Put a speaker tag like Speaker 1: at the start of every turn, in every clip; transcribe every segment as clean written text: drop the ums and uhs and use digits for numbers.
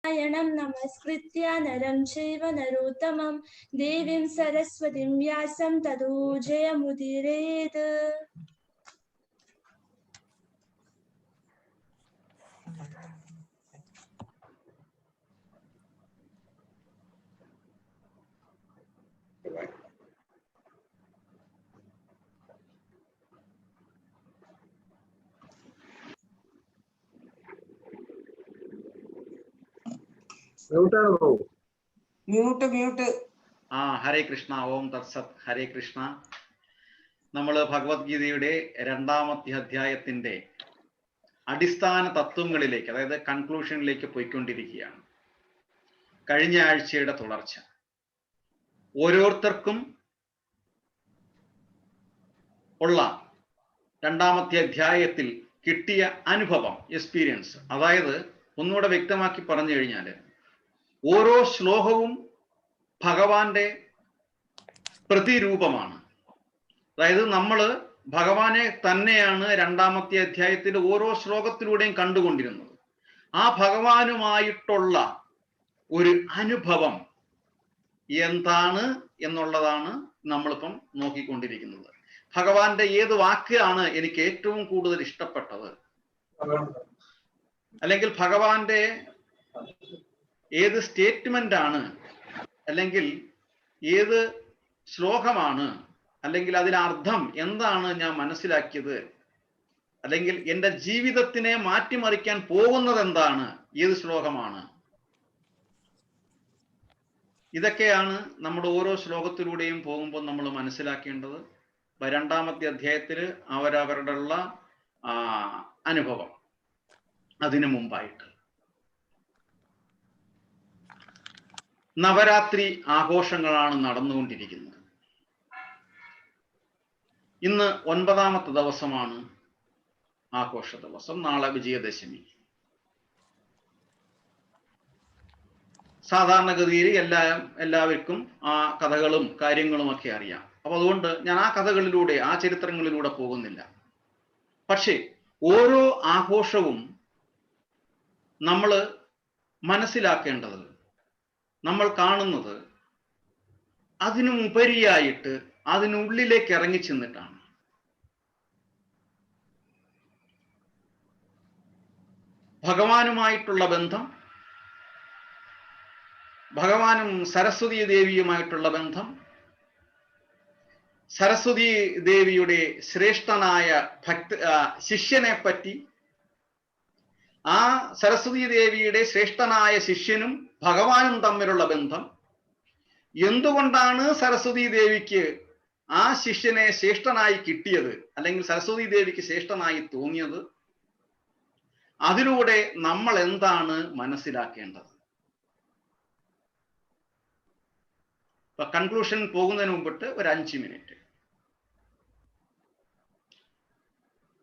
Speaker 1: नमस्कृत्य नरं चैव नरोत्तमं देवीं सरस्वतीं व्यासं ततो जयमुदीरयेत्.
Speaker 2: മ്യൂട്ട്.
Speaker 3: ഹരേ കൃഷ്ണ. ഓം തത്സത്. ഹരേ കൃഷ്ണ. നമ്മൾ ഭഗവത്ഗീതയുടെ 2ാമത്തെ അധ്യായത്തിന്റെ അടിസ്ഥാന തത്വങ്ങളിലേക്ക്, അതായത് കൺക്ലൂഷനിലേക്ക് പോയിക്കൊണ്ടിരിക്കുകയാണ്. കഴിഞ്ഞ ആഴ്ചയുടെ തുടർച്ച. ഓരോരുത്തർക്കും ഉള്ള 2ാമത്തെ അധ്യായത്തിൽ കിട്ടിയ അനുഭവം, എക്സ്പീരിയൻസ്, അതായത് ഒന്നുകൂടെ വ്യക്തമാക്കി പറഞ്ഞു കഴിഞ്ഞാൽ ഓരോ ശ്ലോകവും ഭഗവാന്റെ പ്രതിരൂപമാണ്. അതായത് നമ്മൾ ഭഗവാനെ തന്നെയാണ് 2ാമത്തെ അധ്യായത്തിന്റെ ഓരോ ശ്ലോകത്തിലൂടെയും കണ്ടുകൊണ്ടിരുന്നത്. ആ ഭഗവാനുമായിട്ടുള്ള ഒരു അനുഭവം എന്താണ് എന്നുള്ളതാണ് നമ്മളിപ്പം നോക്കിക്കൊണ്ടിരിക്കുന്നത്. ഭഗവാന്റെ ഏത് വാക്കാണ് എനിക്ക് ഏറ്റവും കൂടുതൽ ഇഷ്ടപ്പെട്ടത്, അല്ലെങ്കിൽ ഭഗവാന്റെ ഏത് സ്റ്റേറ്റ്മെന്റ് ആണ്, അല്ലെങ്കിൽ ഏത് ശ്ലോകമാണ്, അല്ലെങ്കിൽ അതിനർത്ഥം എന്താണ് ഞാൻ മനസ്സിലാക്കിയത്, അല്ലെങ്കിൽ എൻ്റെ ജീവിതത്തിനെ മാറ്റിമറിക്കാൻ പോകുന്നത് എന്താണ്, ഏത് ശ്ലോകമാണ്, ഇതൊക്കെയാണ് നമ്മുടെ ഓരോ ശ്ലോകത്തിലൂടെയും പോകുമ്പോൾ നമ്മൾ മനസ്സിലാക്കേണ്ടത്. 2ാമത്തെ അധ്യായത്തിൽ അവരവരുടെ ഉള്ള അനുഭവം. അതിനു മുമ്പായിട്ട് നവരാത്രി ആഘോഷങ്ങളാണ് നടന്നുകൊണ്ടിരിക്കുന്നത്. ഇന്ന് 9ാമത്തെ ദിവസമാണ്, ആഘോഷ ദിവസം. നാളെ വിജയദശമി. സാധാരണഗതിയിൽ എല്ലാവർക്കും ആ കഥകളും കാര്യങ്ങളുമൊക്കെ അറിയാം. അപ്പൊ അതുകൊണ്ട് ഞാൻ ആ കഥകളിലൂടെ, ആ ചരിത്രങ്ങളിലൂടെ പോകുന്നില്ല. പക്ഷേ ഓരോ ആഘോഷവും നമ്മൾ മനസ്സിലാക്കേണ്ടത്, നമ്മൾ കാണുന്നത് അതിനുപരിയായിട്ട് അതിനുള്ളിലേക്ക് ഇറങ്ങി ചെന്നിട്ടാണ്. ഭഗവാനുമായിട്ടുള്ള ബന്ധം, ഭഗവാനും സരസ്വതി ദേവിയുമായിട്ടുള്ള ബന്ധം, സരസ്വതി ദേവിയുടെ ശ്രേഷ്ഠനായ ശിഷ്യനെ പറ്റി, ആ സരസ്വതി ദേവിയുടെ ശ്രേഷ്ഠനായ ശിഷ്യനും ഭഗവാനും തമ്മിലുള്ള ബന്ധം, എന്തുകൊണ്ടാണ് സരസ്വതി ദേവിക്ക് ആ ശിഷ്യനെ ശ്രേഷ്ഠനായി കിട്ടിയത്, അല്ലെങ്കിൽ സരസ്വതി ദേവിക്ക് ശ്രേഷ്ഠനായി തോന്നിയത്, അതിലൂടെ നമ്മൾ എന്താണ് മനസ്സിലാക്കേണ്ടത്. ഇപ്പൊ കൺക്ലൂഷൻ പോകുന്നതിന് മുമ്പിട്ട് ഒരു 5 മിനിറ്റ്.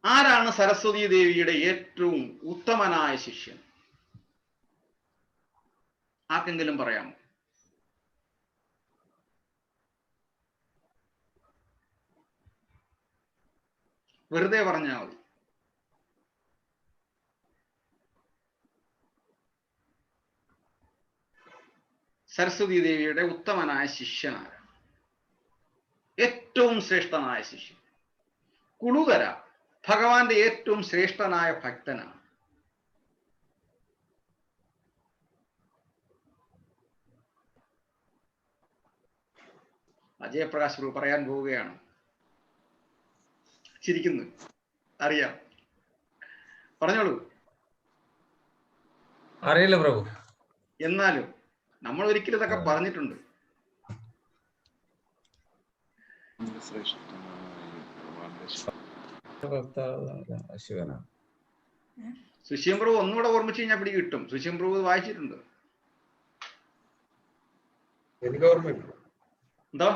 Speaker 3: ആരാണ് സരസ്വതി ദേവിയുടെ ഏറ്റവും ഉത്തമനായ ശിഷ്യൻ? ആർക്കെങ്കിലും പറയാമോ? വെറുതെ പറഞ്ഞാൽ മതി. സരസ്വതി ദേവിയുടെ ഉത്തമനായ ശിഷ്യനാണ്, ഏറ്റവും ശ്രേഷ്ഠനായ ശിഷ്യൻ. കുളുതര ഭഗവാന്റെ ഏറ്റവും ശ്രേഷ്ഠനായ ഭക്തനാണ്. അജയപ്രകാശ് പ്രഭു പറയാൻ പോവുകയാണ്. ചിരിക്കുന്നു, അറിയാം. പറഞ്ഞോളൂ.
Speaker 4: അറിയില്ല പ്രഭു.
Speaker 3: എന്നാലും നമ്മൾ ഒരിക്കലും ഇതൊക്കെ പറഞ്ഞിട്ടുണ്ട്. സുശ്യം പ്രഭു ഒന്നുകൂടെ ഓർമ്മിച്ച് കഴിഞ്ഞാൽ പിടി കിട്ടും. സുശ്യം പ്രഭു വായിച്ചിട്ടുണ്ട്.
Speaker 5: എനിക്ക് ഓർമ്മയില്ല.
Speaker 3: എന്തോ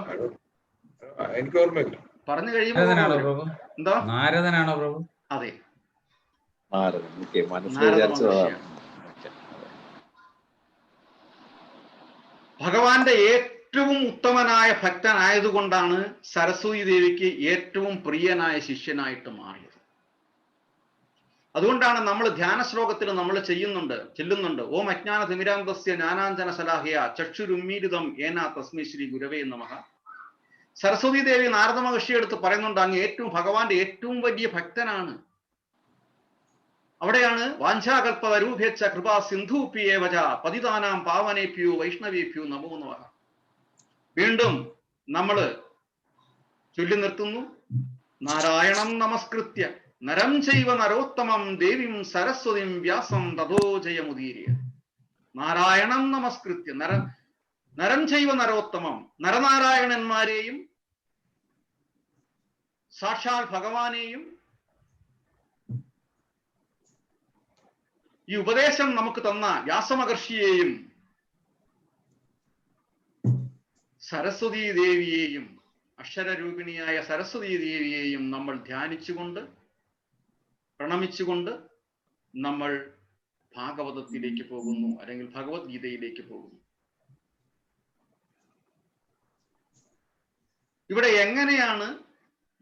Speaker 5: എനിക്ക് ഓർമ്മയില്ല.
Speaker 3: പറഞ്ഞു കഴിയുമ്പോ എന്തോ
Speaker 4: നാരദനാണോ പ്രഭു?
Speaker 3: അതെ, ഭഗവാന്റെ ഏറ്റവും ഉത്തമനായ ഭക്തനായതുകൊണ്ടാണ് സരസ്വതി ദേവിക്ക് ഏറ്റവും പ്രിയനായ ശിഷ്യനായിട്ട് മാറിയത്. അതുകൊണ്ടാണ് നമ്മൾ ധ്യാന ശ്ലോകത്തിൽ നമ്മൾ ചെല്ലുന്നുണ്ട് ഓം അജ്ഞാന തിമിരാന്തസ്യ ജ്ഞാനാഞ്ജന സലാഹ്യ ചക്ഷുരുമ്മീരിതം ഏനാ തസ്മൈ ശ്രീ ഗുരവേ നമഃ. സരസ്വതി ദേവി നാരദ മഹർഷി എടുത്ത് പറയുന്നുണ്ട്, അങ്ങ് ഭഗവാന്റെ ഏറ്റവും വലിയ ഭക്തനാണ്. അവിടെയാണ് വാഞ്ചാകൽപതരൂഭ്യച്ച കൃപാ സിന്ധൂപ്യേവച പതിതാനാം പാവനേഭ്യോ വൈഷ്ണവേഭ്യോ നമോ നമഃ. വീണ്ടും നമ്മള് ചൊല്ലി നിർത്തുന്നു, നാരായണം നമസ്കൃത്യ നരം ചൈവ നരോത്തമം ദേവീം സരസ്വതിം വ്യാസം തതോ ജയമുദീര്യ. നാരായണം നമസ്കൃത്യ നരം ചൈവ നരോത്തമം, നരനാരായണന്മാരെയും സാക്ഷാൽ ഭഗവാനെയും ഈ ഉപദേശം നമുക്ക് തന്ന വ്യാസമഹർഷിയെയും സരസ്വതീ ദേവിയെയും അക്ഷരരൂപിണിയായ സരസ്വതീ ദേവിയെയും നമ്മൾ ധ്യാനിച്ചുകൊണ്ട് പ്രണമിച്ചുകൊണ്ട് നമ്മൾ ഭാഗവതത്തിലേക്ക് പോകുന്നു, അല്ലെങ്കിൽ ഭഗവത്ഗീതയിലേക്ക് പോകുന്നു. ഇവിടെ എങ്ങനെയാണ്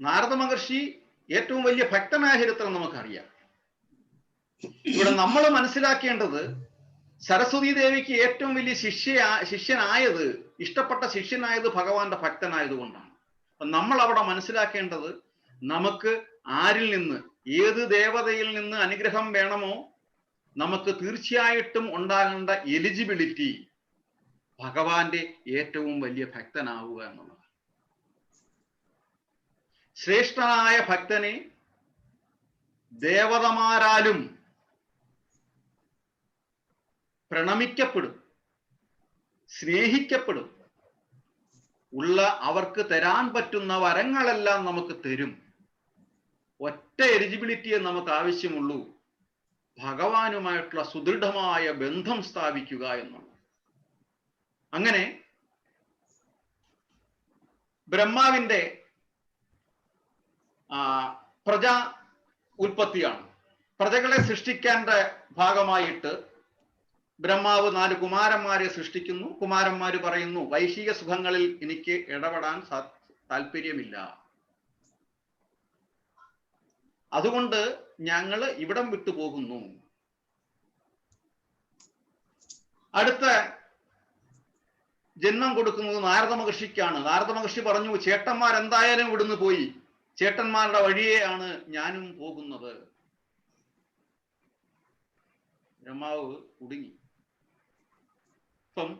Speaker 3: നാരദ മഹർഷി ഏറ്റവും വലിയ ഭക്തനായ ചരിത്രം നമുക്കറിയാം. ഇവിടെ നമ്മൾ മനസ്സിലാക്കേണ്ടത് സരസ്വതീ ദേവിക്ക് ഏറ്റവും വലിയ ശിഷ്യനായത്, ഇഷ്ടപ്പെട്ട ശിഷ്യനായത് ഭഗവാന്റെ ഭക്തനായതുകൊണ്ടാണ്. നമ്മൾ അവിടെ മനസ്സിലാക്കേണ്ടത്, നമുക്ക് ആരിൽ നിന്ന്, ഏത് ദേവതയിൽ നിന്ന് അനുഗ്രഹം വേണമോ നമുക്ക് തീർച്ചയായിട്ടും ഉണ്ടാകേണ്ട എലിജിബിലിറ്റി ഭഗവാന്റെ ഏറ്റവും വലിയ ഭക്തനാവുക എന്നുള്ളതാണ്. ശ്രേഷ്ഠനായ ഭക്തനെ ദേവതമാരാലും പ്രണമിക്കപ്പെടും, സ്നേഹിക്കപ്പെടും, അവർക്ക് തരാൻ പറ്റുന്ന വരങ്ങളെല്ലാം നമുക്ക് തരും. ഒറ്റ എലിജിബിലിറ്റിയെ നമുക്ക് ആവശ്യമുള്ളൂ, ഭഗവാനുമായിട്ടുള്ള സുദൃഢമായ ബന്ധം സ്ഥാപിക്കുക എന്നുള്ളത്. അങ്ങനെ ബ്രഹ്മാവിന്റെ പ്രജാ ഉൽപ്പത്തിയാണ്. പ്രജകളെ സൃഷ്ടിക്കേണ്ട ഭാഗമായിട്ട് ബ്രഹ്മാവ് 4 കുമാരന്മാരെ സൃഷ്ടിക്കുന്നു. കുമാരന്മാര് പറയുന്നു, വൈശിക സുഖങ്ങളിൽ എനിക്ക് ഇടപെടാൻ താല്പര്യമില്ല, അതുകൊണ്ട് ഞങ്ങൾ ഇവിടം വിട്ടു പോകുന്നു. അടുത്ത ജന്മം കൊടുക്കുന്നത് നാരദ മഹർഷിക്കാണ്. നാരദ മഹർഷി പറഞ്ഞു, ചേട്ടന്മാർ എന്തായാലും ഇവിടുന്ന് പോയി, ചേട്ടന്മാരുടെ വഴിയെയാണ് ഞാനും പോകുന്നത്. ബ്രഹ്മാവ് കുടുങ്ങി. അപ്പം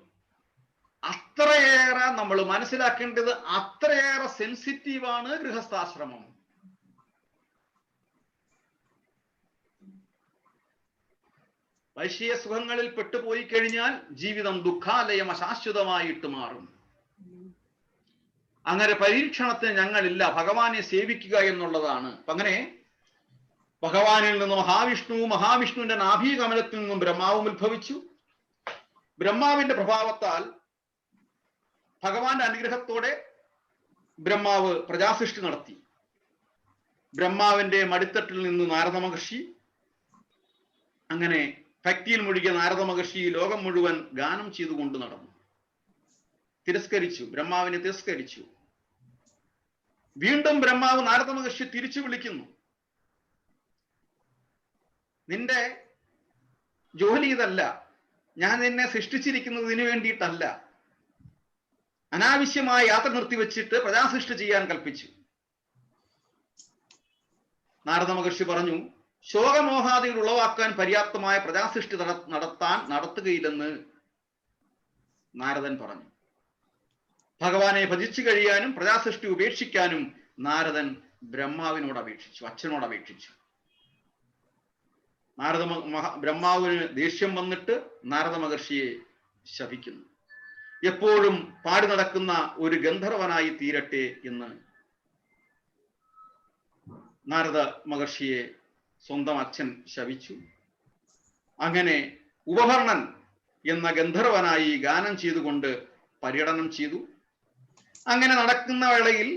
Speaker 3: അത്രയേറെ നമ്മൾ മനസ്സിലാക്കേണ്ടത്, അത്രയേറെ സെൻസിറ്റീവാണ് ഗൃഹസ്ഥാശ്രമം. വൈശ്യ സുഖങ്ങളിൽ പെട്ടുപോയി കഴിഞ്ഞാൽ ജീവിതം ദുഃഖാലയം അശാശ്വതമായിട്ട് മാറും. അങ്ങനെ പരീക്ഷണത്തിന് ഞങ്ങളില്ല, ഭഗവാനെ സേവിക്കുക എന്നുള്ളതാണ്. അങ്ങനെ ഭഗവാനിൽ നിന്ന് മഹാവിഷ്ണുവിന്റെ നാഭീകമലത്തിൽ നിന്നും ബ്രഹ്മാവും ഉത്ഭവിച്ചു. ബ്രഹ്മാവിന്റെ പ്രഭാവത്താൽ ഭഗവാന്റെ അനുഗ്രഹത്തോടെ ബ്രഹ്മാവ് പ്രജാസൃഷ്ടി നടത്തി. ബ്രഹ്മാവിന്റെ മടിത്തട്ടിൽ നിന്ന് നാരദ മഹർഷി, അങ്ങനെ ഭക്തിയിൽ മുഴുകിയ നാരദ മഹർഷി ലോകം മുഴുവൻ ഗാനം ചെയ്തുകൊണ്ട് നടന്നു. ബ്രഹ്മാവിനെ തിരസ്കരിച്ചു. വീണ്ടും ബ്രഹ്മാവ് നാരദ മഹർഷി തിരിച്ചു വിളിക്കുന്നു, നിന്റെ ജോലി ഇതല്ല, ഞാൻ നിന്നെ സൃഷ്ടിച്ചിരിക്കുന്നതിന് വേണ്ടിയിട്ടല്ല. അനാവശ്യമായ യാത്ര നിർത്തിവെച്ചിട്ട് പ്രജാസൃഷ്ടി ചെയ്യാൻ കൽപ്പിച്ചു. നാരദ മഹർഷി പറഞ്ഞു, ശോകമോഹാദികൾ ഉളവാക്കാൻ പര്യാപ്തമായ പ്രജാസൃഷ്ടി നടത്തുകയില്ലെന്ന് നാരദൻ പറഞ്ഞു. ഭഗവാനെ ഭജിച്ചു കഴിയാനും പ്രജാസൃഷ്ടി ഉപേക്ഷിക്കാനും നാരദൻ അച്ഛനോട് അപേക്ഷിച്ചു. ബ്രഹ്മാവിന് ദേഷ്യം വന്നിട്ട് നാരദ മഹർഷിയെ ശപിക്കുന്നു. എപ്പോഴും പാടി നടക്കുന്ന ഒരു ഗന്ധർവനായി തീരട്ടെ എന്ന് നാരദ മഹർഷിയെ സ്വന്തം അച്ഛൻ ശപിച്ചു. അങ്ങനെ ഉപഭർണൻ എന്ന ഗന്ധർവനായി ഗാനം ചെയ്തുകൊണ്ട് പര്യടനം ചെയ്തു. അങ്ങനെ നടക്കുന്ന വേളയിൽ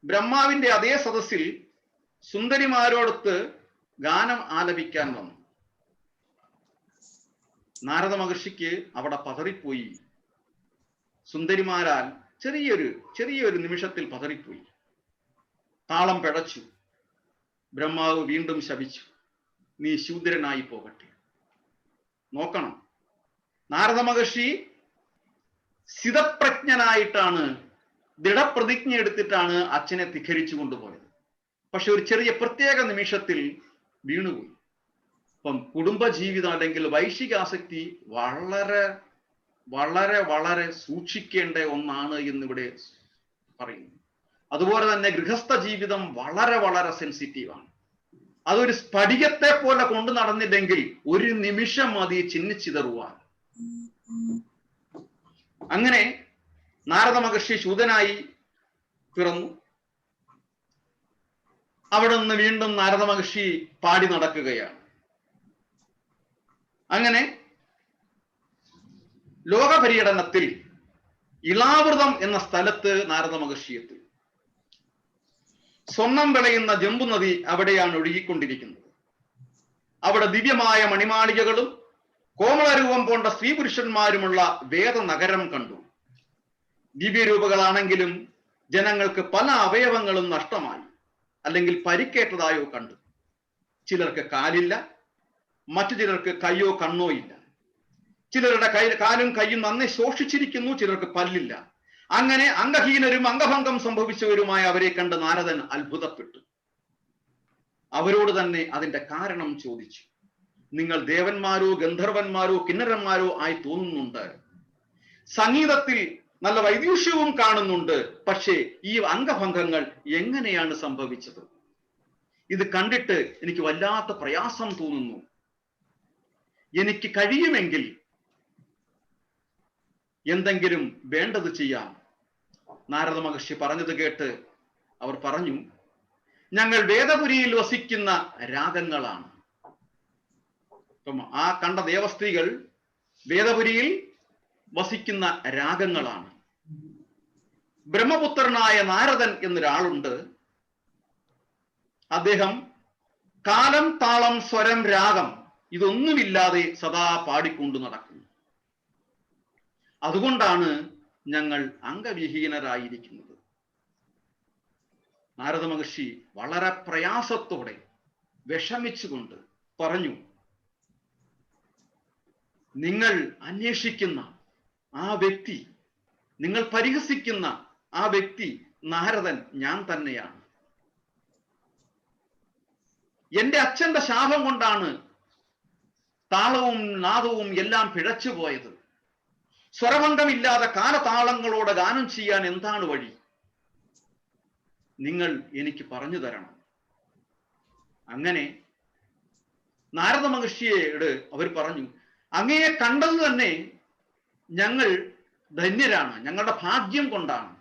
Speaker 3: ബ്രഹ്മാവിന്റെ അതേ സദസ്സിൽ സുന്ദരിമാരോടൊത്ത് ഗാനം ആലപിക്കാൻ വന്നു. നാരദ മഹർഷിക്ക് അവിടെ പതറിപ്പോയി. സുന്ദരിമാരാൽ ചെറിയൊരു നിമിഷത്തിൽ പതറിപ്പോയി. താളം പിഴച്ചു. ബ്രഹ്മാവ് വീണ്ടും ശപിച്ചു, നീ ശൂദ്രനായി പോകട്ടെ. നോക്കണം, നാരദ മഹർഷി സ്ഥിതപ്രജ്ഞനായിട്ടാണ്, ദൃഢപ്രതിജ്ഞ എടുത്തിട്ടാണ് അച്ഛനെ ധിഖരിച്ചു കൊണ്ടുപോയത്. പക്ഷെ ഒരു ചെറിയ പ്രത്യേക നിമിഷത്തിൽ വീണുപോയി. അപ്പം കുടുംബജീവിതം അല്ലെങ്കിൽ വൈശികാസക്തി വളരെ വളരെ വളരെ സൂക്ഷിക്കേണ്ട ഒന്നാണ് എന്നിവിടെ പറയുന്നു. അതുപോലെ തന്നെ ഗൃഹസ്ഥ ജീവിതം വളരെ വളരെ സെൻസിറ്റീവാണ്. അതൊരു സ്ഫടികത്തെ പോലെ കൊണ്ടു നടന്നില്ലെങ്കിൽ ഒരു നിമിഷം മതി ചിന്നിച്ചിതറുവാൻ. അങ്ങനെ നാരദ മഹർഷി ശൂതനായി പിറന്നു. അവിടെ നിന്ന് വീണ്ടും നാരദ മഹർഷി പാടി നടക്കുകയാണ്. അങ്ങനെ ലോകപര്യടനത്തിൽ ഇളാവൃതം എന്ന സ്ഥലത്ത് നാരദ മഹർഷി എത്തി. സ്വർണം വിളയുന്ന ജംബു നദി അവിടെയാണ് ഒഴുകിക്കൊണ്ടിരിക്കുന്നത്. അവിടെ ദിവ്യമായ മണിമാളികകളും കോമളരൂപം പോണ്ട സ്ത്രീ പുരുഷന്മാരുമുള്ള വേദനഗരം കണ്ടു. ദിവ്യരൂപകളാണെങ്കിലും ജനങ്ങൾക്ക് പല അവയവങ്ങളും നഷ്ടമായി അല്ലെങ്കിൽ പരിക്കേറ്റതായോ കണ്ടു. ചിലർക്ക് കാലില്ല, മറ്റു ചിലർക്ക് കയ്യോ കണ്ണോ ഇല്ല. ചിലരുടെ കാലും കയ്യും നന്നെ ശോഷിച്ചിരിക്കുന്നു, ചിലർക്ക് പല്ലില്ല. അങ്ങനെ അംഗഹീനരും അംഗഭംഗം സംഭവിച്ചവരുമായ അവരെ കണ്ട് നാരദൻ അത്ഭുതപ്പെട്ടു. അവരോട് തന്നെ അതിന്റെ കാരണം ചോദിച്ചു. നിങ്ങൾ ദേവന്മാരോ ഗന്ധർവന്മാരോ കിന്നരന്മാരോ ആയി തോന്നുന്നുണ്ട്, സംഗീതത്തിൽ നല്ല വൈദൂഷ്യവും കാണുന്നുണ്ട്, പക്ഷേ ഈ അംഗഭംഗങ്ങൾ എങ്ങനെയാണ് സംഭവിച്ചത്? ഇത് കണ്ടിട്ട് എനിക്ക് വല്ലാത്ത പ്രയാസം തോന്നുന്നു. എനിക്ക് കഴിയുമെങ്കിൽ എന്തെങ്കിലും വേണ്ടത് ചെയ്യാം. നാരദ മഹർഷി പറഞ്ഞത് കേട്ട് അവർ പറഞ്ഞു, ഞങ്ങൾ വേദപുരിയിൽ വസിക്കുന്ന രാഗങ്ങളാണ്. അപ്പം ആ കണ്ട ദേവസ്ത്രീകൾ വേദപുരിയിൽ വസിക്കുന്ന രാഗങ്ങളാണ്. ബ്രഹ്മപുത്രനായ നാരദൻ എന്നൊരാളുണ്ട്. അദ്ദേഹം കാലം, താളം, സ്വരം, രാഗം ഇതൊന്നുമില്ലാതെ സദാ പാടിക്കൊണ്ടു നടക്കുന്നു. അതുകൊണ്ടാണ് ഞങ്ങൾ അംഗവിഹീനരായിരിക്കുന്നത്. നാരദ മഹർഷി വളരെ പ്രയാസത്തോടെ വിഷമിച്ചുകൊണ്ട് പറഞ്ഞു, നിങ്ങൾ അന്വേഷിക്കുന്ന ആ വ്യക്തി, നിങ്ങൾ പരിഹസിക്കുന്ന ആ വ്യക്തി നാരദൻ ഞാൻ തന്നെയാണ്. എന്റെ അച്ഛന്റെ ശാപം കൊണ്ടാണ് താളവും നാദവും എല്ലാം പിഴച്ചുപോയത്. സ്വരഭംഗമില്ലാതെ കാലതാളങ്ങളോടെ ഗാനം ചെയ്യാൻ എന്താണ് വഴി? നിങ്ങൾ എനിക്ക് പറഞ്ഞു തരണം. അങ്ങനെ നാരദ മഹർഷിയോട് അവർ പറഞ്ഞു, അങ്ങയെ കണ്ടത് തന്നെ ഞങ്ങൾ ധന്യരാണ്, ഞങ്ങളുടെ ഭാഗ്യം കൊണ്ടാണ്.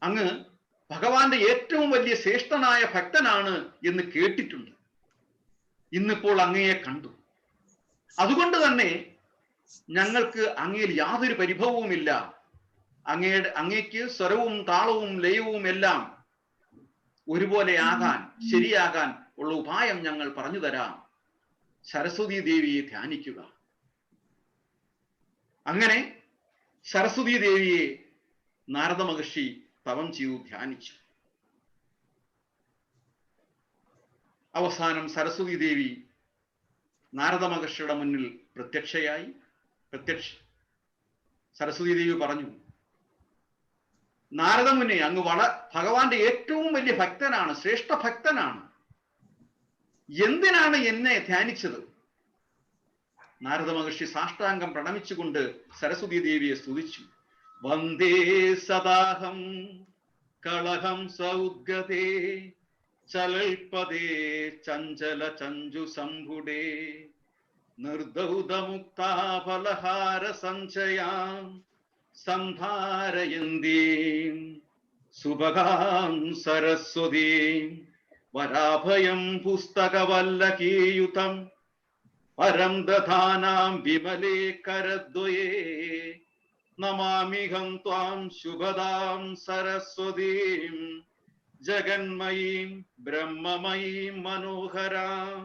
Speaker 3: അങ്ങ് ഭഗവാന്റെ ഏറ്റവും വലിയ ശ്രേഷ്ഠനായ ഭക്തനാണ് എന്ന് കേട്ടിട്ടുണ്ട്. ഇന്നിപ്പോൾ അങ്ങയെ കണ്ടു. അതുകൊണ്ട് തന്നെ ഞങ്ങൾക്ക് അങ്ങയിൽ യാതൊരു പരിഭവവുമില്ല. അങ്ങേക്ക് സ്വരവും താളവും ലയവും എല്ലാം ഒരുപോലെ ആകാൻ, ശരിയാകാൻ ഉള്ള ഉപായം ഞങ്ങൾ പറഞ്ഞു തരാം. സരസ്വതി ദേവിയെ ധ്യാനിക്കുക. അങ്ങനെ സരസ്വതി ദേവിയെ നാരദ മഹർഷി തപം ചെയ്തു ധ്യാനിച്ചു. അവസാനം സരസ്വതി ദേവി നാരദ മഹർഷിയുടെ മുന്നിൽ പ്രത്യക്ഷയായി. സരസ്വതി ദേവി പറഞ്ഞു, നാരദ മുനി, അങ്ങ് ഭഗവാന്റെ ഏറ്റവും വലിയ ഭക്തനാണ്, ശ്രേഷ്ഠ ഭക്തനാണ്. എന്തിനാണ് എന്നെ ധ്യാനിച്ചത്? നാരദ മഹർഷി സാഷ്ടാംഗം പ്രണമിച്ചുകൊണ്ട് സരസ്വതി ദേവിയെ സ്തുതിച്ചു. വന്ദേ സദാഹം കളഹം സൗദ്ഗതേ ചലൽപദേ ചഞ്ചല ചഞ്ചു സംഭുടേ നിർദൗതമുക്താഫലഹാര സഞ്ചയാം സംധാരയന്തീം സുഭഗാം സരസ്വതീം വരാഭയം പുസ്തകവല്ലകീയുതം പരം ദധാനാം വിമലേ കരദ്വയേ നമാമിഹം ത്വാം ശുഭദാം സരസ്വതീം ജഗന്മയീം ബ്രഹ്മമയീം മനോഹരാം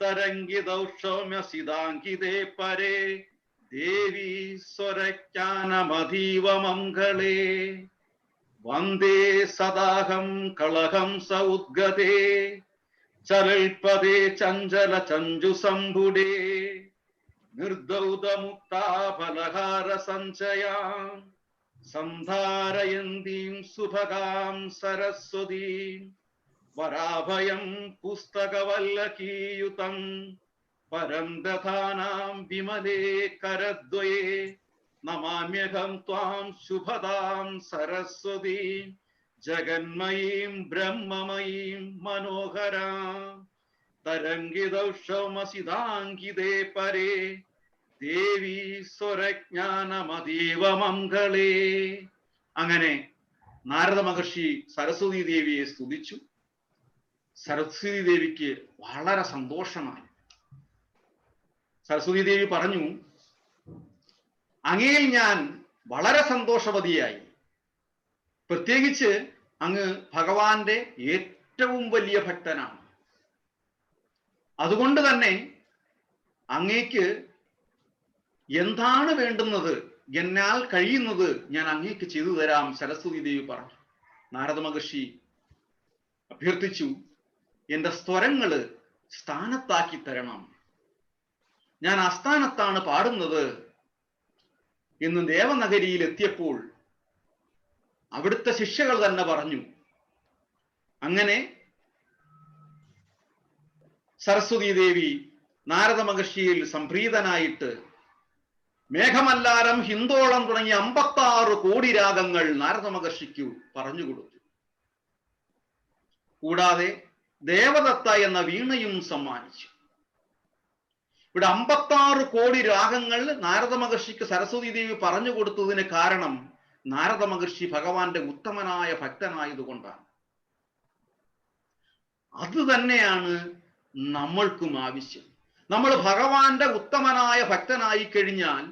Speaker 3: തരംഗിതൗഷമ്യസിതാങ്കിതേ പരേ ദേവി സ്വരജ്ഞാനമധീവ മംഗളേ. വന്ദേ സദാഹം കളഹം സൗദ്ഗതേ ചലൽപദേ ചഞ്ചല ചഞ്ചു സംഭുടേ നിർദൗതമുക്താഫലഹാര സഞ്ചയാം സന്ധാരയന്തീം സുഭഗാം സരസ്വതീം വരാഭയം പുസ്തകവല്ലകീയുതം പരം ദധാനാം വിമലേ കരദ്വയേ നമാമ്യഹം ത്വാം ശുഭദാം സരസ്വതീം ജഗന്മയീം ബ്രഹ്മമയീം മനോഹരാം തരംഗിതൗഷമസിതാംഗിതേ പരേ ദേവി സ്വരജ്ഞാനമതീവ മംഗളേ. അങ്ങനെ നാരദ മഹർഷി സരസ്വതി ദേവിയെ സ്തുതിച്ചു. സരസ്വതി ദേവിക്ക് വളരെ സന്തോഷമായി. സരസ്വതി ദേവി പറഞ്ഞു, അങ്ങയിൽ ഞാൻ വളരെ സന്തോഷവതിയായി. പ്രത്യേകിച്ച് അങ്ങ് ഭഗവാന്റെ ഏറ്റവും വലിയ ഭക്തനാണ്. അതുകൊണ്ട് തന്നെ അങ്ങേക്ക് എന്താണ് വേണ്ടുന്നത്, എന്നാൽ കഴിയുന്നത് ഞാൻ അങ്ങേക്ക് ചെയ്തു തരാം. സരസ്വതി ദേവി പറഞ്ഞു. നാരദ മഹർഷി അഭ്യർത്ഥിച്ചു, എന്റെ സ്വരങ്ങള് സ്ഥാനത്താക്കി തരണം. ഞാൻ അസ്ഥാനത്താണ് പാടുന്നത് എന്ന് ദേവനഗരിയിൽ എത്തിയപ്പോൾ അവിടുത്തെ ശിഷ്യകൾ തന്നെ പറഞ്ഞു. അങ്ങനെ സരസ്വതി ദേവി നാരദ മഹർഷിയിൽ സംപ്രീതനായിട്ട് മേഘമല്ലാരം, ഹിന്ദോളം തുടങ്ങിയ 56 കോടി രാഗങ്ങൾ നാരദ മഹർഷിക്ക് പറഞ്ഞു കൊടുത്തു. കൂടാതെ ദേവദത്ത എന്ന വീണയും സമ്മാനിച്ചു. ഇവിടെ 56 കോടി രാഗങ്ങൾ നാരദ മഹർഷിക്ക് സരസ്വതി ദേവി പറഞ്ഞു കൊടുത്തതിന് കാരണം നാരദ മഹർഷി ഭഗവാന്റെ ഉത്തമനായ ഭക്തനായതുകൊണ്ടാണ്. അത് തന്നെയാണ് നമ്മൾക്കും ആവശ്യം. നമ്മൾ ഭഗവാന്റെ ഉത്തമനായ ഭക്തനായി കഴിഞ്ഞാൽ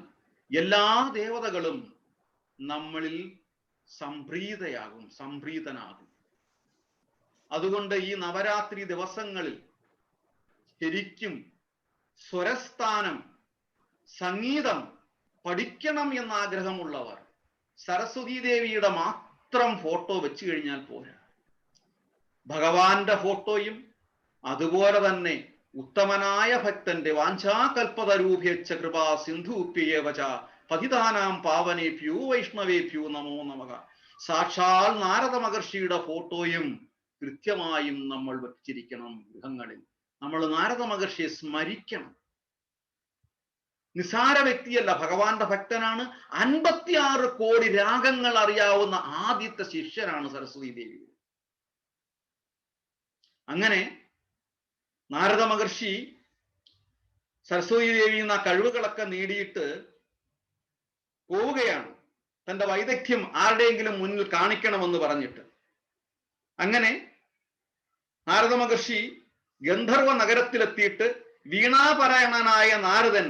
Speaker 3: എല്ലാ ദേവതകളും നമ്മളിൽ സംപ്രീതനാകും. അതുകൊണ്ട് ഈ നവരാത്രി ദിവസങ്ങളിൽ ശരിക്കും സ്വരസ്ഥാനം, സംഗീതം പഠിക്കണം എന്ന ആഗ്രഹമുള്ളവർ സരസ്വതി ദേവിയുടെ മാത്രം ഫോട്ടോ വെച്ചു കഴിഞ്ഞാൽ പോരാ. ഭഗവാന്റെ ഫോട്ടോയും അതുപോലെ തന്നെ ഉത്തമനായ ഭക്തന്റെ വാഞ്ചാകൽപതരൂപേച്ഛ കൃപാ സിന്ധൂപ്യേവച പതിതാനാം പാവനേഭ്യോ വൈഷ്ണവേഭ്യോ നമോ നമഃ. സാക്ഷാൽ നാരദ മഹർഷിയുടെ ഫോട്ടോയും കൃത്യമായും നമ്മൾ വച്ചിരിക്കണം ഗൃഹങ്ങളിൽ. നമ്മൾ നാരദ മഹർഷിയെ സ്മരിക്കണം. നിസാര വ്യക്തിയല്ല, ഭഗവാന്റെ ഭക്തനാണ്. 56 കോടി രാഗങ്ങൾ അറിയാവുന്ന ആദ്യത്തെ ശിഷ്യനാണ് സരസ്വതി ദേവി. അങ്ങനെ നാരദ മഹർഷി സരസ്വതി ദേവി എന്ന കഴിവുകളൊക്കെ നേടിയിട്ട് പോവുകയാണ്, തന്റെ വൈദഗ്ധ്യം ആരുടെയെങ്കിലും മുന്നിൽ കാണിക്കണമെന്ന് പറഞ്ഞിട്ട്. അങ്ങനെ നാരദ മഹർഷി ഗന്ധർവ നഗരത്തിലെത്തിയിട്ട് വീണാപരായണനായ നാരദൻ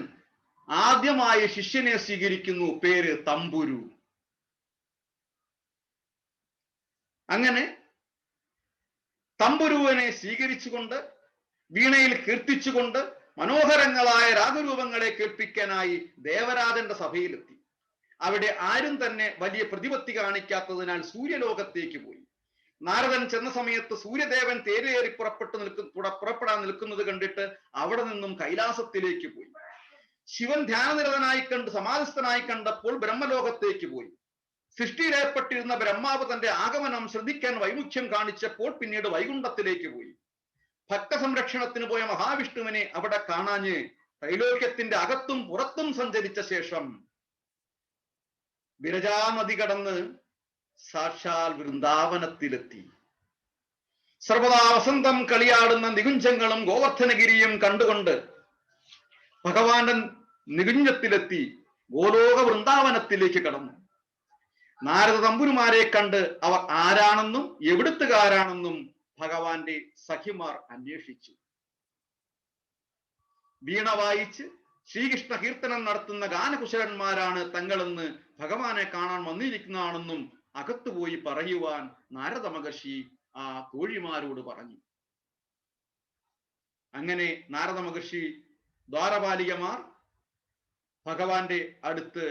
Speaker 3: ആദ്യമായി ശിഷ്യനെ സ്വീകരിക്കുന്നു. പേര് തമ്പുരു. അങ്ങനെ തമ്പുരുവിനെ സ്വീകരിച്ചുകൊണ്ട് വീണയിൽ കീർത്തിച്ചുകൊണ്ട് മനോഹരങ്ങളായ രാഗരൂപങ്ങളെ കേൾപ്പിക്കാനായി ദേവരാജന്റെ സഭയിലെത്തി. അവിടെ ആരും തന്നെ വലിയ പ്രതിപത്തി കാണിക്കാത്തതിനാൽ സൂര്യലോകത്തേക്ക് പോയി. നാരദൻ ചെന്ന സമയത്ത് സൂര്യദേവൻ തേരേറി പുറപ്പെടാൻ നിൽക്കുന്നത് കണ്ടിട്ട് അവിടെ നിന്നും കൈലാസത്തിലേക്ക് പോയി. ശിവൻ ധ്യാനനിരതനായി കണ്ട് സമാധിസ്ഥനായി കണ്ടപ്പോൾ ബ്രഹ്മലോകത്തേക്ക് പോയി. സൃഷ്ടിയിലേർപ്പെട്ടിരുന്ന ബ്രഹ്മാവ് തന്റെ ആഗമനം ശ്രദ്ധിക്കാൻ വൈമുഖ്യം കാണിച്ചപ്പോൾ പിന്നീട് വൈകുണ്ഠത്തിലേക്ക് പോയി. ഭക്തസംരക്ഷണത്തിന് പോയ മഹാവിഷ്ണുവിനെ അവിടെ കാണാഞ്ഞ് ത്രൈലോക്യത്തിന്റെ അകത്തും പുറത്തും സഞ്ചരിച്ച ശേഷം വിരജാനദി കടന്ന് സാക്ഷാൽ വൃന്ദാവനത്തിലെത്തി. സർവദാ വസന്തം കളിയാടുന്ന നികുഞ്ചങ്ങളും ഗോവർദ്ധനഗിരിയും കണ്ടുകൊണ്ട് ഭഗവാന്റെ നികുഞ്ചത്തിലെത്തി ഗോലോക വൃന്ദാവനത്തിലേക്ക് കടന്നു. നാരദ തമ്പുരുമാരെ കണ്ട് അവർ ആരാണെന്നും എവിടുത്തുകാരാണെന്നും ഭഗവാന്റെ സഖിമാർ അന്വേഷിച്ചു. വീണ വായിച്ച് ശ്രീകൃഷ്ണ കീർത്തനം നടത്തുന്ന ഗാനകുശലന്മാരാണ് തങ്ങളെന്ന് ഭഗവാനെ കാണാൻ വന്നിരിക്കുന്നതാണെന്നും അകത്തുപോയി പറയുവാൻ നാരദ മഹർഷി ആ തോഴിമാരോട് പറഞ്ഞു. അങ്ങനെ നാരദ മഹർഷി ദ്വാരപാലികമാർ ഭഗവാന്റെ അടുത്ത്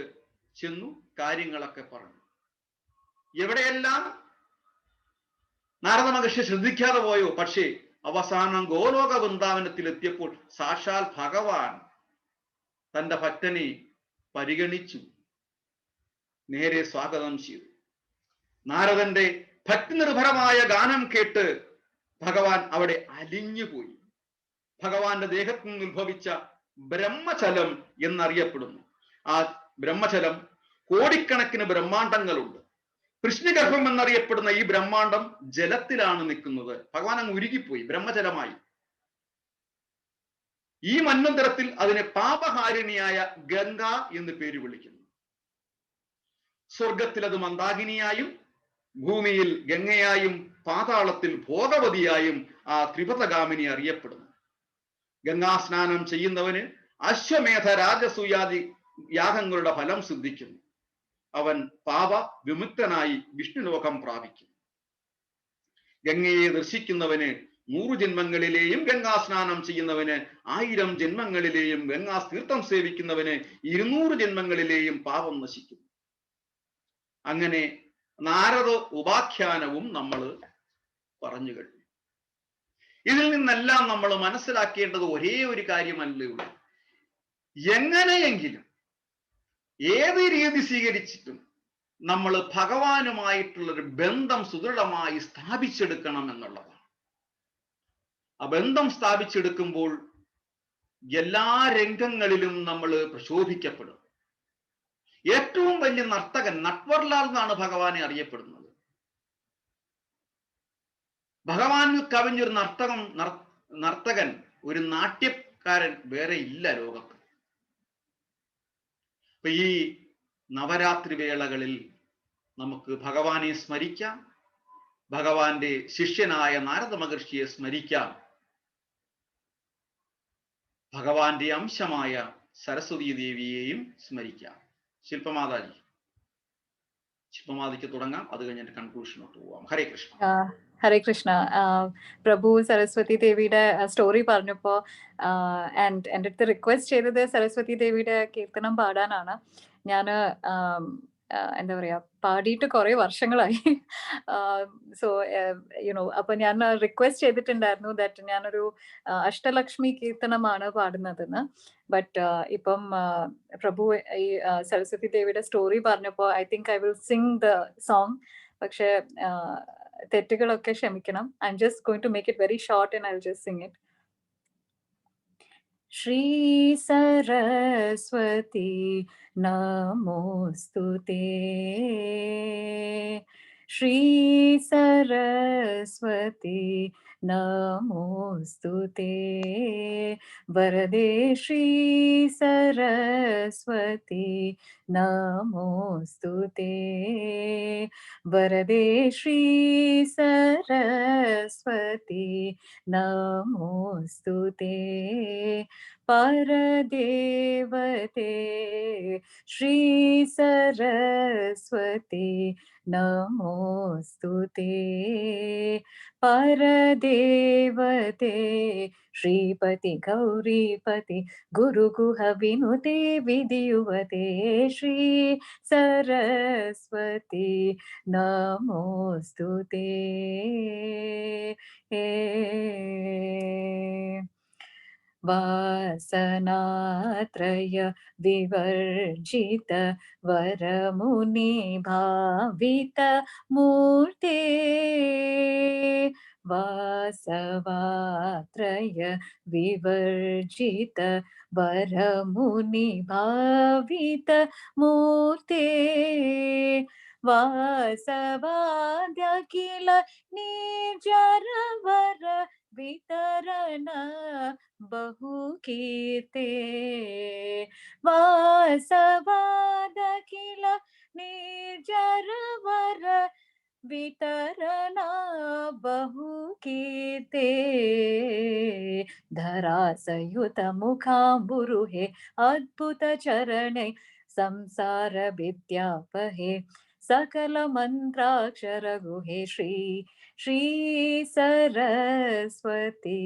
Speaker 3: ചെന്നു കാര്യങ്ങളൊക്കെ പറഞ്ഞു. എവിടെയെല്ലാം നാരദ മഹർഷി ശ്രദ്ധിക്കാതെ പോയോ? പക്ഷേ അവസാനം ഗോലോക വൃന്ദാവനത്തിൽ എത്തിയപ്പോൾ സാക്ഷാൽ ഭഗവാൻ തന്റെ ഭക്തനെ പരിഗണിച്ചു, നേരെ സ്വാഗതം ചെയ്തു. നാരദന്റെ ഭക്തി നിർഭരമായ ഗാനം കേട്ട് ഭഗവാൻ അവിടെ അലിഞ്ഞുപോയി. ഭഗവാന്റെ ദേഹത്തു നിന്ന് ഉത്ഭവിച്ച ബ്രഹ്മചലം എന്നറിയപ്പെടുന്നു. ആ ബ്രഹ്മചലം കോടിക്കണക്കിന് ബ്രഹ്മാണ്ടങ്ങളുണ്ട്. കൃഷ്ണഗർഭം എന്നറിയപ്പെടുന്ന ഈ ബ്രഹ്മാണ്ടം ജലത്തിലാണ് നിൽക്കുന്നത്. ഭഗവാൻ അങ്ങ് ഉരുകിപ്പോയി, ബ്രഹ്മജലമായി. ഈ മന്വന്തരത്തിൽ അതിനെ പാപഹാരിണിയായ ഗംഗ എന്ന് പേര് വിളിക്കുന്നു. സ്വർഗത്തിൽ അത് മന്ദാകിനിയായും, ഭൂമിയിൽ ഗംഗയായും, പാതാളത്തിൽ ഭോഗവതിയായും ആ ത്രിപഥഗാമിനി അറിയപ്പെടുന്നു. ഗംഗാസ്നാനം ചെയ്യുന്നവന് അശ്വമേധ രാജസൂയാദി യാഗങ്ങളുടെ ഫലം സിദ്ധിക്കുന്നു. അവൻ പാപ വിമുക്തനായി വിഷ്ണുലോകം പ്രാപിക്കും. ഗംഗയെ ദർശിക്കുന്നവന് 100 ജന്മങ്ങളിലെയും, ഗംഗാസ്നാനം ചെയ്യുന്നവന് 1000 ജന്മങ്ങളിലെയും, ഗംഗാ തീർത്ഥം സേവിക്കുന്നവന് 200 ജന്മങ്ങളിലെയും പാപം നശിക്കും. അങ്ങനെ നാരദ ഉപാഖ്യാനവും നമ്മൾ പറഞ്ഞു കഴിഞ്ഞു. ഇതിൽ നിന്നെല്ലാം നമ്മൾ മനസ്സിലാക്കേണ്ടത് ഒരേ ഒരു കാര്യമല്ലേ ഉള്ളൂ. എങ്ങനെയെങ്കിലും ഏത് രീതി സ്വീകരിച്ചിട്ടും നമ്മൾ ഭഗവാനുമായിട്ടുള്ളൊരു ബന്ധം സുദൃഢമായി സ്ഥാപിച്ചെടുക്കണം എന്നുള്ളതാണ്. ആ ബന്ധം സ്ഥാപിച്ചെടുക്കുമ്പോൾ എല്ലാ രംഗങ്ങളിലും നമ്മൾ പ്രശോഭിക്കപ്പെടും. ഏറ്റവും വലിയ നർത്തകൻ നട്വർലാൽ എന്നാണ് ഭഗവാനെ അറിയപ്പെടുന്നത്. ഭഗവാൻ കവിഞ്ഞൊരു നർത്തകൻ, ഒരു നാട്യക്കാരൻ വേറെ ഇല്ല ലോകത്ത്. അപ്പൊ ഈ നവരാത്രി വേളകളിൽ നമുക്ക് ഭഗവാനെ സ്മരിക്കാം, ഭഗവാന്റെ ശിഷ്യനായ നാരദ മഹർഷിയെ സ്മരിക്കാം, ഭഗവാന്റെ അംശമായ സരസ്വതി ദേവിയെയും സ്മരിക്കാം. ശില്പമാതാജി, ശില്പമാതിക്ക് തുടങ്ങാം, അത് കഴിഞ്ഞിട്ട് കൺക്ലൂഷനോട്ട് പോവാം. ഹരേ കൃഷ്ണ.
Speaker 2: ഹരേ കൃഷ്ണ. പ്രഭു സരസ്വതി ദേവിയുടെ സ്റ്റോറി പറഞ്ഞപ്പോ എൻ്റെ അടുത്ത് റിക്വസ്റ്റ് ചെയ്തത് സരസ്വതി ദേവിയുടെ കീർത്തനം പാടാനാണ്. ഞാന് എന്താ പറയാ, പാടിയിട്ട് കുറെ വർഷങ്ങളായി. സോ യുനോ, അപ്പൊ ഞാൻ റിക്വസ്റ്റ് ചെയ്തിട്ടുണ്ടായിരുന്നു ദാറ്റ് ഞാനൊരു അഷ്ടലക്ഷ്മി കീർത്തനമാണ് പാടുന്നതെന്ന്. ബട്ട് ഇപ്പം പ്രഭു ഈ സരസ്വതി ദേവിയുടെ സ്റ്റോറി പറഞ്ഞപ്പോ I think I will sing the song. പക്ഷെ തെറ്റുകളൊക്കെ ക്ഷമിക്കണം. I'm just going to make it very short and I will just sing it. Shri Saraswati നമോസ്തുതേ, ശ്രീ സരസ്വതി നമോസ്തുതേ, വരദേ ശ്രീ സരസ്വതി നമോസ്തുതേ, വരദേ ശ്രീ സരസ്വതി നമോസ്തുതേ, പരദേവതേ ശ്രീ സരസ്വതി നമോസ്തുതേ, പരദേവതേ ശ്രീപതി ഗൗരീപതി ഗുരുഗുഹ വിനുതേ വിധിയുവതേ, ശ്രീ സരസ്വതി നമോസ്തുതേ. വാസനാത്രയ വിവർജിത വരമുനി ഭാവിത മൂർത്തേ, വാസവാത്രയ വിവർജിത വരമുനി ഭാവിത മൂർത്തേ, വാസവാദ്യഖില നീജരവര വിതരణ बहुकीर्ते, वासवादखिल निर्जरवर वितरणा बहुकीर्ते, धरासयुत मुखाम्बुरुहे अद्भुत चरणे संसार विद्यापहे सकल मंत्राक्षर गुहे, श्री श्री सरस्वती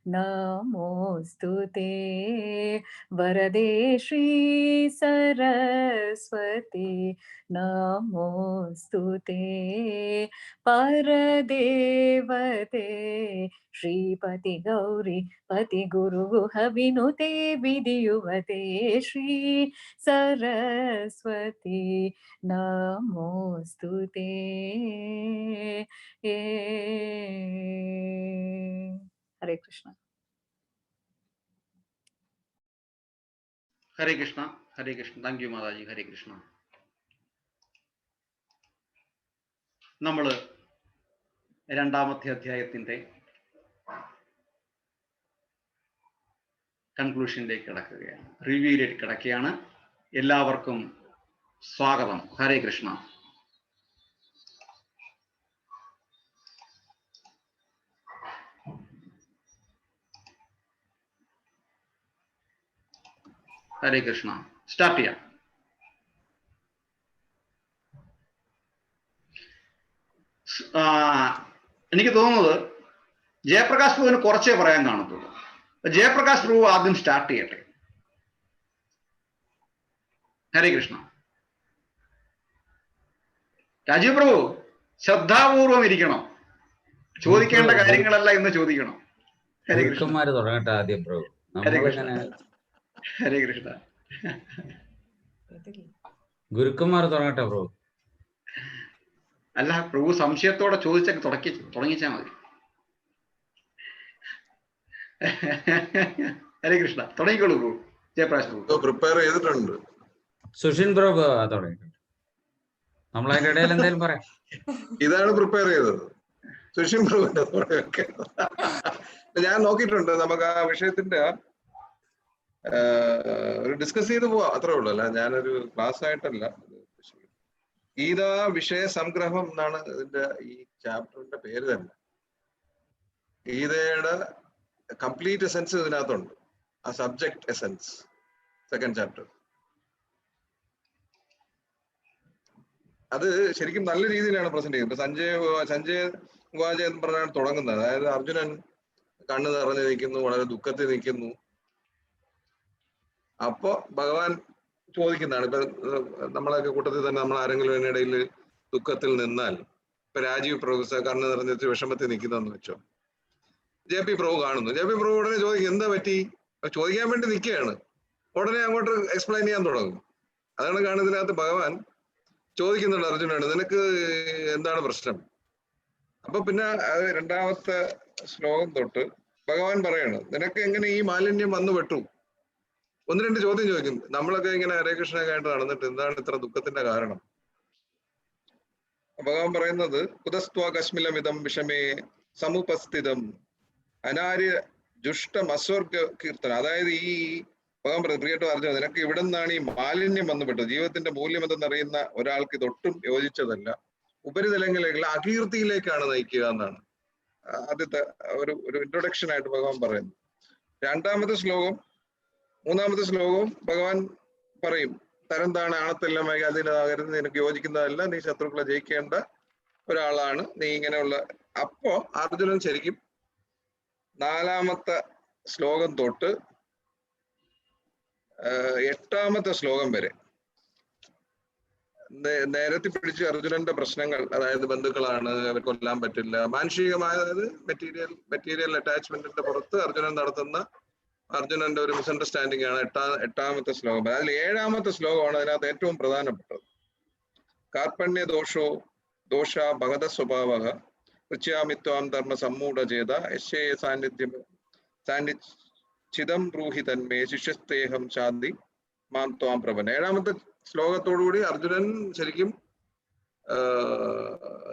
Speaker 2: नमोस्तुते वरदे श्री सरस्वती नमोस्तुते परदेवते श्रीपति गौरी पति गुरु गुह विनुते विधियुवते श्री सरस्वती नमोस्तुते हरे कृष्ण.
Speaker 3: ഹരേ കൃഷ്ണ, ഹരേ കൃഷ്ണ. താങ്ക് യു മാതാജി. ഹരേ കൃഷ്ണ. നമ്മള് രണ്ടാമത്തെ അധ്യായത്തിന്റെ കൺക്ലൂഷനിലേക്ക് കിടക്കുകയാണ്, റിവ്യൂയിലേക്ക് കിടക്കുകയാണ്. എല്ലാവർക്കും സ്വാഗതം. ഹരേ കൃഷ്ണ. ഹരേ കൃഷ്ണ. സ്റ്റാർട്ട് ചെയ്യാം. എനിക്ക് തോന്നുന്നത് ജയപ്രകാശ് പ്രഭുവിന് കുറച്ചേ പറയാൻ കാണത്തുള്ളൂ. ജയപ്രകാശ് പ്രഭു ആദ്യം സ്റ്റാർട്ട് ചെയ്യട്ടെ. ഹരേ കൃഷ്ണ. രാജീവ് പ്രഭു ശ്രദ്ധാപൂർവം ഇരിക്കണം, ചോദിക്കേണ്ട കാര്യങ്ങളല്ല ഇന്ന് ചോദിക്കണം. ഹരേ കൃഷ്ണ.
Speaker 4: തുടങ്ങട്ടെ ആദ്യം പ്രഭു.
Speaker 3: ഹരേ കൃഷ്ണ. ഹരേ കൃഷ്ണ.
Speaker 4: ഗുരുക്കന്മാർ തുടങ്ങട്ടെ പ്രഭു.
Speaker 3: അല്ല, പ്രഭു സംശയത്തോടെ ചോദിച്ചൊക്കെ തുടങ്ങിച്ചാൽ മതി. ഹരേ കൃഷ്ണ. തുടങ്ങിക്കോളൂ പ്രഭു. ജയപ്രകാശ് പ്രഭു
Speaker 5: പ്രിപ്പയർ ചെയ്തിട്ടുണ്ട്.
Speaker 4: സുഷിൻ പ്രഭു തുടങ്ങിയിട്ടുണ്ട്. നമ്മൾ അതിന്റെ ഇടയിൽ എന്തെങ്കിലും പറയാം.
Speaker 5: ഇതാണ് പ്രിപ്പയർ ചെയ്തത്, സുഷിൻ പ്രഭുവിന്റെ. ഞാൻ നോക്കിയിട്ടുണ്ട്. നമുക്ക് ആ വിഷയത്തിന്റെ ഒരു ഡിസ്കസ് ചെയ്ത് പോവാം, അത്രേ ഉള്ളൂ. അല്ല ഞാനൊരു ക്ലാസ് ആയിട്ടല്ല. ഗീതാ വിഷയ സംഗ്രഹം എന്നാണ് ഇതിന്റെ ഈ ചാപ്റ്ററിന്റെ പേര് തന്നെ. ഗീതയുടെ കംപ്ലീറ്റ് എസെൻസ് ഇതിനകത്തുണ്ട്. ആ സബ്ജക്ട് എസെൻസ്, സെക്കൻഡ് ചാപ്റ്റർ. അത് ശരിക്കും നല്ല രീതിയിലാണ് പ്രസന്റ് ചെയ്യുന്നത്. സഞ്ജയ് ഉപാധ്യായ എന്ന് പറഞ്ഞാണ് തുടങ്ങുന്നത്. അതായത് അർജുനൻ കണ്ണ് നിറഞ്ഞു നിൽക്കുന്നു, വളരെ ദുഃഖത്തിൽ നിൽക്കുന്നു. അപ്പോ ഭഗവാൻ ചോദിക്കുന്നതാണ്. ഇപ്പൊ നമ്മളൊക്കെ കൂട്ടത്തിൽ തന്നെ നമ്മൾ ആരെങ്കിലും ഇതിനിടയിൽ ദുഃഖത്തിൽ നിന്നാൽ, ഇപ്പൊ രാജീവ് പ്രൊഫസർ കണ്ണ് നിറഞ്ഞിട്ട് വിഷമത്തിൽ നിൽക്കുന്നതെന്ന് വെച്ചോ, ജെ പി പ്രഭു കാണുന്നു. ജെ പി പ്രഭു ഉടനെ ചോദിക്കും എന്താ പറ്റി, ചോദിക്കാൻ വേണ്ടി നിൽക്കുകയാണ്. ഉടനെ അങ്ങോട്ട് എക്സ്പ്ലെയിൻ ചെയ്യാൻ തുടങ്ങും. അതാണ് കാണുന്നതിനകത്ത് ഭഗവാൻ ചോദിക്കുന്നുണ്ട് അർജുനോട്, നിനക്ക് എന്താണ് പ്രശ്നം. അപ്പൊ പിന്നെ രണ്ടാമത്തെ ശ്ലോകം തൊട്ട് ഭഗവാൻ പറയാണ്, നിനക്ക് എങ്ങനെ ഈ മാലിന്യം വന്നു പെട്ടു. ഒന്ന് രണ്ട് ചോദ്യം ചോദിക്കും. നമ്മളൊക്കെ ഇങ്ങനെ ഹരേ കൃഷ്ണ ആയിട്ട് നടന്നിട്ട് എന്താണ് ഇത്ര ദുഃഖത്തിന്റെ കാരണം. ഭഗവാൻ പറയുന്നത്, കുതസ്ത്വ കശ്മിലമിതം വിഷമേ സമുപസ്ഥിതം അനാര്യ ജുഷ്ടം അസ്വർഗ കീർത്തന. അതായത് ഈ ഭഗവാൻ പറയുന്നത്, പ്രിയട്ടോ അർജുന, നിനക്ക് ഇവിടെ നിന്നാണ് ഈ മാലിന്യം വന്നുപെട്ടത്. ജീവിതത്തിന്റെ മൂല്യം എന്തെന്നറിയുന്ന ഒരാൾക്ക് ഇതൊട്ടും യോജിച്ചതല്ല. ഉപരിതലങ്ങളിലേക്കുള്ള അകീർത്തിയിലേക്കാണ് നയിക്കുക എന്നാണ് ആദ്യത്തെ ഒരു ഇൻട്രൊഡക്ഷൻ ആയിട്ട് ഭഗവാൻ പറയുന്നത്. മൂന്നാമത്തെ ശ്ലോകവും ഭഗവാൻ പറയും, തരം താണ് ആണത്തെല്ലാമായി അതിനാകരുത്, നിനക്ക് യോജിക്കുന്നതല്ല, നീ ശത്രുക്കളെ ജയിക്കേണ്ട ഒരാളാണ്, നീ ഇങ്ങനെയുള്ള. അപ്പോ അർജുനൻ ശരിക്കും നാലാമത്തെ ശ്ലോകം തൊട്ട് 8ാമത്തെ ശ്ലോകം വരെ നേരത്തെ പിടിച്ച് അർജുനന്റെ പ്രശ്നങ്ങൾ, അതായത് ബന്ധുക്കളാണ്, അവർ കൊല്ലാൻ പറ്റില്ല, മാനുഷികമായ, അതായത് മെറ്റീരിയൽ അറ്റാച്ച്മെന്റിന്റെ പുറത്ത് അർജുനൻ നടത്തുന്ന അർജുനന്റെ ഒരു മിസ്അണ്ടർസ്റ്റാൻഡിംഗ് ആണ് 8ാമത്തെ ശ്ലോകം. അതിൽ 7ാമത്തെ ശ്ലോകമാണ് അതിനകത്ത് ഏറ്റവും പ്രധാനപ്പെട്ടത്. കാർപ്പണ്യ ദോഷ ഭഗത സ്വഭാവ പൃച്ഛാമിത്വാം ധർമ്മ സമ്മൂഢചേത യശ്യേ സാന്നിധ്യം ബ്രൂഹി തന്മേ ശിഷ്യസ്തേഹം ശാന്തി മാം ത്വാം പ്രഭൻ. 7ാമത്തെ ശ്ലോകത്തോടുകൂടി അർജുനൻ ശരിക്കും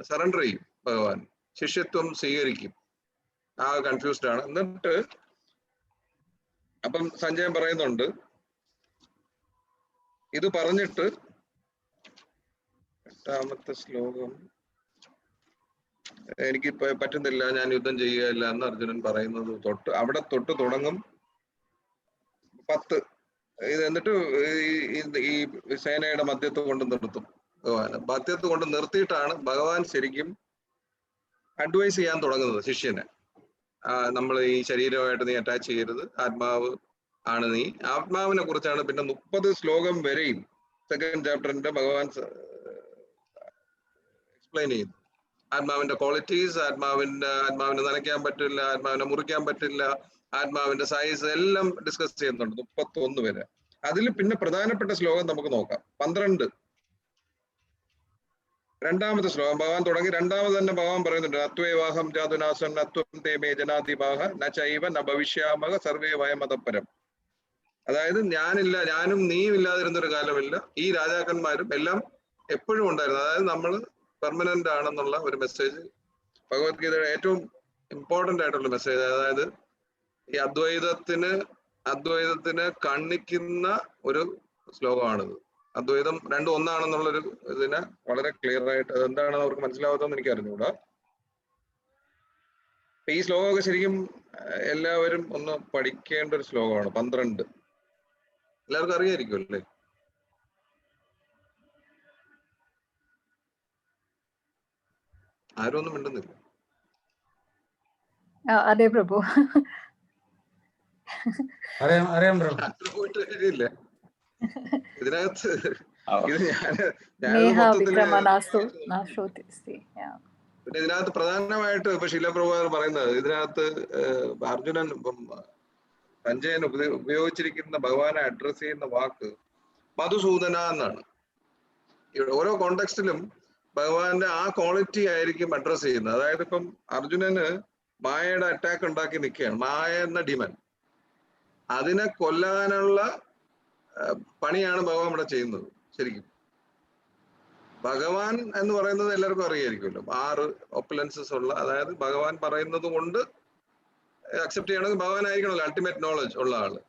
Speaker 5: സറണ്ടർ ചെയ്യും. ഭഗവാൻ ശിഷ്യത്വം സ്വീകരിക്കും. ആ കൺഫ്യൂസ്ഡ് ആണ്. എന്നിട്ട് അപ്പം സഞ്ജയൻ പറയുന്നുണ്ട്, ഇത് പറഞ്ഞിട്ട് 8ാമത്തെ ശ്ലോകം എനിക്ക് പറ്റുന്നില്ല, ഞാൻ യുദ്ധം ചെയ്യുകയില്ല എന്ന് അർജുനൻ പറയുന്നത് അവിടെ തൊട്ട് തുടങ്ങും 10. ഇത് എന്നിട്ട് ഈ സേനയുടെ മധ്യത്ത് കൊണ്ട് നിർത്തും ഭഗവാൻ. മധ്യത്ത് കൊണ്ട് നിർത്തിയിട്ടാണ് ഭഗവാൻ ശരിക്കും അഡ്വൈസ് ചെയ്യാൻ തുടങ്ങുന്നത് ശിഷ്യനെ. നമ്മൾ ഈ ശരീരമായിട്ട് നീ അറ്റാച്ച് ചെയ്യരുത്, ആത്മാവ് ആണ് നീ. ആത്മാവിനെ കുറിച്ചാണ് പിന്നെ 30 ശ്ലോകം വരെയും സെക്കൻഡ് ചാപ്റ്ററിന്റെ ഭഗവാൻ എക്സ്പ്ലെയിൻ ചെയ്യുന്നു. ആത്മാവിന്റെ ക്വാളിറ്റീസ്, ആത്മാവിനെ നനയ്ക്കാൻ പറ്റില്ല, ആത്മാവിനെ മുറിക്കാൻ പറ്റില്ല, ആത്മാവിന്റെ സൈസ് എല്ലാം ഡിസ്കസ് ചെയ്യുന്നുണ്ട് 31 വരെ. അതിൽ പിന്നെ പ്രധാനപ്പെട്ട ശ്ലോകം നമുക്ക് നോക്കാം. 12 രണ്ടാമത്തെ ശ്ലോകം ഭഗവാൻ തുടങ്ങി. രണ്ടാമത് തന്നെ ഭഗവാൻ പറയുന്നുണ്ട്, അത്വേവാഹം ജാതുനാസൻ അത്വം തേമേ ജനാധിപാഹ ന ചൈവ ന ഭവിഷ്യാമക സർവേ വയമതപരം. അതായത് ഞാനും നീയും ഇല്ലാതിരുന്നൊരു കാലമില്ല, ഈ രാജാക്കന്മാരും എല്ലാം എപ്പോഴും ഉണ്ടായിരുന്നു. അതായത് നമ്മൾ പെർമനന്റ് ആണെന്നുള്ള ഒരു മെസ്സേജ് ഭഗവത്ഗീതയുടെ ഏറ്റവും ഇമ്പോർട്ടന്റ് ആയിട്ടുള്ള മെസ്സേജ്. അതായത് ഈ അദ്വൈതത്തിന് കണ്ണിക്കുന്ന ഒരു ശ്ലോകമാണിത്. അദ്വൈതം രണ്ടും ഒന്നാണെന്നുള്ളൊരു ഇതിനെ വളരെ ക്ലിയർ ആയിട്ട്, അതെന്താണെന്ന് അവർക്ക് മനസ്സിലാവാത്തതെന്ന് എനിക്ക് അറിഞ്ഞുകൂടാ. ഈ ശ്ലോകമൊക്കെ ശരിക്കും എല്ലാവരും ഒന്ന് പഠിക്കേണ്ട ഒരു ശ്ലോകമാണ്. 12 എല്ലാവർക്കും അറിയായിരിക്കും അല്ലേ? ആരും ഒന്നും മിണ്ടുന്നില്ല.
Speaker 2: അതെ പ്രഭു,
Speaker 4: അറിയാം പ്രഭു.
Speaker 5: പോയിട്ട് കാര്യമില്ല. ഇതിനകത്ത് പിന്നെ ഇതിനകത്ത് പ്രധാനമായിട്ട് ഇപ്പൊ ശീലപ്രഭുപാദർ പറയുന്നത്, ഇതിനകത്ത് അർജുനൻ സഞ്ജയൻ ഉപയോഗിച്ചിരിക്കുന്ന ഭഗവാനെ അഡ്രസ് ചെയ്യുന്ന വാക്ക് മധുസൂദന എന്നാണ്. ഓരോ കോണ്ടെക്സ്റ്റിലും ഭഗവാന്റെ ആ ക്വാളിറ്റി ആയിരിക്കും അഡ്രസ് ചെയ്യുന്നത്. അതായത് ഇപ്പം അർജുനന് മായയുടെ അറ്റാക്ക് ഉണ്ടാക്കി നിൽക്കുകയാണ്, മായ എന്ന ഡിമൻ. അതിനെ കൊല്ലാനുള്ള പണിയാണ് ഭഗവാൻ ഇവിടെ ചെയ്യുന്നത്. ശരിക്കും ഭഗവാൻ എന്ന് പറയുന്നത് എല്ലാവർക്കും അറിയായിരിക്കുമല്ലോ, 6 ഒപ്പുലൻസസ് ഉള്ള, അതായത് ഭഗവാൻ പറയുന്നത് കൊണ്ട് അക്സെപ്റ്റ് ചെയ്യണമെങ്കിൽ ഭഗവാൻ ആയിരിക്കണമല്ലോ അൾട്ടിമേറ്റ് നോളജ് ഉള്ള ആള്.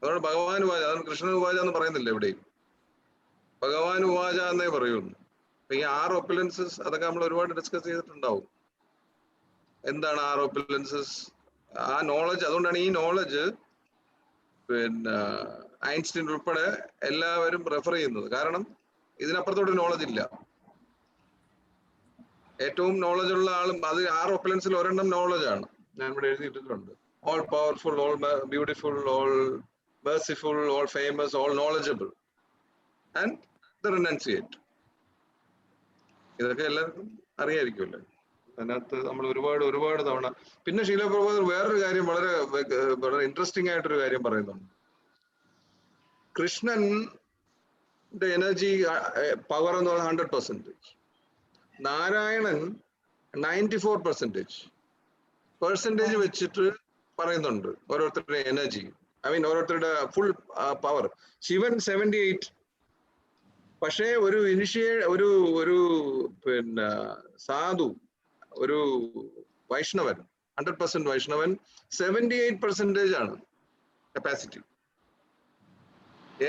Speaker 5: അതുകൊണ്ട് ഭഗവാൻ ഉവാച, അതാണ് കൃഷ്ണൻ ഉവാച എന്ന് പറയുന്നില്ല എവിടെയും, ഭഗവാൻ ഉവാച എന്നേ പറയുള്ളൂ. അപ്പൊ ഈ 6 ഒപ്പുലൻസസ് അതൊക്കെ നമ്മൾ ഒരുപാട് ഡിസ്കസ് ചെയ്തിട്ടുണ്ടാവും. എന്താണ് 6 ഒപ്പുലൻസസ്? ആ നോളജ്, അതുകൊണ്ടാണ് ഈ നോളജ് പിന്നെ ഐൻസ്റ്റീൻ ഉൾപ്പെടെ എല്ലാവരും റെഫർ ചെയ്യുന്നത്. കാരണം ഇതിനപ്പുറത്തോട്ട് നോളജ് ഇല്ല. ഏറ്റവും നോളജ് ഉള്ള ആളും അത് 6 ഒപ്പുലൻസിൽ ഒരെണ്ണം നോളജ് ആണ്. ഞാൻ ഇവിടെ എഴുതിയിട്ടുണ്ട്, all powerful, all beautiful, all merciful, all famous, all knowledgeable and the renunciate. ഇതൊക്കെ എല്ലാവർക്കും അറിയായിരിക്കുമല്ലോ. അതിനകത്ത് നമ്മൾ ഒരുപാട് തവണ. പിന്നെ ശീലപ്രഭുപാദർ വേറൊരു കാര്യം വളരെ ഇൻട്രസ്റ്റിംഗ് ആയിട്ടൊരു കാര്യം പറയുന്നുണ്ട്. കൃഷ്ണന്റെ എനർജി പവർ എന്ന് പറയുന്നത് 100%, നാരായണൻ 94% വെച്ചിട്ട് പറയുന്നുണ്ട് ഓരോരുത്തരുടെ എനർജി, ഓരോരുത്തരുടെ ഫുൾ പവർ. ശിവൻ 78. പക്ഷേ ഒരു ഒരു പിന്നെ സാധു, ഒരു വൈഷ്ണവൻ, 100% വൈഷ്ണവൻ 78% ആണ് കപ്പാസിറ്റി.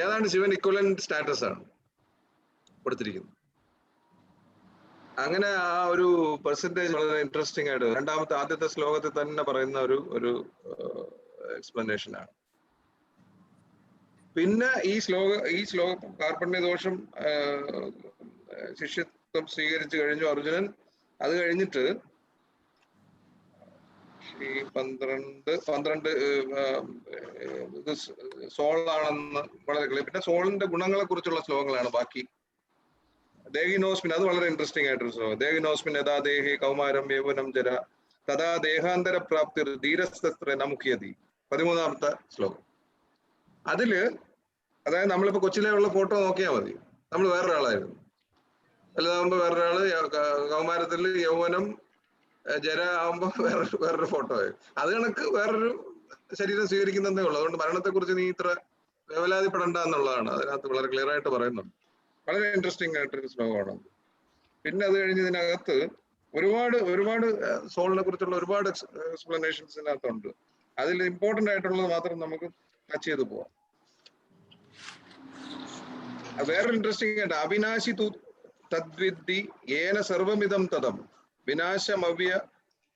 Speaker 5: ഏതാണ്ട് ശിവൻ ഇക്വലന്റ് സ്റ്റാറ്റസ് ആണ് കൊടുത്തിരിക്കുന്നത്. അങ്ങനെ ആ ഒരു പെർസെന്റേജ് വളരെ ഇൻട്രസ്റ്റിംഗ് ആയിട്ട് ആദ്യത്തെ ശ്ലോകത്തിൽ തന്നെ പറയുന്ന ഒരു എക്സ്പ്ലനേഷൻ ആണ്. പിന്നെ ഈ ശ്ലോകം കാർപ്പണ്യദോഷം ശിഷ്യത്വം സ്വീകരിച്ചു കഴിഞ്ഞു അർജുനൻ. അത് കഴിഞ്ഞിട്ട് ഈ 12 ഇത് സോളാണെന്ന് വളരെ ക്ലിയർ. പിന്നെ സോളിന്റെ ഗുണങ്ങളെ കുറിച്ചുള്ള ശ്ലോകങ്ങളാണ് ബാക്കി. ദേഹിനോസ്മിൻ, അത് വളരെ ഇൻട്രസ്റ്റിംഗ് ആയിട്ടൊരു ശ്ലോകം. ദേഹിനോസ്മിൻ യഥാ ദേഹി കൗമാരം യൗവനം ജര തഥാ ദേഹാന്തര പ്രാപ്തി ധീരസ്ത്ര നമുഖ്യതി, 13ാമത്തെ ശ്ലോകം. അതില് അതായത് നമ്മളിപ്പോ കൊച്ചിലെ ഉള്ള ഫോട്ടോ നോക്കിയാൽ മതി, നമ്മൾ വേറൊരാളായിരുന്നു. വലുതാകുമ്പോ വേറൊരാള്, കൗമാരത്തിൽ യൗവനം, ജര ആവുമ്പോ വേറൊരു ഫോട്ടോ ആയി. അത് കണക്ക് വേറൊരു ശരീരം സ്വീകരിക്കുന്നതേ ഉള്ളൂ. അതുകൊണ്ട് മരണത്തെ കുറിച്ച് നീ ഇത്ര വേവലാതിപ്പെടണ്ട എന്നുള്ളതാണ് അതിനകത്ത് വളരെ ക്ലിയർ ആയിട്ട് പറയുന്നുണ്ട്. വളരെ ഇൻട്രസ്റ്റിംഗ് ആയിട്ടൊരു ശ്ലോകമാണ്. പിന്നെ അത് കഴിഞ്ഞ് ഇതിനകത്ത് ഒരുപാട് സോളിനെ കുറിച്ചുള്ള ഒരുപാട് എക്സ്പ്ലനേഷൻസ് ഇതിനകത്തുണ്ട്. അതിൽ ഇമ്പോർട്ടന്റ് ആയിട്ടുള്ളത് മാത്രം നമുക്ക് ടച്ച് ചെയ്ത് പോവാം. വേറൊരു ഇൻട്രസ്റ്റിംഗ് ആയിട്ട്, അവിനാശി തദ്വിദ്ധി ഏന സർവമിതം തദം വിനാശമവ്യ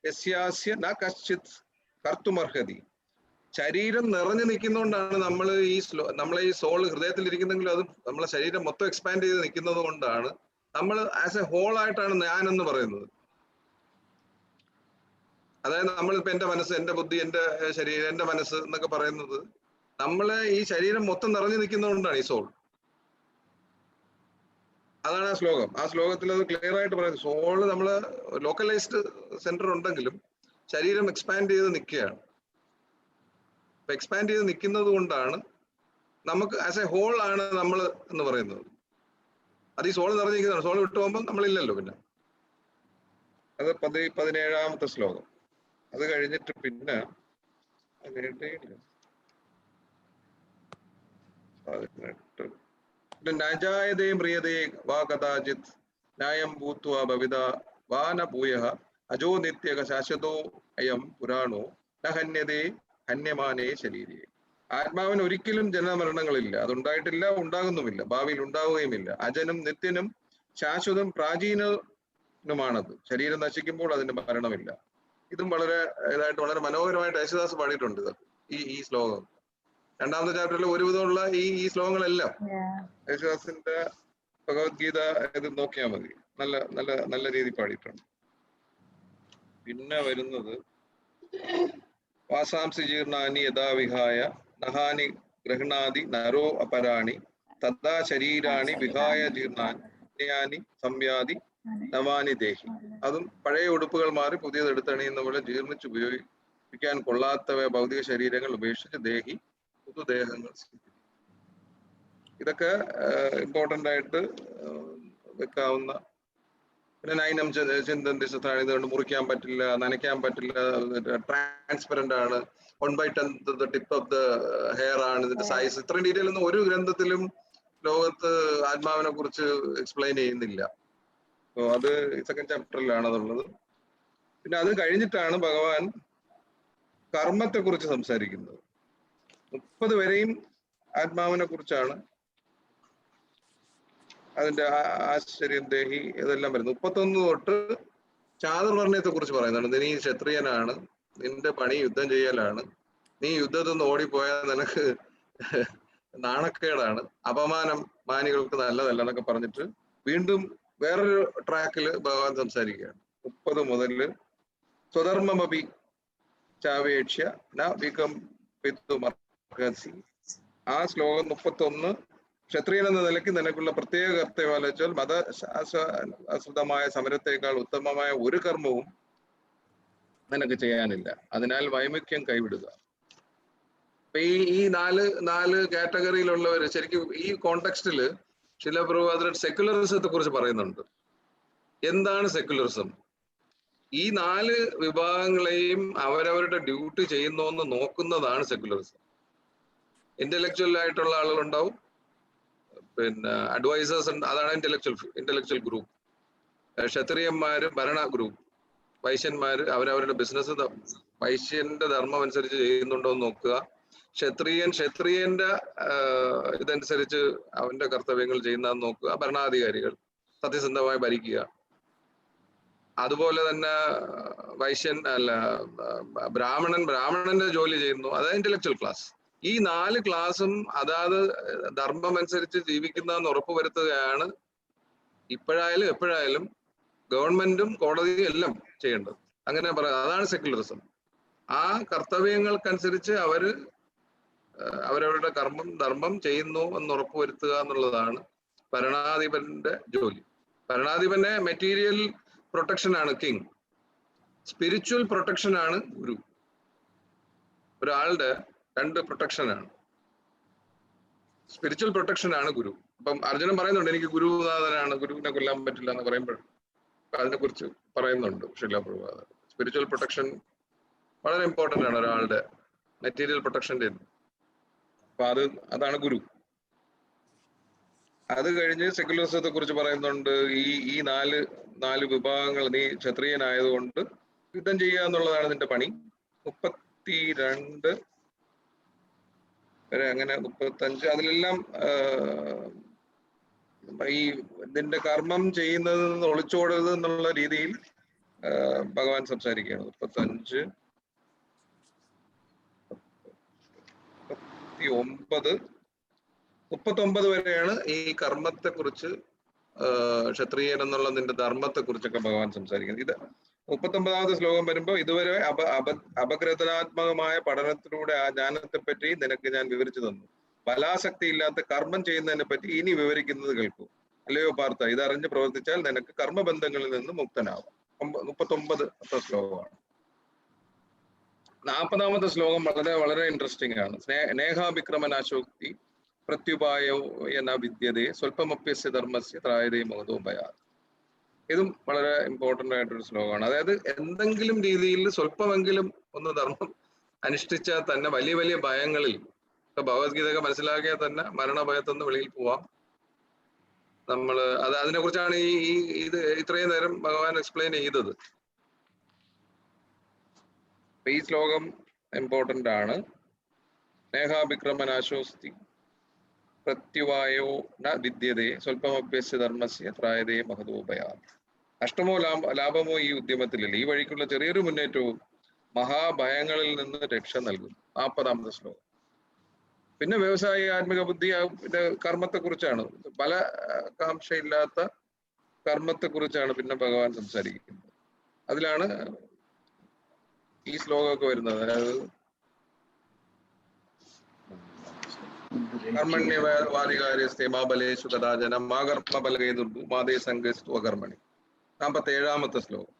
Speaker 5: യസ്യാസ്യ ന കശ്ചിത് കർത്തുമർഹതി. ശരീരം നിറഞ്ഞു നിൽക്കുന്നതുകൊണ്ടാണ് നമ്മളെ ഈ സോൾ ഹൃദയത്തിൽ ഇരിക്കുന്നെങ്കിലും അത് നമ്മളെ ശരീരം മൊത്തം എക്സ്പാൻഡ് ചെയ്ത് നിൽക്കുന്നത് കൊണ്ടാണ് നമ്മൾ ആസ് എ ഹോൾ ആയിട്ടാണ് ഞാൻ എന്ന് പറയുന്നത്. അതായത് നമ്മളിപ്പോ എന്റെ മനസ്സ്, എന്റെ ബുദ്ധി, എന്റെ ശരീരം, എന്റെ മനസ്സ് എന്നൊക്കെ പറയുന്നത് നമ്മളെ ഈ ശരീരം മൊത്തം നിറഞ്ഞു നിൽക്കുന്നതുകൊണ്ടാണ് ഈ സോൾ. അതാണ് ആ ശ്ലോകം. ആ ശ്ലോകത്തിൽ അത് ക്ലിയർ ആയിട്ട് പറയുന്നത്. സോള് നമ്മള് ലോക്കലൈസ്ഡ് സെന്റർ ഉണ്ടെങ്കിലും ശരീരം എക്സ്പാൻഡ് ചെയ്ത് നിൽക്കുകയാണ്. അപ്പൊ എക്സ്പാൻഡ് ചെയ്ത് നിൽക്കുന്നത് കൊണ്ടാണ് നമുക്ക് ആസ് എ ഹോൾ ആണ് നമ്മൾ എന്ന് പറയുന്നത്. അത് ഈ സോള് നിറഞ്ഞിരിക്കുന്നതാണ്. സോള് വിട്ടു പോകുമ്പോൾ നമ്മളില്ലല്ലോ. പിന്നെ അത് 17ാമത്തെ ശ്ലോകം. അത് കഴിഞ്ഞിട്ട് പിന്നെ 18 നജായതേ മ്രിയതേ വാ കഥാചിത് ന്യായം ഭൂത്വാ ഭവിത വാ ന ഭൂയഃ അജോ നിത്യക ശാശ്വതോ അയം പുരാണോ ന ഹന്യതേ ഹന്യമാനേ ശരീരേ. ആത്മാവിന് ഒരിക്കലും ജനനമരണങ്ങളില്ല. അതുണ്ടായിട്ടില്ല, ഉണ്ടാകുന്നുമില്ല, ഭാവിയിൽ ഉണ്ടാവുകയുമില്ല. അജനും നിത്യനും ശാശ്വതം പ്രാചീനനുമാണത്. ശരീരം നശിക്കുമ്പോൾ അതിന് മരണമില്ല. ഇതും വളരെ ഇതായിട്ട് വളരെ മനോഹരമായിട്ട് യേശുദാസ് പാടിയിട്ടുണ്ട് ഇത് ഈ ശ്ലോകം. 2ാമത്തെ ചാപ്റ്ററിൽ ഒരുവിധമുള്ള ഈ ശ്ലോകങ്ങളെല്ലാം യേശുദാസിന്റെ ഭഗവത്ഗീത ഇത് നോക്കിയാൽ മതി. നല്ല നല്ല നല്ല രീതിയിൽ പാടിയിട്ടുണ്ട്. പിന്നെ വരുന്നത് വാസാംസി ജീർണാനി യഥാ വിഹായ നഹാനി ഗൃഹണാതി നരോ അപരാണി തഥാ ശരീരാണി വിഹായ ജീർണാനി സംവ്യാധി നവാനി ദേഹി. അതും പഴയ ഉടുപ്പുകൾ മാറി പുതിയത് എടുത്തണിയുന്ന പോലെ ജീർണിച്ച് ഉപയോഗിക്കാൻ കൊള്ളാത്തവ ഭൗതിക ശരീരങ്ങൾ ഉപേക്ഷിച്ച് ദേഹി പുതുദേഹങ്ങൾ. ഇതൊക്കെ ഇമ്പോർട്ടൻ്റ് ആയിട്ട് വെക്കാവുന്ന. പിന്നെ നൈനം ചിന്തണ്ട് മുറിക്കാൻ പറ്റില്ല, നനയ്ക്കാൻ പറ്റില്ല, ട്രാൻസ്പെറന്റ് ആണ്, 1/10 ടിപ്പ് ഓഫ് ദ ഹെയർ ആണ് ഇതിന്റെ സൈസ്. ഇത്രയും ഡീറ്റെയിൽ ഒന്നും ഒരു ഗ്രന്ഥത്തിലും ലോകത്ത് ആത്മാവിനെ കുറിച്ച് എക്സ്പ്ലെയിൻ ചെയ്യുന്നില്ല. അത് 2nd ചാപ്റ്ററിലാണ് അതുള്ളത്. പിന്നെ അത് കഴിഞ്ഞിട്ടാണ് ഭഗവാൻ കർമ്മത്തെ കുറിച്ച് സംസാരിക്കുന്നത്. 30 വരെയും ആത്മാവിനെ കുറിച്ചാണ്, അതിന്റെ ആശ്ചര്യം, ദേഹി, ഇതെല്ലാം വരുന്നത്. 31 തൊട്ട് ചാതുർവർണ്ണയത്തെ കുറിച്ച് പറയുന്നുണ്ട്. നീ ക്ഷത്രിയനാണ്, നിന്റെ പണി യുദ്ധം ചെയ്യലാണ്, നീ യുദ്ധത്തിൽ നിന്ന് ഓടിപ്പോയാൽ നിനക്ക് നാണക്കേടാണ്, അപമാനം മാനികൾക്ക് നല്ലതല്ല എന്നൊക്കെ പറഞ്ഞിട്ട് വീണ്ടും വേറൊരു ട്രാക്കില് ഭഗവാൻ സംസാരിക്കുകയാണ്. 30 മുതൽ സ്വധർമ്മമപി ചാവേക്ഷ്യ ന വികമ്പിതുമർഹസി. ആ ശ്ലോകം 31 ക്ഷത്രിയൻ എന്ന നിലയ്ക്ക് നിനക്കുള്ള പ്രത്യേക കർത്തവ്യം ആലോചിച്ചാൽ മതശാസ്ത്രമായ സമരത്തേക്കാൾ ഉത്തമമായ ഒരു കർമ്മവും നിനക്ക് ചെയ്യാനില്ല. അതിനാൽ വൈമുഖ്യം കൈവിടുക. അപ്പൊ ഈ നാല് കാറ്റഗറിയിലുള്ളവര് ശരിക്കും ഈ കോണ്ടെക്സ്റ്റില് ശില പ്രഭുപാദർ സെക്യുലറിസത്തെ കുറിച്ച് പറയുന്നുണ്ട്. എന്താണ് സെക്യുലറിസം? ഈ 4 വിഭാഗങ്ങളെയും അവരവരുടെ ഡ്യൂട്ടി ചെയ്യുന്നോന്ന് നോക്കുന്നതാണ് സെക്യുലറിസം. ഇന്റലക്ച്വൽ ആയിട്ടുള്ള ആളുകളുണ്ടാവും, പിന്നെ അഡ്വൈസേഴ്സ് ഉണ്ട്, അതാണ് ഇന്റലക്ച്വൽ ഗ്രൂപ്പ്. ക്ഷത്രിയന്മാര് ഭരണ ഗ്രൂപ്പ്, വൈശ്യന്മാര് അവരവരുടെ ബിസിനസ് വൈശ്യന്റെ ധർമ്മം അനുസരിച്ച് ചെയ്യുന്നുണ്ടോ എന്ന് നോക്കുക. ക്ഷത്രിയന്റെ ഇതനുസരിച്ച് അവന്റെ കർത്തവ്യങ്ങൾ ചെയ്യുന്നതെന്ന് നോക്കുക. ഭരണാധികാരികൾ സത്യസന്ധമായി ഭരിക്കുക. അതുപോലെ തന്നെ ബ്രാഹ്മണന്റെ ജോലി ചെയ്യുന്നു, അത് ഇന്റലക്ച്വൽ ക്ലാസ്. ഈ 4 ക്ലാസ്സും അതാത് ധർമ്മം അനുസരിച്ച് ജീവിക്കുന്നതെന്ന് ഉറപ്പുവരുത്തുകയാണ് ഇപ്പോഴായാലും എപ്പോഴായാലും ഗവൺമെന്റും കോടതിയും എല്ലാം ചെയ്യേണ്ടത്. അങ്ങനെ പറയാം, അതാണ് സെക്യുലറിസം. ആ കർത്തവ്യങ്ങൾക്കനുസരിച്ച് അവരവരുടെ ധർമ്മം ചെയ്യുന്നു എന്ന് ഉറപ്പുവരുത്തുക എന്നുള്ളതാണ് ഭരണാധിപന്റെ ജോലി. ഭരണാധിപന്റെ മെറ്റീരിയൽ പ്രൊട്ടക്ഷൻ ആണ് കിങ്, സ്പിരിച്വൽ പ്രൊട്ടക്ഷൻ ആണ് ഗുരു. ഒരാളുടെ 2 പ്രൊട്ടക്ഷനാണ്. സ്പിരിച്വൽ പ്രൊട്ടക്ഷൻ ആണ് ഗുരു. അപ്പം അർജുനൻ പറയുന്നുണ്ട്, എനിക്ക് ഗുരുനാഥനാണ്, ഗുരുവിനെ കൊല്ലാൻ പറ്റില്ല എന്ന് പറയുമ്പോൾ അതിനെ കുറിച്ച് പറയുന്നുണ്ട് ശില പ്രഭുപാദർ. സ്പിരിച്വൽ പ്രൊട്ടക്ഷൻ വളരെ ഇമ്പോർട്ടന്റ് ആണ് ഒരാളുടെ മെറ്റീരിയൽ പ്രൊട്ടക്ഷന്റെ. അപ്പൊ അതാണ് ഗുരു. അത് കഴിഞ്ഞ് സെക്യുലറിസത്തെ കുറിച്ച് പറയുന്നുണ്ട്. ഈ 4 വിഭാഗങ്ങൾ, നീ ക്ഷത്രിയനായതുകൊണ്ട് യുദ്ധം ചെയ്യുക എന്നുള്ളതാണ് നിന്റെ പണി. 32 വരെ, അങ്ങനെ 35, അതിലെല്ലാം ഈ നിന്റെ കർമ്മം ചെയ്യുന്നത് ഒളിച്ചോടരുത് എന്നുള്ള രീതിയിൽ ഭഗവാൻ സംസാരിക്കുകയാണ്. 35, 39 വരെയാണ് ഈ കർമ്മത്തെ കുറിച്ച്, ക്ഷത്രിയൻ എന്നുള്ള നിന്റെ ധർമ്മത്തെ കുറിച്ചൊക്കെ ഭഗവാൻ സംസാരിക്കുന്നത്. ഇത് 39ാമത്തെ ശ്ലോകം വരുമ്പോൾ ഇതുവരെ അപഗ്രഥനാത്മകമായ പഠനത്തിലൂടെ ആ ജ്ഞാനത്തെ പറ്റി നിനക്ക് ഞാൻ വിവരിച്ചു തന്നു. ബലാസക്തി ഇല്ലാത്ത കർമ്മം ചെയ്യുന്നതിനെ പറ്റി ഇനി വിവരിക്കുന്നത് കേൾക്കൂ. അല്ലയോ പാർത്ഥ, ഇതറിഞ്ഞ് പ്രവർത്തിച്ചാൽ നിനക്ക് കർമ്മബന്ധങ്ങളിൽ നിന്ന് മുക്തനാവാം. 39ാമത്തെ ശ്ലോകമാണ്. 40ാമത്തെ ശ്ലോകം വളരെ വളരെ ഇൻട്രസ്റ്റിംഗ് ആണ്. നേഹാഭിക്രമനാശോക്തി പ്രത്യുപായോ എന്ന വിദ്യതേ സ്വല്പമപ്യസ്യ ധർമ്മസ്യ ത്രായതേ മഹതോപയാ. ഇതും വളരെ ഇമ്പോർട്ടന്റ് ആയിട്ടൊരു ശ്ലോകമാണ്. അതായത് എന്തെങ്കിലും രീതിയിൽ സ്വല്പമെങ്കിലും ഒന്ന് ധർമ്മം അനുഷ്ഠിച്ചാൽ തന്നെ വലിയ വലിയ ഭയങ്ങളിൽ, ഇപ്പൊ ഭഗവത്ഗീതയൊക്കെ മനസ്സിലാക്കിയാൽ തന്നെ മരണഭയത്തൊന്ന് വെളിയിൽ പോവാം. അതിനെ കുറിച്ചാണ് ഇത് ഇത്രയും നേരം ഭഗവാൻ എക്സ്പ്ലെയിൻ ചെയ്തത്. ഈ ശ്ലോകം ഇമ്പോർട്ടന്റ് ആണ്. നേഹാഭിക്രമനാശോസ്തി പ്രത്യുവായോ ന വിദ്യതേ സ്വല്പമഭ്യസ്യ ധർമ്മസ്യ ത്രായതേ മഹതോപയാ. നഷ്ടമോ ലാഭമോ ഈ ഉദ്യമത്തിലില്ല. ഈ വഴിക്കുള്ള ചെറിയൊരു മുന്നേറ്റവും മഹാഭയങ്ങളിൽ നിന്ന് രക്ഷ നൽകും. 40ാമത്തെ ശ്ലോകം. പിന്നെ വ്യവസായികാത്മിക ബുദ്ധി കർമ്മത്തെ കുറിച്ചാണ്, പല കാംക്ഷയില്ലാത്ത കർമ്മത്തെ കുറിച്ചാണ് പിന്നെ ഭഗവാൻ സംസാരിക്കുന്നത്. അതിലാണ് ഈ ശ്ലോകമൊക്കെ വരുന്നത്. അതായത് കർമ്മണ്യവാദികാര്യസ്തേ മാ ബലേഷു കഥാചനം മാ കർമ്മ ബലകേ ദുർഗു മാതേ സംഘസ്തു അകർമ്മണി. 47ാമത്തെ ശ്ലോകം.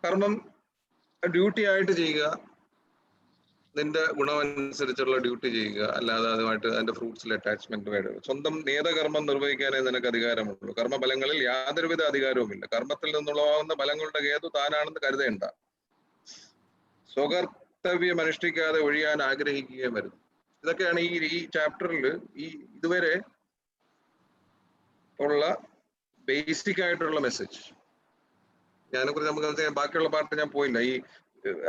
Speaker 5: കർമ്മം ഡ്യൂട്ടി ആയിട്ട് ചെയ്യുക, നിന്റെ ഗുണമനുസരിച്ചുള്ള ഡ്യൂട്ടി ചെയ്യുക, അല്ലാതെ അതുമായിട്ട് അതിന്റെ ഫ്രൂട്ട്സിൽ അറ്റാച്ച്മെന്റ് വേണം. സ്വന്തം നിയതകർമ്മം നിർവഹിക്കാനേ നിനക്ക് അധികാരമുള്ളൂ. കർമ്മഫലങ്ങളിൽ യാതൊരുവിധ അധികാരവുമില്ല. കർമ്മത്തിൽ നിന്നുള്ളവാകുന്ന ഫലങ്ങളുടെ ഹേതു താനാണെന്ന് കരുതേണ്ട. സ്വകർത്തവ്യം അനുഷ്ഠിക്കാതെ ഒഴിയാൻ ആഗ്രഹിക്കുകയും വരുന്നു. ഇതൊക്കെയാണ് ഈ ചാപ്റ്ററിൽ ഇതുവരെ ഉള്ള ബേസിക് ആയിട്ടുള്ള മെസ്സേജ്. ഞാനെക്കുറിച്ച് നമുക്ക് ബാക്കിയുള്ള പാർട്ട് ഞാൻ പോയില്ല. ഈ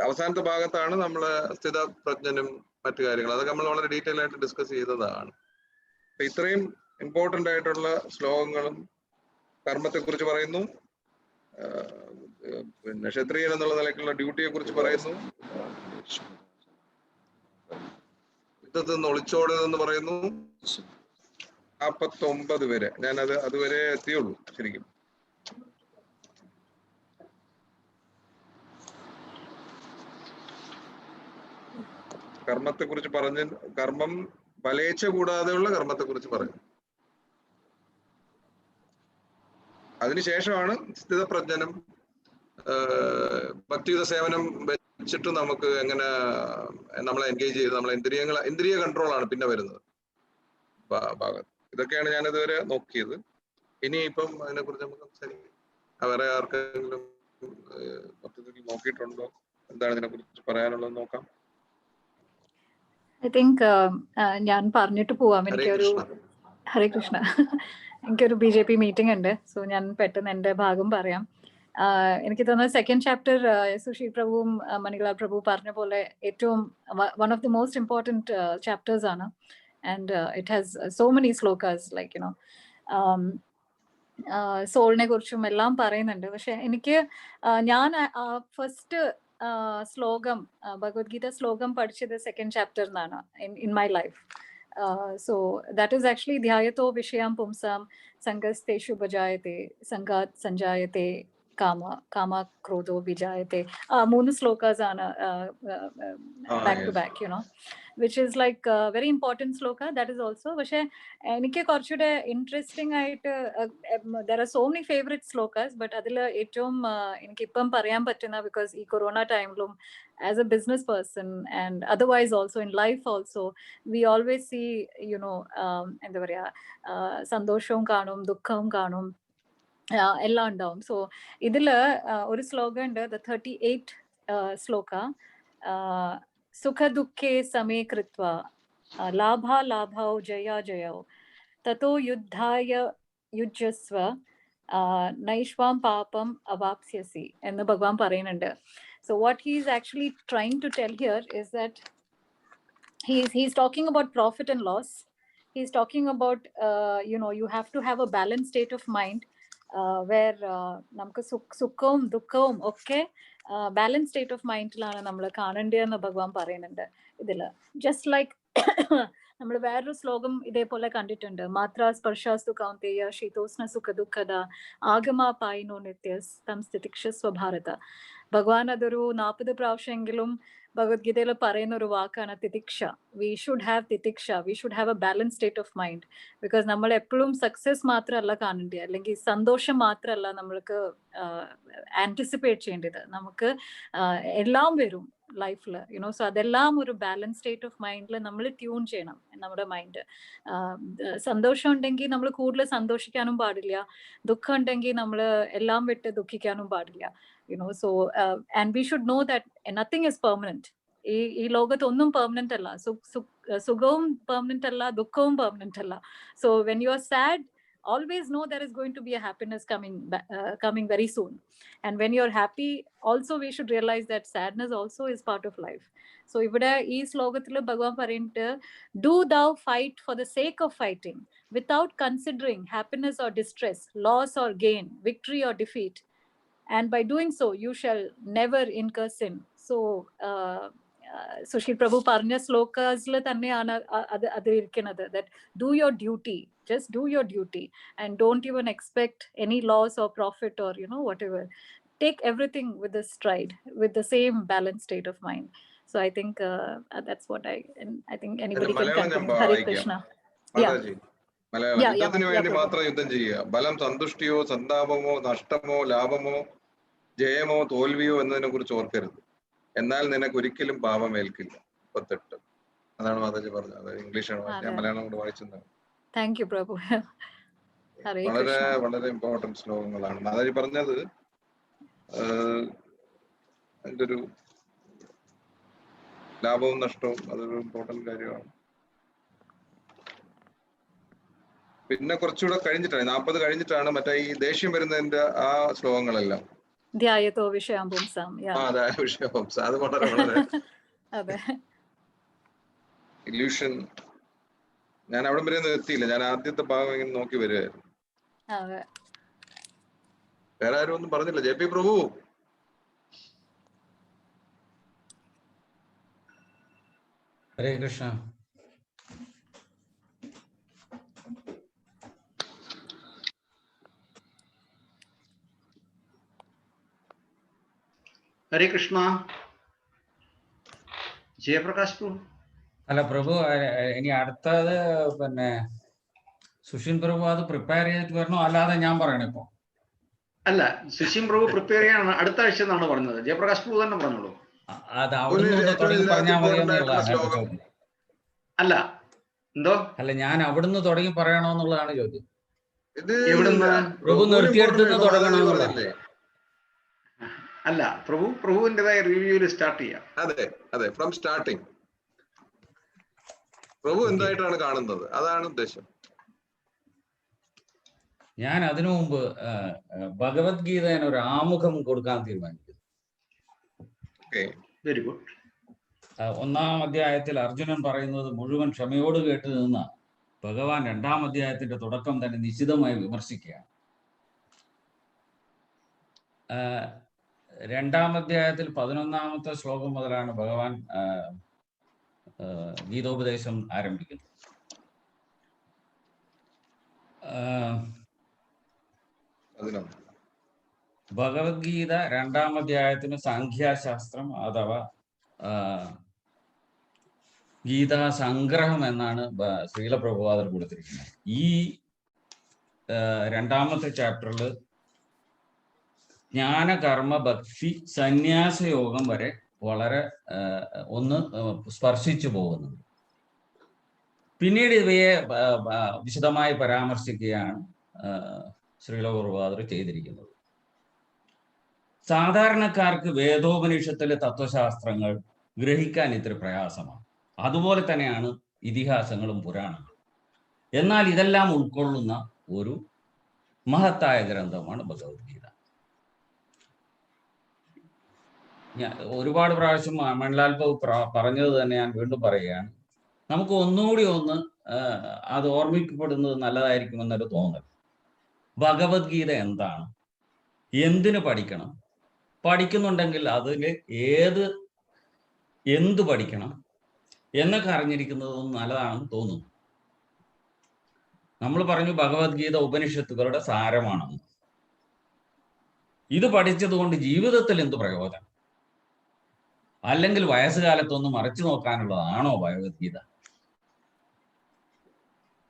Speaker 5: അവസാനത്തെ ഭാഗത്താണ് നമ്മള് സ്ഥിതപ്രജ്ഞനും മറ്റു കാര്യങ്ങൾ, അതൊക്കെ നമ്മൾ വളരെ ഡീറ്റെയിൽ ആയിട്ട് ഡിസ്കസ് ചെയ്തതാണ്. അപ്പൊ ഇത്രയും ഇമ്പോർട്ടന്റ് ആയിട്ടുള്ള ശ്ലോകങ്ങളും കർമ്മത്തെ കുറിച്ച് പറയുന്നു, പിന്നെ ക്ഷത്രിയൻ എന്നുള്ള നിലയ്ക്കുള്ള ഡ്യൂട്ടിയെ കുറിച്ച് പറയുന്നു, യുദ്ധത്തിൽ നിന്ന് ഒളിച്ചോടതെന്ന് പറയുന്നു. 49 വരെ അതുവരെ എത്തിയുള്ളൂ ശരിക്കും. കർമ്മത്തെ കുറിച്ച് പറഞ്ഞ് കർമ്മം ഫലേച്ഛ കൂടാതെയുള്ള കർമ്മത്തെ കുറിച്ച് പറഞ്ഞു. അതിനുശേഷമാണ് സ്ഥിതപ്രജ്ഞനും ഭക്തിയുത സേവനം വെച്ചിട്ട് നമുക്ക് എങ്ങനെ നമ്മളെ എൻഗേജ് ചെയ്ത് നമ്മളെ ഇന്ദ്രിയ കൺട്രോളാണ് പിന്നെ വരുന്നത് ഭാഗത്ത്. ഇതൊക്കെയാണ് ഞാൻ ഇതുവരെ നോക്കിയത്. ഇനിയിപ്പം അതിനെ കുറിച്ച് നമുക്ക് സംസാരിക്കാം. വേറെ ആർക്കെങ്കിലും മൊത്തത്തിൽ നോക്കിയിട്ടുണ്ടോ, എന്താണ് ഇതിനെ കുറിച്ച് പറയാനുള്ളത് നോക്കാം.
Speaker 2: ഐ തിങ്ക് ഞാൻ പറഞ്ഞിട്ട് പോവാം. എനിക്കൊരു ഹരേ കൃഷ്ണ എനിക്കൊരു BJP മീറ്റിംഗ് ഉണ്ട്. സോ ഞാൻ പെട്ടെന്ന് എൻ്റെ ഭാഗം പറയാം. എനിക്ക് തോന്നുന്നത് സെക്കൻഡ് ചാപ്റ്റർ സുശീൽ പ്രഭുവും മണിലാൽ പ്രഭു പറഞ്ഞ പോലെ ഏറ്റവും one of the most important chapters ആണ്. And it has so many shlokas like you know സോളിനെ കുറിച്ചും എല്ലാം പറയുന്നുണ്ട്. പക്ഷെ എനിക്ക് ഞാൻ ഫസ്റ്റ് ശ്ലോകം ഭഗവത്ഗീത ശ്ലോകം പഠിച്ചത് സെക്കൻഡ് ചാപ്റ്റർ എന്നാണ് in my life. So that is actually ധ്യായതോ വിഷയം പുംസാം സംഗസ്തേഷു ഭജായത്തെ സംഘാത് സഞ്ജായത്തെ കാമ ക്രോധോ വിജായത്തെ. 3 ശ്ലോകാസ് ആണ് back to back, you know, which is like a very important sloka. That is also, പക്ഷെ എനിക്ക് കുറച്ചുകൂടെ ഇൻട്രസ്റ്റിംഗ് ആയിട്ട് there are so many favorite slokas, but അതിൽ ഏറ്റവും എനിക്കിപ്പം പറയാൻ പറ്റുന്ന, because ഈ കൊറോണ ടൈമിലും as a business person and otherwise also in life also we always see, you know, എന്താ പറയാ, സന്തോഷവും കാണും ദുഃഖവും കാണും എല്ലാം ഉണ്ടാവും. സോ ഇതിൽ ഒരു ശ്ലോകം ഉണ്ട്, the 38th ശ്ലോക. സുഖ ദുഃഖേ സമേ കൃത്വാ ലാഭാ ലാഭൗ ജയാ ജയൗ തതോ യുദ്ധായ യുജ്യസ്വ നൈഷ്വാം പാപം അവാപ്സ്യസി എന്ന് ഭഗവാൻ പറയുന്നുണ്ട്. So what he is actually trying to tell here is that he's talking about profit and loss. He's talking about you know, you have to have a balanced state of mind where നമുക്ക് സുഖവും ദുഃഖവും ഒക്കെ balance state of മൈൻഡിലാണ് നമ്മൾ കാണേണ്ടതെന്ന് ഭഗവാൻ പറയുന്നുണ്ട് ഇതിൽ. Just like നമ്മൾ വേറൊരു ശ്ലോകം ഇതേപോലെ കണ്ടിട്ടുണ്ട്. മാത്ര സ്പർശാസ്തു കൗന്തേയ ശീതോഷ്ണ സുഖ ദുഃഖദ ആഗമാ പായിനോ നിത്യസ് തം സ്ഥിതിക്ഷസ്വ ഭാരത. ഭഗവാൻ അതൊരു 40 പ്രാവശ്യമെങ്കിലും ഭഗവത്ഗീതയിൽ പറയുന്ന ഒരു വാക്കാണ് തിതിക്ഷ. വി ഷുഡ് ഹാവ് തിതിക്ഷ, we should have a balance state of mind. Because നമ്മൾ എപ്പോഴും സക്സസ് മാത്രമല്ല കാണേണ്ടത്, അല്ലെങ്കിൽ സന്തോഷം മാത്രമല്ല നമ്മൾക്ക് ആൻറ്റിസിപ്പേറ്റ് ചെയ്യേണ്ടത്. നമുക്ക് എല്ലാം വരും ലൈഫിൽ, യുനോ. സോ അതെല്ലാം ഒരു ബാലൻസ് സ്റ്റേറ്റ് ഓഫ് മൈൻഡിൽ നമ്മൾ ട്യൂൺ ചെയ്യണം നമ്മുടെ മൈൻഡ്. സന്തോഷം ഉണ്ടെങ്കിൽ നമ്മൾ കൂടുതൽ സന്തോഷിക്കാനും പാടില്ല, ദുഃഖം ഉണ്ടെങ്കിൽ നമ്മൾ എല്ലാം വിട്ട് ദുഃഖിക്കാനും പാടില്ല, you know. So and we should know that nothing is permanent. ഈ ലോകത്ത് ഒന്നും പെർമനന്റ് അല്ല. സുഖവും പെർമനന്റ് അല്ല, ദുഃഖവും പെർമനന്റ് അല്ല. So when you are sad, always know there is going to be a happiness coming very soon. And when you're happy also, we should realize that sadness also is part of life. So ivide ee slogathil Bhagavan parayunte, do thou fight for the sake of fighting without considering happiness or distress, loss or gain, victory or defeat, and by doing so you shall never incur sin. So Sushil പ്രഭു പറഞ്ഞ ശ്ലോകസിൽ തന്നെയാണ് അത് ഇരിക്കുന്നത്. That do your duty, just do your duty and don't even expect any loss or profit or whatever. Take everything with a stride, with the same balanced state of mind. So I think that's what I think anybody can continue. Hare Krishna.
Speaker 5: യുദ്ധത്തിന് വേണ്ടി മാത്രം യുദ്ധം ചെയ്യുക. ബലം സന്തുഷ്ടിയോ സന്താപമോ നഷ്ടമോ ലാഭമോ ജയമോ തോൽവിയോ എന്നതിനെ കുറിച്ച് ഓർക്കരുത്. എന്നാൽ നിനക്ക് ഒരിക്കലും പാപമേൽക്കില്ല. 38. അതാണ് മാതാജി പറഞ്ഞത്. ഇംഗ്ലീഷാണ്, ഞാൻ മലയാളം കൊണ്ട് വായിച്ചത്.
Speaker 2: താങ്ക് യു പ്രഭു.
Speaker 5: വളരെ വളരെ ഇമ്പോർട്ടന്റ് ശ്ലോകങ്ങളാണ് മാതാജി പറഞ്ഞത്. അതിന്റെ ഒരു ലാഭവും നഷ്ടവും അതൊരു ഇമ്പോർട്ടന്റ് കാര്യമാണ്. പിന്നെ കുറച്ചുകൂടെ കഴിഞ്ഞിട്ടാണ് 40 കഴിഞ്ഞിട്ടാണ് മറ്റേ ഈ ദേഷ്യം വരുന്നതിന്റെ ആ ശ്ലോകങ്ങളെല്ലാം.
Speaker 2: ധ്യായതോ വിഷയം പുംസാം.
Speaker 5: അത് വളരെ വളരെ ഇല്യൂഷൻ. ഞാൻ അവിടെ വരെ എത്തിയില്ല. ഞാൻ ആദ്യത്തെ ഭാഗം ഇങ്ങനെ നോക്കി വരുമായിരുന്നു. വേറെ ആരും ഒന്നും പറഞ്ഞില്ല. ജെ പി പ്രഭു.
Speaker 4: ഹരേ കൃഷ്ണ.
Speaker 3: ഹരേ കൃഷ്ണ. ജയപ്രകാശ് പ്രഭു.
Speaker 4: അല്ല പ്രഭു, ഇനി അടുത്തത് പിന്നെ സുശീൽ പ്രഭു അത് പ്രിപ്പയർ ചെയ്തിട്ട് വരണോ, അല്ലാതെ ഞാൻ പറയണോ ഇപ്പൊ?
Speaker 3: അല്ല, സുശീൽ പ്രഭു പ്രിപ്പയർ ചെയ്യാൻ അടുത്ത ആഴ്ച എന്നാണ് പറഞ്ഞത്. ജയപ്രകാശ് പ്രഭു തന്നെ പറഞ്ഞോളൂ.
Speaker 4: അത് അവിടുന്ന് തുടങ്ങി പറഞ്ഞാൽ മതി.
Speaker 3: അല്ല എന്തോ
Speaker 4: അല്ല, ഞാൻ അവിടുന്ന് തുടങ്ങി പറയണോ എന്നുള്ളതാണ് ചോദ്യം.
Speaker 3: എവിടുന്ന്?
Speaker 4: പ്രഭു നിർത്തിയെടുത്ത് തുടങ്ങണമെന്നുള്ളതല്ലേ?
Speaker 3: അല്ല, പ്രഭുവിൻ്റെതായ റിവ്യൂവിൽ സ്റ്റാർട്ട് ചെയ്യാം.
Speaker 5: അതെ അതെ, ഫ്രം സ്റ്റാർട്ടിങ് പ്രഭു എന്തായിട്ടാണ് കാണുന്നത്, അതാണ് ഉദ്ദേശം.
Speaker 4: ഞാൻ അതിനു മുമ്പ് ഭഗവത്ഗീതന് ഒരു ആമുഖം കൊടുക്കാൻ തീരുമാനിക്കുന്നു.
Speaker 3: Very good.
Speaker 4: 1-ാം അധ്യായത്തിൽ അർജുനൻ പറയുന്നത് മുഴുവൻ ക്ഷമയോട് കേട്ട് നിന്ന ഭഗവാൻ 2-ാം അധ്യായത്തിന്റെ തുടക്കം തന്നെ നിശിതമായി വിമർശിക്കുകയാണ്. 2-ാം അധ്യായത്തിൽ 11-ാമത്തെ ശ്ലോകം മുതലാണ് ഭഗവാൻ ഗീതോപദേശം ആരംഭിക്കുന്നത്. ഭഗവത്ഗീത 2-ാം അധ്യായത്തിന് സംഖ്യാശാസ്ത്രം അഥവാ ഗീതാ സംഗ്രഹം എന്നാണ് ശ്രീല പ്രഭുപാദർ കൊടുത്തിരിക്കുന്നത്. ഈ 2-ാമത്തെ ചാപ്റ്ററിൽ ജ്ഞാന കർമ്മ ഭക്തി സന്യാസ യോഗം വരെ വളരെ ഒന്ന് സ്പർശിച്ചു പോകുന്നുണ്ട്. പിന്നീട് ഇവയെ വിശദമായി പരാമർശിക്കുകയാണ് ശ്രീല പ്രഭുപാദർ ചെയ്തിരിക്കുന്നത്. സാധാരണക്കാർക്ക് വേദോപനിഷത്തിലെ തത്വശാസ്ത്രങ്ങൾ ഗ്രഹിക്കാൻ ഇത്തിരി പ്രയാസമാണ്. അതുപോലെ തന്നെയാണ് ഇതിഹാസങ്ങളും പുരാണങ്ങളും. എന്നാൽ ഇതെല്ലാം ഉൾക്കൊള്ളുന്ന ഒരു മഹത്തായ ഗ്രന്ഥമാണ് ഭഗവത്ഗീത. ഞാൻ ഒരുപാട് പ്രാവശ്യം മണിലാൽ പറഞ്ഞത് തന്നെ ഞാൻ വീണ്ടും പറയുകയാണ്. നമുക്ക് ഒന്നുകൂടി അത് ഓർമ്മിക്കപ്പെടുന്നത് നല്ലതായിരിക്കുമെന്നൊരു തോന്നൽ. ഭഗവത്ഗീത എന്താണ്, എന്തിനു പഠിക്കണം, പഠിക്കുന്നുണ്ടെങ്കിൽ അതിൽ എന്ത് പഠിക്കണം, എന്നൊക്കെ അറിഞ്ഞിരിക്കുന്നതൊന്നും നല്ലതാണെന്ന് തോന്നുന്നു. നമ്മൾ പറഞ്ഞു ഭഗവത്ഗീത ഉപനിഷത്തുകളുടെ സാരമാണെന്ന്. ഇത് പഠിച്ചതുകൊണ്ട് ജീവിതത്തിൽ എന്ത് പ്രയോജനം? അല്ലെങ്കിൽ വയസ്സുകാലത്തൊന്ന് മറിച്ചു നോക്കാനുള്ളതാണോ ഭഗവത്ഗീത?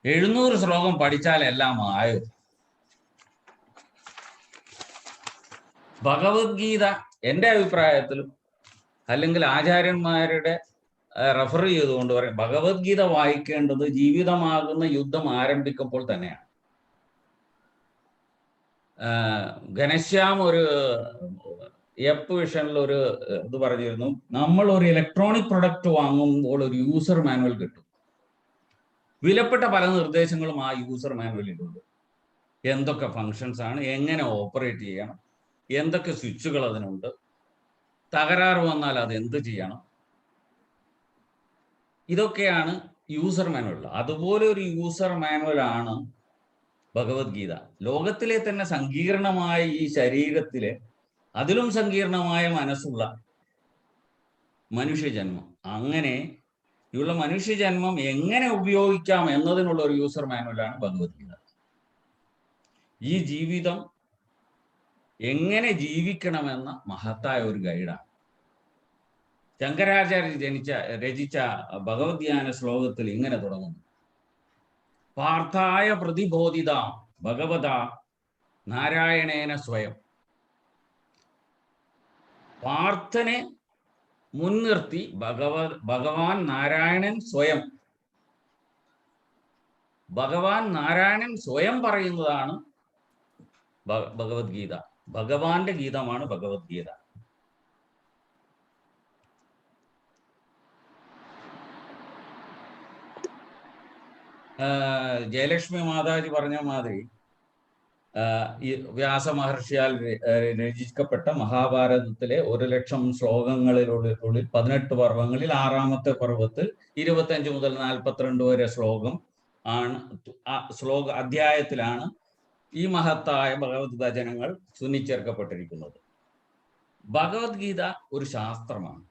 Speaker 4: 700 ശ്ലോകം പഠിച്ചാൽ എല്ലാം ആയോ? ഭഗവത്ഗീത എൻ്റെ അഭിപ്രായത്തിലും അല്ലെങ്കിൽ ആചാര്യന്മാരുടെ റെഫർ ചെയ്തുകൊണ്ട് പറയും, ഭഗവത്ഗീത വായിക്കേണ്ടത് ജീവിതമാകുന്ന യുദ്ധം ആരംഭിക്കുമ്പോൾ തന്നെയാണ്. ഘനശ്യാം ഒരു എപ്പ് വിഷനിൽ ഒരു ഇത് പറഞ്ഞിരുന്നു, നമ്മൾ ഒരു ഇലക്ട്രോണിക് പ്രൊഡക്റ്റ് വാങ്ങുമ്പോൾ ഒരു യൂസർ മാനുവൽ കിട്ടും. വിലപ്പെട്ട പല നിർദ്ദേശങ്ങളും ആ യൂസർ മാനുവലിലുണ്ട്. എന്തൊക്കെ ഫങ്ഷൻസ് ആണ്, എങ്ങനെ ഓപ്പറേറ്റ് ചെയ്യണം, എന്തൊക്കെ സ്വിച്ചുകൾ അതിനുണ്ട്, തകരാറ് വന്നാൽ അത് എന്ത് ചെയ്യണം, ഇതൊക്കെയാണ് യൂസർ മാനുവൽ. അതുപോലെ ഒരു യൂസർ മാനുവൽ ആണ് ഭഗവത്ഗീത. ലോകത്തിലെ തന്നെ സങ്കീർണമായ ഈ ശരീരത്തിലെ അതിലും സങ്കീർണമായ മനസ്സുള്ള മനുഷ്യജന്മം, അങ്ങനെയുള്ള മനുഷ്യജന്മം എങ്ങനെ ഉപയോഗിക്കാം എന്നതിനുള്ള ഒരു യൂസർ മാനുവലാണ് ഭഗവത്ഗീത. ഈ ജീവിതം എങ്ങനെ ജീവിക്കണമെന്ന മഹത്തായ ഒരു ഗൈഡാണ്. ശങ്കരാചാര്യ രചിച്ച ഭഗവദ്ധ്യാന ശ്ലോകത്തിൽ ഇങ്ങനെ തുടങ്ങുന്നു: പാർത്ഥായ പ്രതിബോധിത ഭഗവത നാരായണേന സ്വയം. പാർത്ഥനെ മുൻനിർത്തി ഭഗവാൻ നാരായണൻ സ്വയം, ഭഗവാൻ നാരായണൻ സ്വയം പറയുന്നതാണ് ഭഗവത്ഗീത. ഭഗവാന്റെ ഗീതമാണ് ഭഗവത്ഗീത. ജയലക്ഷ്മി മാതാജി പറഞ്ഞ മാതിരി ഈ വ്യാസ മഹർഷിയാൽ രചിക്കപ്പെട്ട മഹാഭാരതത്തിലെ 1,00,000 ശ്ലോകങ്ങളിലുള്ളിൽ 18 പർവ്വങ്ങളിൽ 6ാമത്തെ പർവ്വത്തിൽ 25 മുതൽ 42 വരെ ശ്ലോകം ആണ്. അധ്യായത്തിലാണ് ഈ മഹത്തായ ഭഗവത് വചനങ്ങൾ സുന്നിച്ചേർക്കപ്പെട്ടിരിക്കുന്നത്. ഭഗവത്ഗീത ഒരു ശാസ്ത്രമാണ്.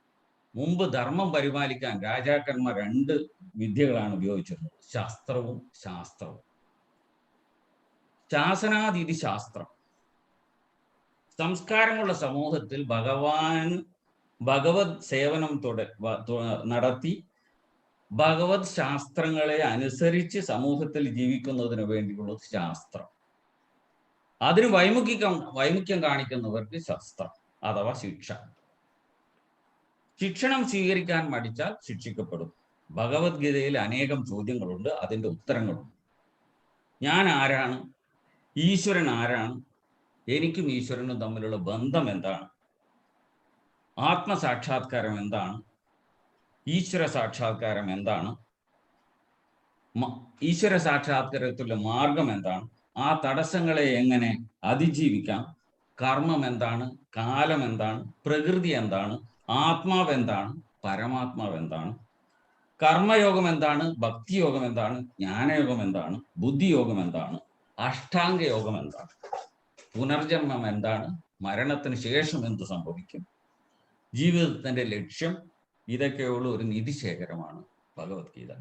Speaker 4: മുമ്പ് ധർമ്മം പരിപാലിക്കാൻ രാജാക്കന്മാർ 2 വിദ്യകളാണ് ഉപയോഗിച്ചിരുന്നത്: ശാസ്ത്രവും ശാസ്ത്രവും. ശാസനാതീതി ശാസ്ത്രം. സംസ്കാരമുള്ള സമൂഹത്തിൽ ഭഗവത് സേവനം നടത്തി ഭഗവത് ശാസ്ത്രങ്ങളെ അനുസരിച്ച് സമൂഹത്തിൽ ജീവിക്കുന്നതിന് വേണ്ടിയുള്ളത് ശാസ്ത്രം. അതിന് വൈമുഖ്യം കാണിക്കുന്നവർക്ക് ശാസ്ത്രം അഥവാ ശിക്ഷ. ശിക്ഷണം സ്വീകരിക്കാൻ മടിച്ചാൽ ശിക്ഷിക്കപ്പെടും. ഭഗവത്ഗീതയിൽ അനേകം ചോദ്യങ്ങളുണ്ട്, അതിൻ്റെ ഉത്തരങ്ങളുണ്ട്. ഞാൻ ആരാണ്? ഈശ്വരൻ ആരാണ്? എനിക്കും ഈശ്വരനും തമ്മിലുള്ള ബന്ധം എന്താണ്? ആത്മസാക്ഷാത്കാരം എന്താണ്? ഈശ്വര സാക്ഷാത്കാരം എന്താണ്? ഈശ്വര സാക്ഷാത്കാരത്തിലുള്ള മാർഗം എന്താണ്? ആ തടസ്സങ്ങളെ എങ്ങനെ അതിജീവിക്കാം? കർമ്മം എന്താണ്? കാലം എന്താണ്? പ്രകൃതി എന്താണ്? ആത്മാവ് എന്താണ്? പരമാത്മാവ് എന്താണ്? കർമ്മയോഗം എന്താണ്? ഭക്തിയോഗം എന്താണ്? ജ്ഞാനയോഗം എന്താണ്? ബുദ്ധിയോഗം എന്താണ്? അഷ്ടാംഗ യോഗം എന്താണ്? പുനർജന്മം എന്താണ്? മരണത്തിന് ശേഷം എന്ത് സംഭവിക്കും? ജീവിതത്തിന്റെ ലക്ഷ്യം? ഇതൊക്കെയുള്ള ഒരു നിധിശേഖരമാണ് ഭഗവത്ഗീത.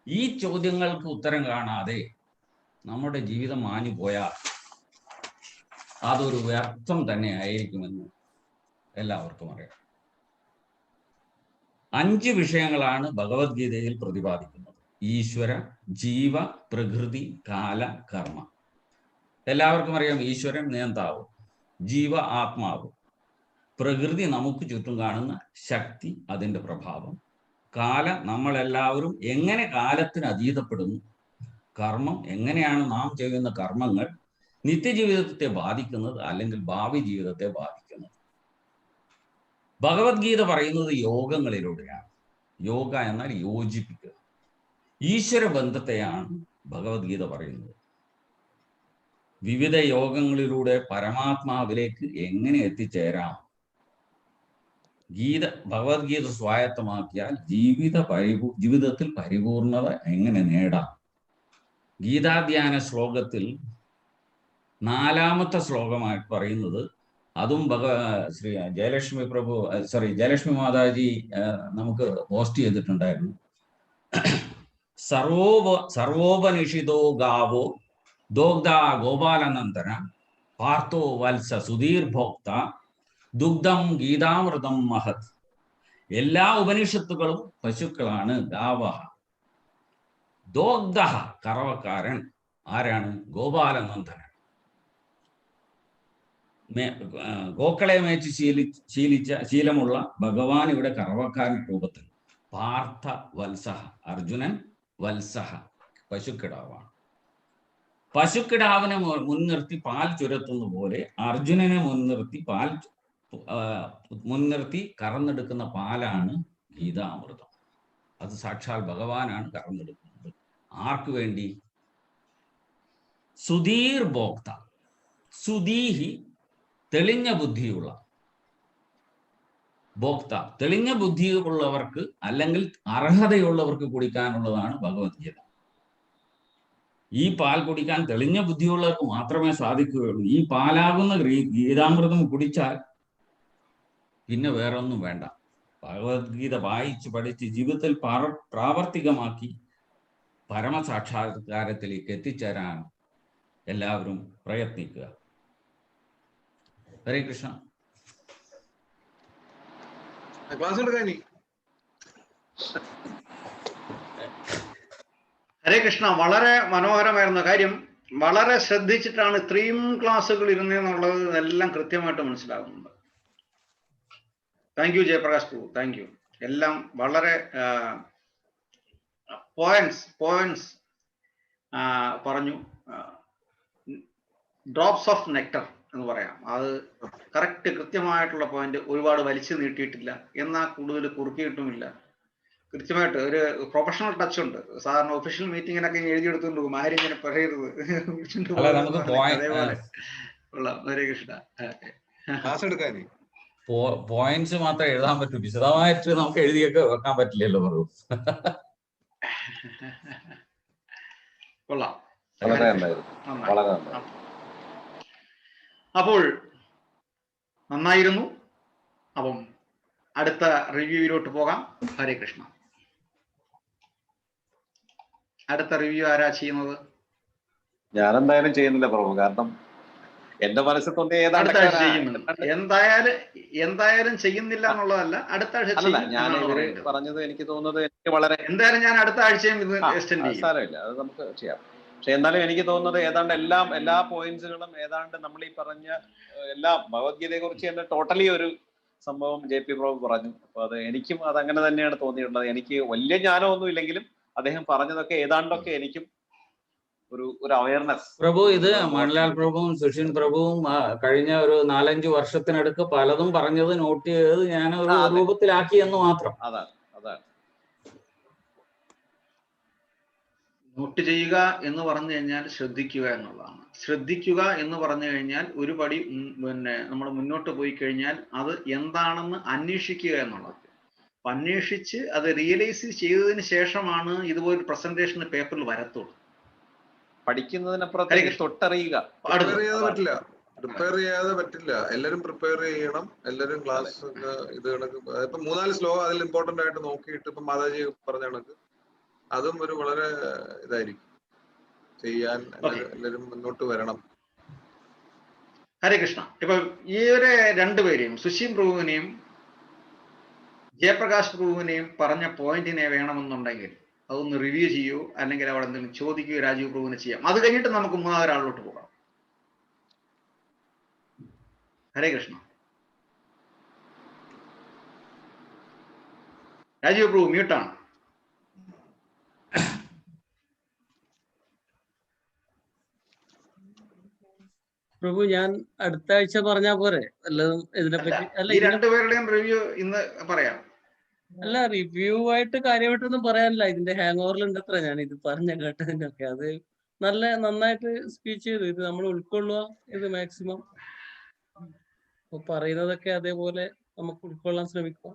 Speaker 4: ഈ ചോദ്യങ്ങൾക്ക് ഉത്തരം കാണാതെ നമ്മുടെ ജീവിതം മാഞ്ഞു പോയാൽ അതൊരു വ്യർത്ഥം തന്നെ ആയിരിക്കുമെന്ന് എല്ലാവർക്കും അറിയാം. 5 വിഷയങ്ങളാണ് ഭഗവത്ഗീതയിൽ പ്രതിപാദിക്കുന്നത്: ഈശ്വര, ജീവ, പ്രകൃതി, കാല, കർമ്മ. എല്ലാവർക്കും അറിയാം, ഈശ്വരൻ നേതാവ്, ജീവ ആത്മാവ്, പ്രകൃതി നമുക്ക് ചുറ്റും കാണുന്ന ശക്തി, അതിൻ്റെ പ്രഭാവം, കാല നമ്മളെല്ലാവരും എങ്ങനെ കാലത്തിന് അതീതപ്പെടുന്നു, കർമ്മം എങ്ങനെയാണ് നാം ചെയ്യുന്ന കർമ്മങ്ങൾ നിത്യജീവിതത്തെ ബാധിക്കുന്നത് അല്ലെങ്കിൽ ഭാവി ജീവിതത്തെ ബാധിക്കുന്നത്. ഭഗവത്ഗീത പറയുന്നത് യോഗങ്ങളിലൂടെയാണ്. യോഗ എന്നാൽ യോജിപ്പിക്കുക. ഈശ്വര ബന്ധത്തെയാണ് ഭഗവത്ഗീത പറയുന്നത്. വിവിധ യോഗങ്ങളിലൂടെ പരമാത്മാവിലേക്ക് എങ്ങനെ എത്തിച്ചേരാം? ഭഗവത്ഗീത സ്വായത്തമാക്കിയാൽ ജീവിതത്തിൽ പരിപൂർണത എങ്ങനെ നേടാം? ഗീതാധ്യാന ശ്ലോകത്തിൽ 4ാമത്തെ ശ്ലോകമായി പറയുന്നത് അതും ശ്രീ ജയലക്ഷ്മി പ്രഭു ജയലക്ഷ്മി മാതാജി നമുക്ക് പോസ്റ്റ് ചെയ്തിട്ടുണ്ടായിരുന്നു. സർവോപനിഷിതോ ഗാവോ ദോഗ്ധ ഗോപാലനന്ദന പാർത്ഥോ വത്സ സുധീർ ഭോക്ത ദുഗ്ധം ഗീതാമൃതം മഹത്. എല്ലാ ഉപനിഷത്തുകളും പശുക്കളാണ്. ഗാവ ദോഗ്ധ കറവക്കാരൻ ആരാണ്? ഗോപാലനന്ദനൻ. ഗോക്കളെ മേച്ച് ശീലമുള്ള ഭഗവാൻ ഇവിടെ കറവക്കാരൻ രൂപത്തിൽ. പാർത്ഥ വത്സഹ, അർജുനൻ വത്സഹ പശുക്കിടാവാണ്. പശുക്കിടാവിനെ മുൻനിർത്തി പാൽ ചുരത്തുന്ന പോലെ അർജുനനെ മുൻനിർത്തി കറന്നെടുക്കുന്ന പാലാണ് ഗീതാമൃതം. അത് സാക്ഷാൽ ഭഗവാനാണ് കറന്നെടുക്കുന്നത്. ആർക്ക് വേണ്ടി? സുധീർ ഭോക്ത. സുധീഹി തെളിഞ്ഞ ബുദ്ധിയുള്ള ഭോക്ത. തെളിഞ്ഞ ബുദ്ധിയുള്ളവർക്ക് അല്ലെങ്കിൽ അർഹതയുള്ളവർക്ക് കുടിക്കാനുള്ളതാണ് ഭഗവത്ഗീത. ഈ പാൽ കുടിക്കാൻ തെളിഞ്ഞ ബുദ്ധിയുള്ളവർക്ക് മാത്രമേ സാധിക്കുകയുള്ളൂ. ഈ പാലാകുന്ന ഗീതാമൃതം കുടിച്ചാൽ പിന്നെ വേറൊന്നും വേണ്ട. ഭഗവത്ഗീത വായിച്ച് പഠിച്ച് ജീവിതത്തിൽ പ്രാവർത്തികമാക്കി പരമസാക്ഷാത്കാരത്തിലേക്ക് എത്തിച്ചേരാൻ എല്ലാവരും പ്രയത്നിക്കുക. ഹരേ കൃഷ്ണ.
Speaker 5: ക്ലാസ് എടുക്കാൻ
Speaker 3: ഹരേ കൃഷ്ണ. വളരെ മനോഹരമായിരുന്ന കാര്യം. വളരെ ശ്രദ്ധിച്ചിട്ടാണ് ഇത്രയും ക്ലാസ്സുകൾ ഇരുന്നെന്നുള്ളത് എല്ലാം കൃത്യമായിട്ട് മനസ്സിലാകുന്നുണ്ട്. Thank you Jayaprakash Prabhu, thank you. എല്ലാം വളരെ പോയിന്റ്സ് പറഞ്ഞു. ഡ്രോപ്സ് ഓഫ് നെക്ടർ എന്ന് പറയാം. അത് കറക്റ്റ് കൃത്യമായിട്ടുള്ള പോയിന്റ്. ഒരുപാട് വലിച്ചു നീട്ടിയിട്ടില്ല, എന്നാൽ കൂടുതൽ കുറുക്കിയിട്ടുമില്ല. കൃത്യമായിട്ട് ഒരു പ്രൊഫഷണൽ ടച്ച് ഉണ്ട്. സാധാരണ ഒഫീഷ്യൽ മീറ്റിങ്ങിനൊക്കെ എഴുതിയെടുത്തുകൊണ്ട് പോകും, ആരും ഇങ്ങനെ പറയരുത്. അതേപോലെ കൊള്ളാം. ഹരേ കൃഷ്ണ.
Speaker 5: ക്ലാസ് എടുക്കാൻ
Speaker 4: പോയിന്റ്സ് മാത്രം എഴുതാൻ പറ്റും, വിശദമായിട്ട് നമുക്ക് എഴുതിയൊക്കെ വെക്കാൻ പറ്റില്ലല്ലോ. പറയൂ.
Speaker 3: കൊള്ളാം.
Speaker 5: വളരെ
Speaker 3: അപ്പോൾ നന്നായിരുന്നു. അപ്പം അടുത്ത റിവ്യൂവിലോട്ട് പോകാം. ഹരേ കൃഷ്ണ. അടുത്ത റിവ്യൂ ആരാ ചെയ്യുന്നത്?
Speaker 6: ഞാനെന്തായാലും ചെയ്യുന്നില്ല പ്രഭു, കാരണം എന്റെ മനസ്സിൽ തോന്നിയ
Speaker 3: എന്തായാലും ചെയ്യുന്നില്ല എന്നുള്ളതല്ല, അടുത്ത ആഴ്ച
Speaker 6: ഞാൻ പറഞ്ഞത്. എനിക്ക് തോന്നുന്നത് എനിക്ക് വളരെ
Speaker 3: എന്തായാലും ഞാൻ അടുത്ത ആഴ്ചയും ഇത് എക്സ്റ്റെൻഡ് ചെയ്യും.
Speaker 6: സാരമില്ല, അത് നമുക്ക് ചെയ്യാം. പക്ഷെ എന്നാലും എനിക്ക് തോന്നുന്നത് ഏതാണ്ട് എല്ലാ പോയിന്റ്സുകളും ഏതാണ്ട് നമ്മൾ ഈ പറഞ്ഞ എല്ലാ ഭഗവത്ഗീതയെ കുറിച്ച് തന്നെ ടോട്ടലി ഒരു സംഭവം JP പ്രഭു പറഞ്ഞു. അപ്പൊ അത് എനിക്കും അതങ്ങനെ തന്നെയാണ് തോന്നിയിട്ടുള്ളത്. എനിക്ക് വലിയ ജ്ഞാനമൊന്നും ഇല്ലെങ്കിലും അദ്ദേഹം പറഞ്ഞതൊക്കെ ഏതാണ്ടൊക്കെ എനിക്കും ഒരു അവയർനെസ്.
Speaker 4: പ്രഭു, ഇത് മണിലാൽ പ്രഭുവും സുഷിൻ പ്രഭുവും കഴിഞ്ഞ ഒരു 4-5 വർഷത്തിനടുക്ക് പലതും പറഞ്ഞത് നോട്ട് ചെയ്തത് ഞാൻ ഒരു രൂപത്തിലാക്കി എന്ന് മാത്രം.
Speaker 6: അതാണ്
Speaker 3: നോട്ട് ചെയ്യുക എന്ന് പറഞ്ഞു കഴിഞ്ഞാൽ ശ്രദ്ധിക്കുക എന്നുള്ളതാണ്. ശ്രദ്ധിക്കുക എന്ന് പറഞ്ഞു കഴിഞ്ഞാൽ ഒരു പടി നമ്മൾ മുന്നോട്ട് പോയി കഴിഞ്ഞാൽ അത് എന്താണെന്ന് അന്വേഷിക്കുക എന്നുള്ളത്. അന്വേഷിച്ച് അത് റിയലൈസ് ചെയ്തതിന് ശേഷമാണ് ഇതുപോലെ പ്രസന്റേഷൻ പേപ്പറിൽ വരത്തുള്ളൂ.
Speaker 6: പഠിക്കുന്നതിനപ്പുറത്തേക്ക് തൊട്ടറിയുക.
Speaker 5: പ്രിപ്പയർ ചെയ്യാതെ പറ്റില്ല. എല്ലാരും പ്രിപ്പയർ ചെയ്യണം. എല്ലാരും ക്ലാസ് ഇത് കണക്ക് ഇപ്പൊ 3-4 ശ്ലോകം അതിൽ ഇമ്പോർട്ടന്റ് ആയിട്ട് നോക്കിയിട്ട് ഇപ്പൊ മാതാജി പറഞ്ഞ കണക്ക് അതും ഒരു വളരെ ഇതായിരിക്കും ചെയ്യാൻ. എല്ലാരും മുന്നോട്ട് വരണം.
Speaker 3: ഹരേ കൃഷ്ണ. ഇപ്പൊ ഈ ഒരു രണ്ടുപേരെയും, സുശീം പ്രഭുവിനെയും ജയപ്രകാശ് പ്രഭുവിനെയും പറഞ്ഞ പോയിന്റിനെ വേണമെന്നുണ്ടെങ്കിൽ അതൊന്ന് റിവ്യൂ ചെയ്യൂ, അല്ലെങ്കിൽ അവിടെ എന്തെങ്കിലും ചോദിക്കുകയോ രാജീവ് പ്രഭുവിനെ ചെയ്യാം. അത് കഴിഞ്ഞിട്ട് നമുക്ക് 3ാമത് ആളിലോട്ട് പോകാം. ഹരേ കൃഷ്ണ. രാജീവ് പ്രഭു മ്യൂട്ടാണ്.
Speaker 7: പ്രഭു, ഞാൻ അടുത്ത ആഴ്ച പറഞ്ഞാ പോരെ വല്ലതും ഇതിനെപ്പറ്റി?
Speaker 3: ഈ രണ്ടുപേരുടെയും റിവ്യൂ ഇന്ന് പറയാം.
Speaker 7: അല്ല, റിവ്യൂ ആയിട്ട് കാര്യമായിട്ടൊന്നും പറയാനില്ല. ഇതിന്റെ ഹാങ് ഓവറിലുണ്ട് അത്ര ഞാൻ ഇത് പറഞ്ഞ കേട്ടതിനൊക്കെ. അത് നന്നായിട്ട് സ്പീച്ച് ചെയ്തു. ഇത് നമ്മൾ ഉൾക്കൊള്ളുക, ഇത് മാക്സിമം പറയുന്നതൊക്കെ അതേപോലെ നമുക്ക് ഉൾക്കൊള്ളാൻ ശ്രമിക്കുക.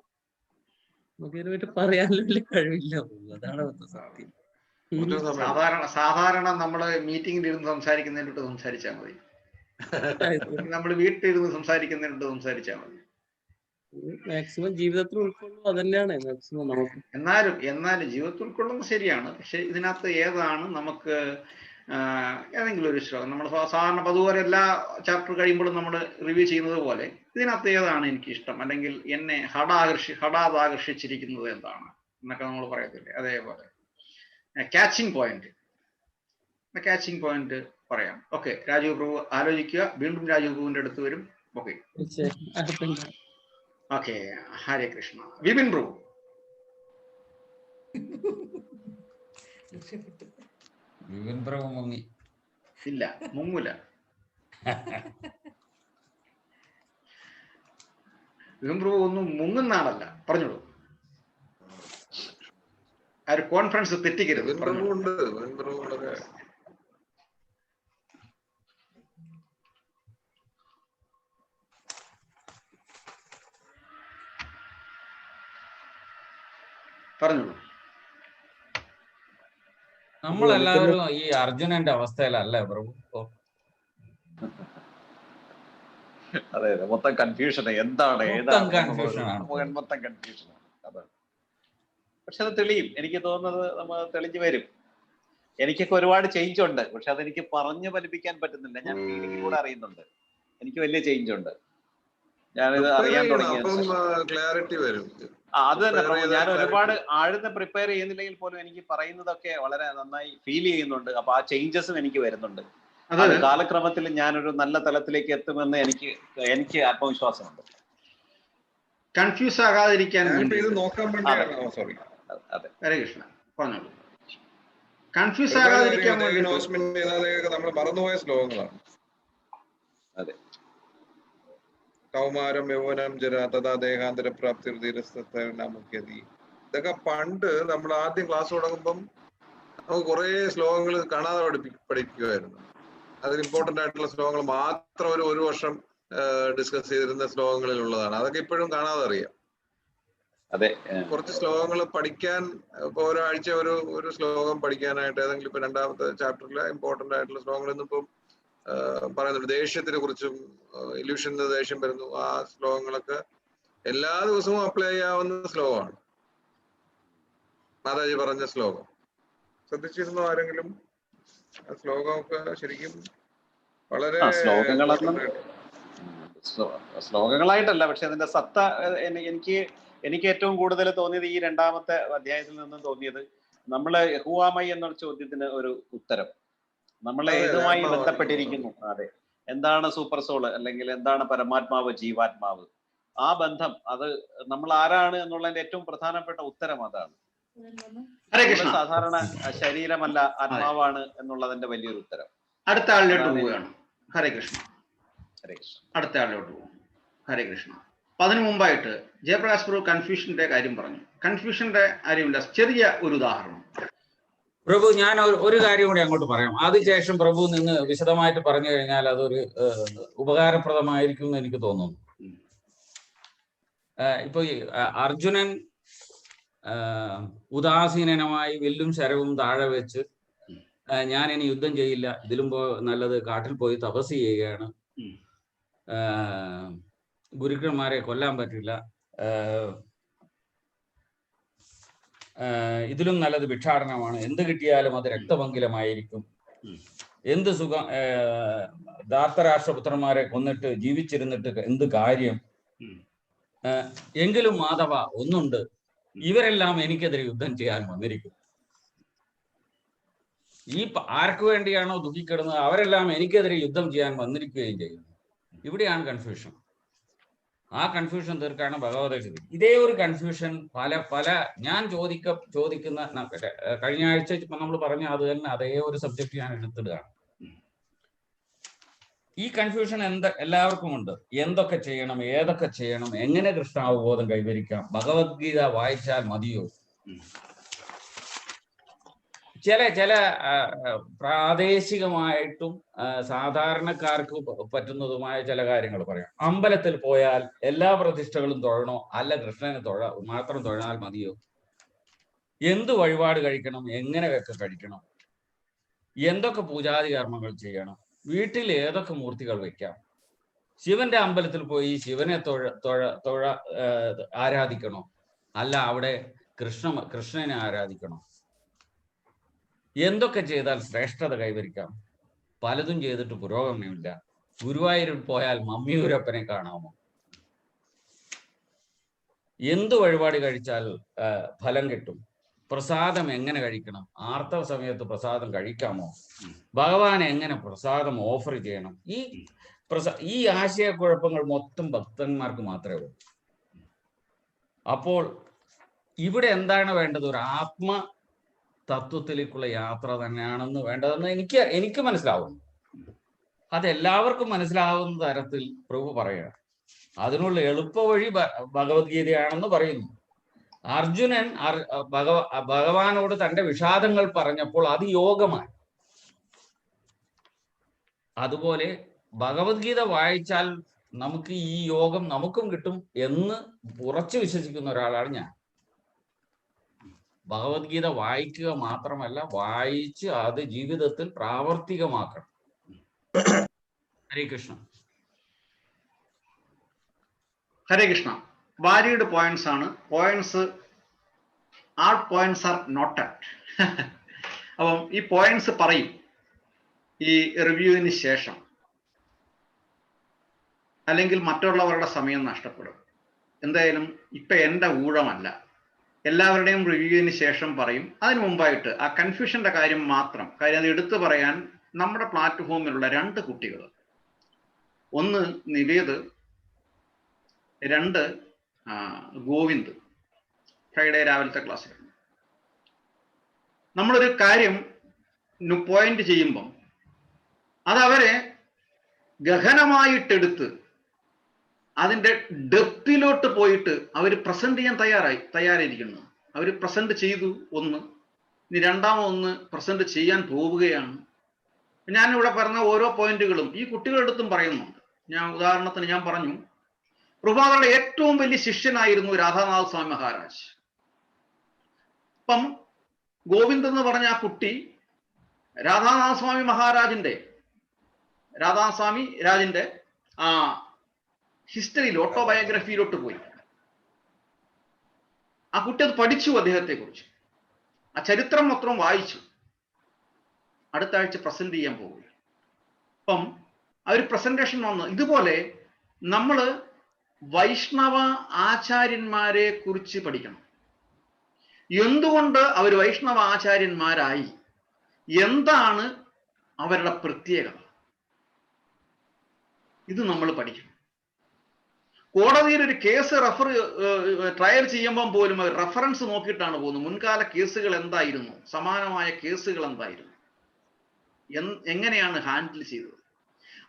Speaker 7: നമുക്ക് ഇതിനെ പറയാനുള്ള കഴിവില്ല. അതാണ് സത്യം.
Speaker 3: സാധാരണ നമ്മള് മീറ്റിംഗിൽ ഇരുന്ന് സംസാരിക്കുന്നതിലോട്ട് സംസാരിച്ചാൽ മതി. നമ്മൾ വീട്ടിലിരുന്ന് സംസാരിക്കുന്നുണ്ട്, സംസാരിച്ചാൽ മതി.
Speaker 7: മാക്സിമം ജീവിതത്തിൽ ഉൾക്കൊള്ളും, അതന്നെയാണ് മാക്സിമം നമുക്ക്.
Speaker 3: എന്നാലും ജീവിതത്തിൽ ഉൾക്കൊള്ളുന്നത് ശരിയാണ്. പക്ഷെ ഇതിനകത്ത് ഏതാണ് നമുക്ക് ഏതെങ്കിലും ഒരു ശ്ലോകം, നമ്മൾ സാധാരണ പതുപോലെ എല്ലാ ചാപ്റ്റർ കഴിയുമ്പോഴും നമ്മൾ റിവ്യൂ ചെയ്യുന്നത് പോലെ ഇതിനകത്ത് ഏതാണ് എനിക്ക് ഇഷ്ടം, അല്ലെങ്കിൽ എന്നെ ഹഠാതാകർഷിച്ചിരിക്കുന്നത് എന്താണ് എന്നൊക്കെ നമ്മൾ പറയത്തില്ലേ, അതേപോലെ ക്യാച്ചിങ് പോയിന്റ് പറയാം. ഓക്കെ, രാജീവ് പ്രഭു ആലോചിക്കുക. വീണ്ടും രാജീവ് പ്രഭുവിന്റെ അടുത്ത് വരും. Okay okay, Hare Krishna. വിപിൻ പ്രഭു.
Speaker 4: വിപിൻ പ്രഭു മുങ്ങി.
Speaker 3: ഇല്ല, മുങ്ങൂല. വിപിൻ പ്രഭു ഒന്നും മുങ്ങുന്ന ആളല്ല. പറഞ്ഞോളൂ, ആ ഒരു കോൺഫിഡൻസ് തെറ്റിക്കരുത്. പറഞ്ഞോളൂ.
Speaker 4: നമ്മളെല്ലാവരും ഈ അർജുനന്റെ അവസ്ഥയിലല്ലേ പ്രഭു?
Speaker 6: അതെ, മൊത്തം കൺഫ്യൂഷൻ, എന്താണ് മൊത്തം കൺഫ്യൂഷൻ. അതാണ്. പക്ഷെ അത് തെളിയും, എനിക്ക് തോന്നുന്നത് നമ്മൾ തെളിഞ്ഞു വരും. എനിക്കൊക്കെ ഒരുപാട് ചേഞ്ച് ഉണ്ട്, പക്ഷെ അതെനിക്ക് പറഞ്ഞു ഫലിപ്പിക്കാൻ പറ്റുന്നില്ല. ഞാൻ ഫീലിങ്ങിലൂടെ അറിയുന്നുണ്ട് എനിക്ക് വലിയ ചേഞ്ച് ഉണ്ട്. ഞാനിത് അറിയാൻ തുടങ്ങിയ അത് തന്നെ പ്രഭു. ഞാൻ ഒരുപാട് ആഴ്ന്ന് പ്രിപ്പയർ ചെയ്യുന്നില്ലെങ്കിൽ പോലും എനിക്ക് പറയുന്നതൊക്കെ വളരെ നന്നായി ഫീൽ ചെയ്യുന്നുണ്ട്. അപ്പൊ ആ ചേഞ്ചസും എനിക്ക് വരുന്നുണ്ട്. അത് കാലക്രമത്തിൽ ഞാനൊരു നല്ല തലത്തിലേക്ക് എത്തുമെന്ന് എനിക്ക് ആത്മവിശ്വാസമുണ്ട്.
Speaker 3: കൺഫ്യൂസ് ആകാതിരിക്കാൻ കൺഫ്യൂസ് ആകാതിരിക്കാൻ
Speaker 5: നമ്മൾ മറന്നുപോയ ശ്ലോകങ്ങളാണ്.
Speaker 6: അതെ,
Speaker 5: കൗമാരം യൗവനം ജര തഥാ ദേഹാന്തര പ്രാപ്തി മുഖ്യതി. ഇതൊക്കെ പണ്ട് നമ്മൾ ആദ്യം ക്ലാസ് തുടങ്ങുമ്പം നമുക്ക് കുറെ ശ്ലോകങ്ങൾ കാണാതെ പഠിക്കുമായിരുന്നു. അതിൽ ഇമ്പോർട്ടന്റ് ആയിട്ടുള്ള ശ്ലോകങ്ങൾ മാത്രം ഒരു വർഷം ഡിസ്കസ് ചെയ്തിരുന്ന ശ്ലോകങ്ങളിലുള്ളതാണ്. അതൊക്കെ ഇപ്പോഴും കാണാതെ അറിയാം.
Speaker 6: അതെ,
Speaker 5: കുറച്ച് ശ്ലോകങ്ങൾ പഠിക്കാൻ ഇപ്പൊ ഒരാഴ്ച ഒരു ശ്ലോകം പഠിക്കാനായിട്ട് ഏതെങ്കിലും ഇപ്പൊ രണ്ടാമത്തെ ചാപ്റ്ററിലെ ഇമ്പോർട്ടന്റ് ആയിട്ടുള്ള ശ്ലോകങ്ങൾ ഇന്നിപ്പം പറയുന്നുണ്ട്. ദേഷ്യത്തിനെ കുറിച്ചും ഇല്യൂഷന് ദേഷ്യം വരുന്നു, ആ ശ്ലോകങ്ങളൊക്കെ എല്ലാ ദിവസവും അപ്ലൈ ചെയ്യാവുന്ന ശ്ലോകമാണ്. മാതാജി പറഞ്ഞ ശ്ലോകം ശ്രദ്ധിച്ചിരുന്നോ ആരെങ്കിലും? ആ ശ്ലോകമൊക്കെ ശരിക്കും വളരെ
Speaker 6: ശ്ലോകങ്ങളായിട്ടല്ല, പക്ഷെ അതിന്റെ സത്ത എനിക്ക് ഏറ്റവും കൂടുതൽ തോന്നിയത് ഈ രണ്ടാമത്തെ അധ്യായത്തിൽ നിന്നും തോന്നിയത്, നമ്മള് യഹോവ എന്ന ചോദ്യത്തിന് ഒരു ഉത്തരം, നമ്മളെ ഏതുമായി ബന്ധപ്പെട്ടിരിക്കുന്നു. അതെ, എന്താണ് സൂപ്പർ സോള്, അല്ലെങ്കിൽ എന്താണ് പരമാത്മാവ്, ജീവാത്മാവ്, ആ ബന്ധം, അത് നമ്മൾ ആരാണ് എന്നുള്ളതിന്റെ ഏറ്റവും പ്രധാനപ്പെട്ട ഉത്തരം അതാണ്. സാധാരണ ശരീരമല്ല, ആത്മാവാണ് എന്നുള്ളതിന്റെ വലിയൊരു ഉത്തരം.
Speaker 3: അടുത്ത ആളിലോട്ട് പോവുകയാണ്. ഹരേ കൃഷ്ണ. അടുത്ത ആളിലോട്ട് പോകും. ഹരേ കൃഷ്ണ. അപ്പൊ അതിനു മുമ്പായിട്ട് ജയപ്രകാശ് പ്രഭു കൺഫ്യൂഷന്റെ കാര്യം പറഞ്ഞു. കൺഫ്യൂഷന്റെ കാര്യമില്ല, ചെറിയ ഒരു ഉദാഹരണം.
Speaker 4: പ്രഭു, ഞാൻ ഒരു കാര്യം കൂടി അങ്ങോട്ട് പറയാം. അതിനുശേഷം പ്രഭു നിന്ന് വിശദമായിട്ട് പറഞ്ഞു കഴിഞ്ഞാൽ അതൊരു ഉപകാരപ്രദമായിരിക്കും എന്ന് എനിക്ക് തോന്നുന്നു. ഇപ്പൊ ഈ അർജുനൻ ഉദാസീനമായി വില്ലും ശരവും താഴെ വെച്ച് ഞാൻ ഇനി യുദ്ധം ചെയ്യില്ല, ഇതിലും നല്ലത് കാട്ടിൽ പോയി തപസ് ചെയ്യുകയാണ്, ഗുരുക്കന്മാരെ കൊല്ലാൻ പറ്റില്ല, ഇതിലും നല്ലത് ഭിക്ഷാടനമാണ്, എന്ത് കിട്ടിയാലും അത് രക്തപങ്കിലമായിരിക്കും, എന്ത് സുഖം, ധാർത്തരാഷ്ട്രപുത്രന്മാരെ കൊന്നിട്ട് ജീവിച്ചിരുന്നിട്ട് എന്ത് കാര്യം, എങ്കിലും മാധവ ഒന്നുണ്ട്, ഇവരെല്ലാം എനിക്കെതിരെ യുദ്ധം ചെയ്യാൻ വന്നിരിക്കും. ഈ ആർക്ക് വേണ്ടിയാണോ ദുഃഖിക്കിടുന്നത് അവരെല്ലാം എനിക്കെതിരെ യുദ്ധം ചെയ്യാൻ വന്നിരിക്കുകയും ചെയ്യുന്നു. ഇവിടെയാണ് കൺഫ്യൂഷൻ. ആ കൺഫ്യൂഷൻ തീർക്കാണ് ഭഗവത്ഗീത. ഇതേ ഒരു കൺഫ്യൂഷൻ പല ഞാൻ ചോദിക്കുന്ന കഴിഞ്ഞ ആഴ്ച നമ്മൾ പറഞ്ഞ അത് തന്നെ അതേ ഒരു സബ്ജക്ട് ഞാൻ എടുത്തിടുകയാണ്. ഈ കൺഫ്യൂഷൻ എല്ലാവർക്കും ഉണ്ട്. എന്തൊക്കെ ചെയ്യണം, ഏതൊക്കെ ചെയ്യണം, എങ്ങനെ കൃഷ്ണാവബോധം കൈവരിക്കാം, ഭഗവത്ഗീത വായിച്ചാൽ മതിയോ? ചില പ്രാദേശികമായിട്ടും സാധാരണക്കാർക്ക് പറ്റുന്നതുമായ ചില കാര്യങ്ങൾ പറയാം. അമ്പലത്തിൽ പോയാൽ എല്ലാ പ്രതിഷ്ഠകളും തൊഴണോ, അല്ല കൃഷ്ണനെ മാത്രം തൊഴാൽ മതിയോ? എന്ത് വഴിപാട് കഴിക്കണം, എങ്ങനെയൊക്കെ കഴിക്കണം, എന്തൊക്കെ പൂജാതി കർമ്മങ്ങൾ ചെയ്യണം, വീട്ടിൽ ഏതൊക്കെ മൂർത്തികൾ വെക്കാം? ശിവന്റെ അമ്പലത്തിൽ പോയി ശിവനെ തൊഴ ആരാധിക്കണോ? അല്ല അവിടെ കൃഷ്ണനെ ആരാധിക്കണോ? എന്തൊക്കെ ചെയ്താൽ ശ്രേഷ്ഠത കൈവരിക്കാം? പലതും ചെയ്തിട്ട് പുരോഗമനമില്ല. ഗുരുവായൂരിൽ പോയാൽ മമ്മിയൂരപ്പനെ കാണാമോ? എന്ത് വഴിപാട് കഴിച്ചാൽ ഫലം കിട്ടും? പ്രസാദം എങ്ങനെ കഴിക്കണം? ആർത്തവ സമയത്ത് പ്രസാദം കഴിക്കാമോ? ഭഗവാൻ എങ്ങനെ പ്രസാദം ഓഫർ ചെയ്യണം? ഈ ആശയക്കുഴപ്പങ്ങൾ മൊത്തം ഭക്തന്മാർക്ക് മാത്രമേ ഉള്ളൂ. അപ്പോൾ ഇവിടെ എന്താണ് വേണ്ടത്? ഒരു ആത്മ തത്വത്തിലേക്കുള്ള യാത്ര തന്നെയാണെന്ന് വേണ്ടതെന്ന് എനിക്ക് മനസ്സിലാവുന്നു. അതെല്ലാവർക്കും മനസ്സിലാവുന്ന തരത്തിൽ പ്രഭു പറയുക. അതിനുള്ള എളുപ്പവഴി ഭഗവത്ഗീതയാണെന്ന് പറയുന്നു. അർജുനൻ ഭഗവാനോട് തന്റെ വിഷാദങ്ങൾ പറഞ്ഞപ്പോൾ അത് യോഗമായി. അതുപോലെ ഭഗവത്ഗീത വായിച്ചാൽ നമുക്ക് ഈ യോഗം നമുക്കും കിട്ടും എന്ന് ഉറച്ചു വിശ്വസിക്കുന്ന ഒരാളാണ് ഞാൻ. ഭഗവത്ഗീത വായിക്കുക മാത്രമല്ല, വായിച്ച് അത് ജീവിതത്തിൽ പ്രാവർത്തികമാക്കണം. ഹരേ കൃഷ്ണ.
Speaker 3: ഹരേ കൃഷ്ണ. വാലിഡ് പോയിന്റ്സ് ആണ്. Points R noted. അപ്പം ഈ പോയിന്റ്സ് പറയും ഈ റിവ്യൂവിന് ശേഷം, അല്ലെങ്കിൽ മറ്റുള്ളവരുടെ സമയം നഷ്ടപ്പെടും. എന്തായാലും ഇപ്പൊ എൻ്റെ ഊഴമല്ല, എല്ലാവരുടെയും റിവ്യൂവിന് ശേഷം പറയും. അതിനു മുമ്പായിട്ട് ആ കൺഫ്യൂഷന്റെ കാര്യം അത് എടുത്തു പറയാൻ നമ്മുടെ പ്ലാറ്റ്ഫോമിലുള്ള 2 കുട്ടികൾ, ഒന്ന് നിവേദ്, 2 ഗോവിന്ദ്, ഫ്രൈഡേ രാവിലത്തെ ക്ലാസ്സിലാണ്. നമ്മളൊരു കാര്യം പോയിന്റ് ചെയ്യുമ്പം അതവരെ ഗഹനമായിട്ടെടുത്ത് അതിൻ്റെ ഡെപ്തിലോട്ട് പോയിട്ട് അവർ പ്രസന്റ് ചെയ്യാൻ തയ്യാറായിരിക്കുന്നു. അവർ പ്രസന്റ് ചെയ്തു ഒന്ന്, ഇനി രണ്ടാമതൊന്ന് പ്രസന്റ് ചെയ്യാൻ പോവുകയാണ്. ഞാനിവിടെ പറഞ്ഞ ഓരോ പോയിന്റുകളും ഈ കുട്ടികളെടുത്തും പറയുന്നുണ്ട്. ഉദാഹരണത്തിന് ഞാൻ പറഞ്ഞു, പ്രഭുപാദരുടെ ഏറ്റവും വലിയ ശിഷ്യനായിരുന്നു രാധാനാഥ സ്വാമി മഹാരാജ്. അപ്പം ഗോവിന്ദ് എന്ന് പറഞ്ഞ ആ കുട്ടി രാധാനാഥ സ്വാമി രാജിന്റെ ആ ഹിസ്റ്ററിയിൽ ഓട്ടോബയോഗ്രഫിയിലോട്ട് പോയി. ആ കുട്ടി അത് പഠിച്ചു, അദ്ദേഹത്തെ കുറിച്ച് ആ ചരിത്രം മൊത്തം വായിച്ചു. അടുത്ത ആഴ്ച പ്രസന്റ് ചെയ്യാൻ പോകുക. അപ്പം ആ ഒരു പ്രസന്റേഷൻ വന്ന് ഇതുപോലെ നമ്മൾ വൈഷ്ണവ ആചാര്യന്മാരെ കുറിച്ച് പഠിക്കണം. എന്തുകൊണ്ട് അവർ വൈഷ്ണവ ആചാര്യന്മാരായി, എന്താണ് അവരുടെ പ്രത്യേകത, ഇത് നമ്മൾ പഠിക്കണം. കോടതിയിൽ ഒരു കേസ് ട്രയൽ ചെയ്യുമ്പം പോലും റെഫറൻസ് നോക്കിയിട്ടാണ് പോകുന്നത്. മുൻകാല കേസുകൾ എന്തായിരുന്നു, സമാനമായ കേസുകൾ എന്തായിരുന്നു, എങ്ങനെയാണ് ഹാൻഡിൽ ചെയ്തത്.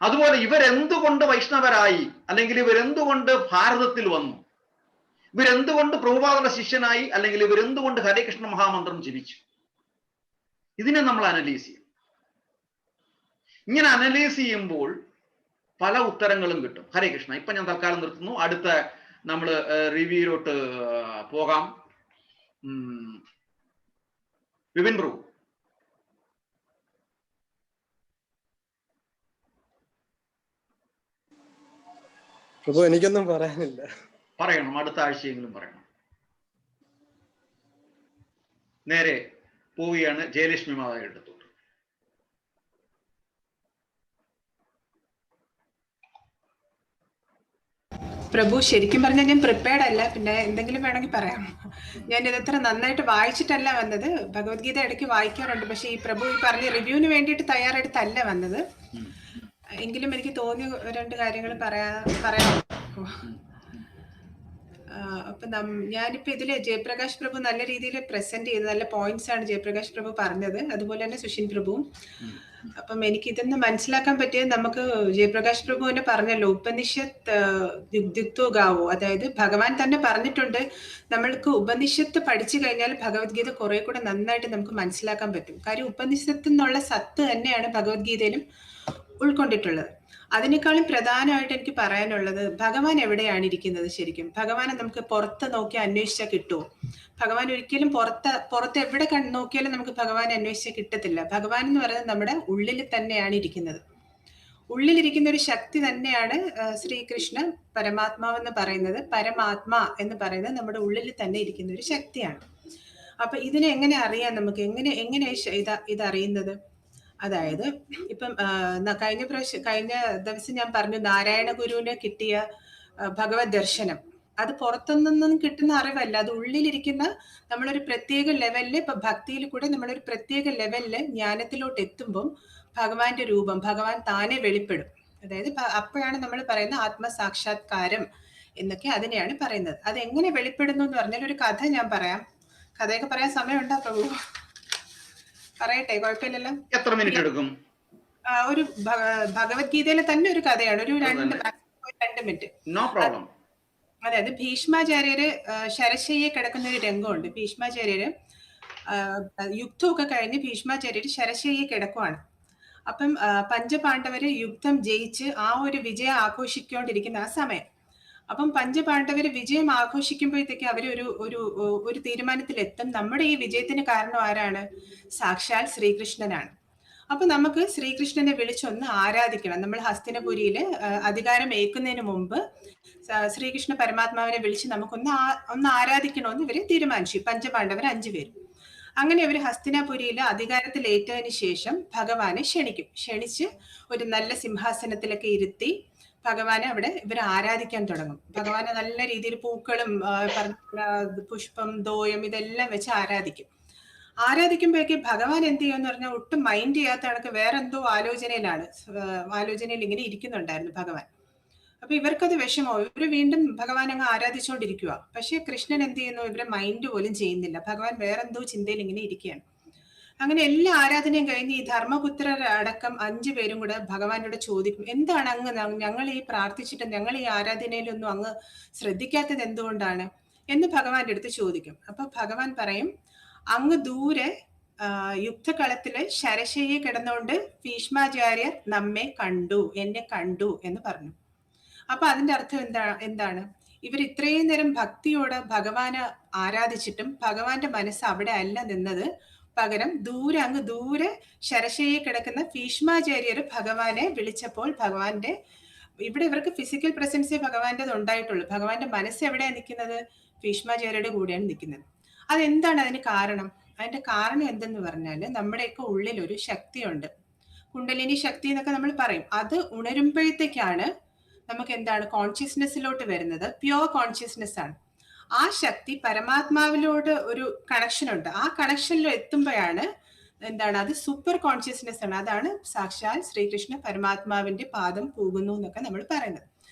Speaker 3: അതുപോലെ ഇവരെന്തുകൊണ്ട് വൈഷ്ണവരായി, അല്ലെങ്കിൽ ഇവരെന്തുകൊണ്ട് ഭാരതത്തിൽ വന്നു, ഇവരെന്തുകൊണ്ട് പ്രഭുപാദരുടെ ശിഷ്യനായി, അല്ലെങ്കിൽ ഇവരെന്തുകൊണ്ട് ഹരേകൃഷ്ണ മഹാമന്ത്രം ജപിച്ചു, ഇതിനെ നമ്മൾ അനലൈസ് ചെയ്യും. ഇങ്ങനെ അനലൈസ് ചെയ്യുമ്പോൾ പല ഉത്തരങ്ങളും കിട്ടും. ഹരേ കൃഷ്ണ. ഇപ്പൊ ഞാൻ തൽക്കാലം നിർത്തുന്നു. അടുത്ത നമ്മൾ റിവ്യൂയിലോട്ട് പോകാം. വിപിൻ പ്രഭു.
Speaker 8: പ്രഭു, എനിക്കൊന്നും പറയാനില്ല.
Speaker 3: പറയണം, അടുത്ത ആഴ്ചയെങ്കിലും പറയണം. നേരെ പോവുകയാണ് ജയലക്ഷ്മി മാതാവ് എടുത്തോട്ട്.
Speaker 9: പ്രഭു, ശരിക്കും പറഞ്ഞാൽ ഞാൻ പ്രിപ്പയർഡ് അല്ല. പിന്നെ എന്തെങ്കിലും വേണമെങ്കിൽ പറയാം. ഞാൻ ഇതത്ര നന്നായിട്ട് വായിച്ചിട്ടല്ല വന്നത്. ഭഗവത്ഗീത ഇടയ്ക്ക് വായിക്കാറുണ്ട്. പക്ഷെ ഈ പ്രഭു ഈ പറഞ്ഞ റിവ്യൂവിന് വേണ്ടിയിട്ട് തയ്യാറെടുത്തല്ല വന്നത്. എങ്കിലും എനിക്ക് തോന്നിയ 2 കാര്യങ്ങൾ പറയാം. അപ്പൊ ഞാനിപ്പോ ഇതില് ജയപ്രകാശ് പ്രഭു നല്ല രീതിയിൽ പ്രസന്റ് ചെയ്ത് നല്ല പോയിന്റ്സ് ആണ് ജയപ്രകാശ് പ്രഭു പറഞ്ഞത്. അതുപോലെ തന്നെ സുഷിൻ പ്രഭുവും. അപ്പം എനിക്ക് ഇതൊന്ന് മനസ്സിലാക്കാൻ പറ്റിയത്, നമുക്ക് ജയപ്രകാശ് പ്രഭു തന്നെ പറഞ്ഞല്ലോ, ഉപനിഷത്ത് ദിക്തോഗാവോ, അതായത് ഭഗവാൻ തന്നെ പറഞ്ഞിട്ടുണ്ട് നമ്മൾക്ക് ഉപനിഷത്ത് പഠിച്ചു കഴിഞ്ഞാൽ ഭഗവത്ഗീത കുറെ കൂടെ നന്നായിട്ട് നമുക്ക് മനസ്സിലാക്കാൻ പറ്റും. കാര്യം ഉപനിഷത്ത് എന്നുള്ള സത്ത് തന്നെയാണ് ഭഗവത്ഗീതയിലും ഉൾക്കൊണ്ടിട്ടുള്ളത്. അതിനേക്കാളും പ്രധാനമായിട്ട് എനിക്ക് പറയാനുള്ളത്, ഭഗവാൻ എവിടെയാണ് ഇരിക്കുന്നത് ശരിക്കും? ഭഗവാനെ നമുക്ക് പുറത്ത് നോക്കി അന്വേഷിച്ചാൽ കിട്ടുമോ? ഭഗവാൻ ഒരിക്കലും പുറത്ത് എവിടെ നോക്കിയാലും നമുക്ക് ഭഗവാനെ അന്വേഷിച്ചാൽ കിട്ടത്തില്ല. ഭഗവാൻ എന്ന് പറയുന്നത് നമ്മുടെ ഉള്ളിൽ തന്നെയാണ് ഇരിക്കുന്നത്. ഉള്ളിലിരിക്കുന്ന ഒരു ശക്തി തന്നെയാണ് ശ്രീകൃഷ്ണ പരമാത്മാവെന്ന് പറയുന്നത്. പരമാത്മാ എന്ന് പറയുന്നത് നമ്മുടെ ഉള്ളിൽ തന്നെ ഇരിക്കുന്ന ഒരു ശക്തിയാണ്. അപ്പൊ ഇതിനെ എങ്ങനെ അറിയാം നമുക്ക്? എങ്ങനെ ഇതറിയുന്നത്? അതായത് ഇപ്പം കഴിഞ്ഞ ദിവസം ഞാൻ പറഞ്ഞു നാരായണ ഗുരുവിന് കിട്ടിയ ഭഗവത് ദർശനം. അത് പുറത്തുനിന്നും കിട്ടുന്ന അറിവല്ല, അത് ഉള്ളിലിരിക്കുന്ന നമ്മളൊരു പ്രത്യേക ലെവലില്, ഇപ്പൊ ഭക്തിയിൽ കൂടെ നമ്മളൊരു പ്രത്യേക ലെവലില് ജ്ഞാനത്തിലോട്ട് എത്തുമ്പം ഭഗവാന്റെ രൂപം ഭഗവാൻ താനെ വെളിപ്പെടും. അതായത് അപ്പോഴാണ് നമ്മൾ പറയുന്ന ആത്മസാക്ഷാത്കാരം എന്നൊക്കെ അതിനെയാണ് പറയുന്നത്. അത് എങ്ങനെ വെളിപ്പെടുന്നു എന്ന് പറഞ്ഞാൽ ഒരു കഥ ഞാൻ പറയാം. കഥയൊക്കെ പറയാൻ സമയമുണ്ടോ പ്രഭു? പറയട്ടെ, കുഴപ്പമില്ലല്ലോ.
Speaker 3: എത്ര മിനിറ്റ് എടുക്കും?
Speaker 9: ഒരു ഭഗവത്ഗീതയിലെ തന്നെ ഒരു കഥയാണ്, ഒരു 2 മിനിറ്റ്.
Speaker 3: No problem.
Speaker 9: അതായത് ഭീഷ്മാചാര്യര് ശരശയ്യെ കിടക്കുന്ന ഒരു രംഗമുണ്ട്. ഭീഷ്മാചാര്യര് യുദ്ധമൊക്കെ കഴിഞ്ഞ് ഭീഷ്മാചാര്യര് ശരശയ്യെ കിടക്കുവാണ്. അപ്പം പഞ്ചപാണ്ഡവര് യുദ്ധം ജയിച്ച് ആ ഒരു വിജയം ആഘോഷിക്കൊണ്ടിരിക്കുന്ന ആ സമയം. അപ്പം പഞ്ചപാണ്ഡവര് വിജയം ആഘോഷിക്കുമ്പോഴത്തേക്ക് അവര് ഒരു തീരുമാനത്തിലെത്തും, നമ്മുടെ ഈ വിജയത്തിന് കാരണം ആരാണ്? സാക്ഷാൽ ശ്രീകൃഷ്ണനാണ്. അപ്പൊ നമുക്ക് ശ്രീകൃഷ്ണനെ വിളിച്ചൊന്ന് ആരാധിക്കണം. നമ്മൾ ഹസ്തിനപുരിയില് അധികാരം ഏൽക്കുന്നതിന് മുമ്പ് ശ്രീകൃഷ്ണ പരമാത്മാവിനെ വിളിച്ച് നമുക്കൊന്ന് ആരാധിക്കണമെന്ന് ഇവര് തീരുമാനിച്ചു, പഞ്ചപാണ്ഡവർ 5 പേര്. അങ്ങനെ ഇവര് ഹസ്തിനാപുരിയില് അധികാരത്തിലേറ്റതിന് ശേഷം ഭഗവാനെ ക്ഷണിച്ച് ഒരു നല്ല സിംഹാസനത്തിലൊക്കെ ഇരുത്തി ഭഗവാനെ അവിടെ ഇവർ ആരാധിക്കാൻ തുടങ്ങും. ഭഗവാനെ നല്ല രീതിയിൽ പൂക്കളും പുഷ്പം ദോയം ഇതെല്ലാം വെച്ച് ആരാധിക്കുമ്പോഴേക്ക് ഭഗവാൻ എന്ത് ചെയ്യുമെന്ന് പറഞ്ഞാൽ ഒട്ടും മൈൻഡ് ചെയ്യാത്ത കണക്ക് വേറെന്തോ ആലോചനയിൽ ഇങ്ങനെ ഇരിക്കുന്നുണ്ടായിരുന്നു ഭഗവാൻ. അപ്പൊ ഇവർക്കത് വിഷമോ, ഇവര് വീണ്ടും ഭഗവാൻ അങ്ങ് ആരാധിച്ചുകൊണ്ടിരിക്കുക. പക്ഷെ കൃഷ്ണൻ എന്ത് ചെയ്യുന്നു? ഇവരെ മൈൻഡ് പോലും ചെയ്യുന്നില്ല. ഭഗവാൻ വേറെന്തോ ചിന്തയിൽ ഇങ്ങനെ ഇരിക്കുകയാണ്. അങ്ങനെ എല്ലാ ആരാധനയും കഴിഞ്ഞ് ഈ ധർമ്മപുത്രർ അടക്കം 5 പേരും കൂടെ ഭഗവാനോട് ചോദിക്കും, എന്താണ് അങ്ങ് ഞങ്ങൾ ഈ പ്രാർത്ഥിച്ചിട്ട് ഞങ്ങൾ ഈ ആരാധനയിലൊന്നും അങ്ങ് ശ്രദ്ധിക്കാത്തത് എന്തുകൊണ്ടാണ് എന്ന് ഭഗവാന്റെ അടുത്ത് ചോദിക്കും. അപ്പൊ ഭഗവാൻ പറയും, അങ്ങ് ദൂരെ യുദ്ധകളത്തില് ശരശയ്യെ കിടന്നുകൊണ്ട് ഭീഷ്മാചാര്യർ എന്നെ കണ്ടു എന്ന് പറഞ്ഞു. അപ്പൊ അതിന്റെ അർത്ഥം എന്താണ്? ഇവർ ഇത്രയും നേരം ഭക്തിയോടെ ഭഗവാനെ ആരാധിച്ചിട്ടും ഭഗവാന്റെ മനസ്സ് അവിടെ അല്ല നിന്നത്. പകരം അങ്ങ് ദൂരെ ശരശയ്യെ കിടക്കുന്ന ഭീഷ്മാചാര്യർ ഭഗവാനെ വിളിച്ചപ്പോൾ ഇവിടെ ഇവർക്ക് ഫിസിക്കൽ പ്രസൻസേ ഭഗവാന്റേത് ഉണ്ടായിട്ടുള്ളൂ. ഭഗവാന്റെ മനസ്സ് എവിടെയാണ് നിൽക്കുന്നത്? ഭീഷ്മാചാര്യരുടെ കൂടെയാണ് നിൽക്കുന്നത്. അതെന്താണ് അതിന് കാരണം? അതിന്റെ കാരണം എന്തെന്ന് പറഞ്ഞാല് നമ്മുടെയൊക്കെ ഉള്ളിൽ ഒരു ശക്തിയുണ്ട്, കുണ്ടലിനി ശക്തി എന്നൊക്കെ നമ്മൾ പറയും. അത് ഉണരുമ്പോഴത്തേക്കാണ് നമുക്ക് എന്താണ് കോൺഷ്യസ്നെസ്സിലോട്ട് വരുന്നത്. പ്യുവർ കോൺഷ്യസ്നെസ് ആണ്. ആ ശക്തി പരമാത്മാവിലോട് ഒരു കണക്ഷൻ ഉണ്ട്. ആ കണക്ഷനിൽ എത്തുമ്പോഴാണ് അത് സൂപ്പർ കോൺഷ്യസ്നെസ് ആണ്. അതാണ് സാക്ഷാൽ ശ്രീകൃഷ്ണ പരമാത്മാവിന്റെ പാദം പൂകുന്നു എന്നൊക്കെ നമ്മൾ പറയുന്നത്.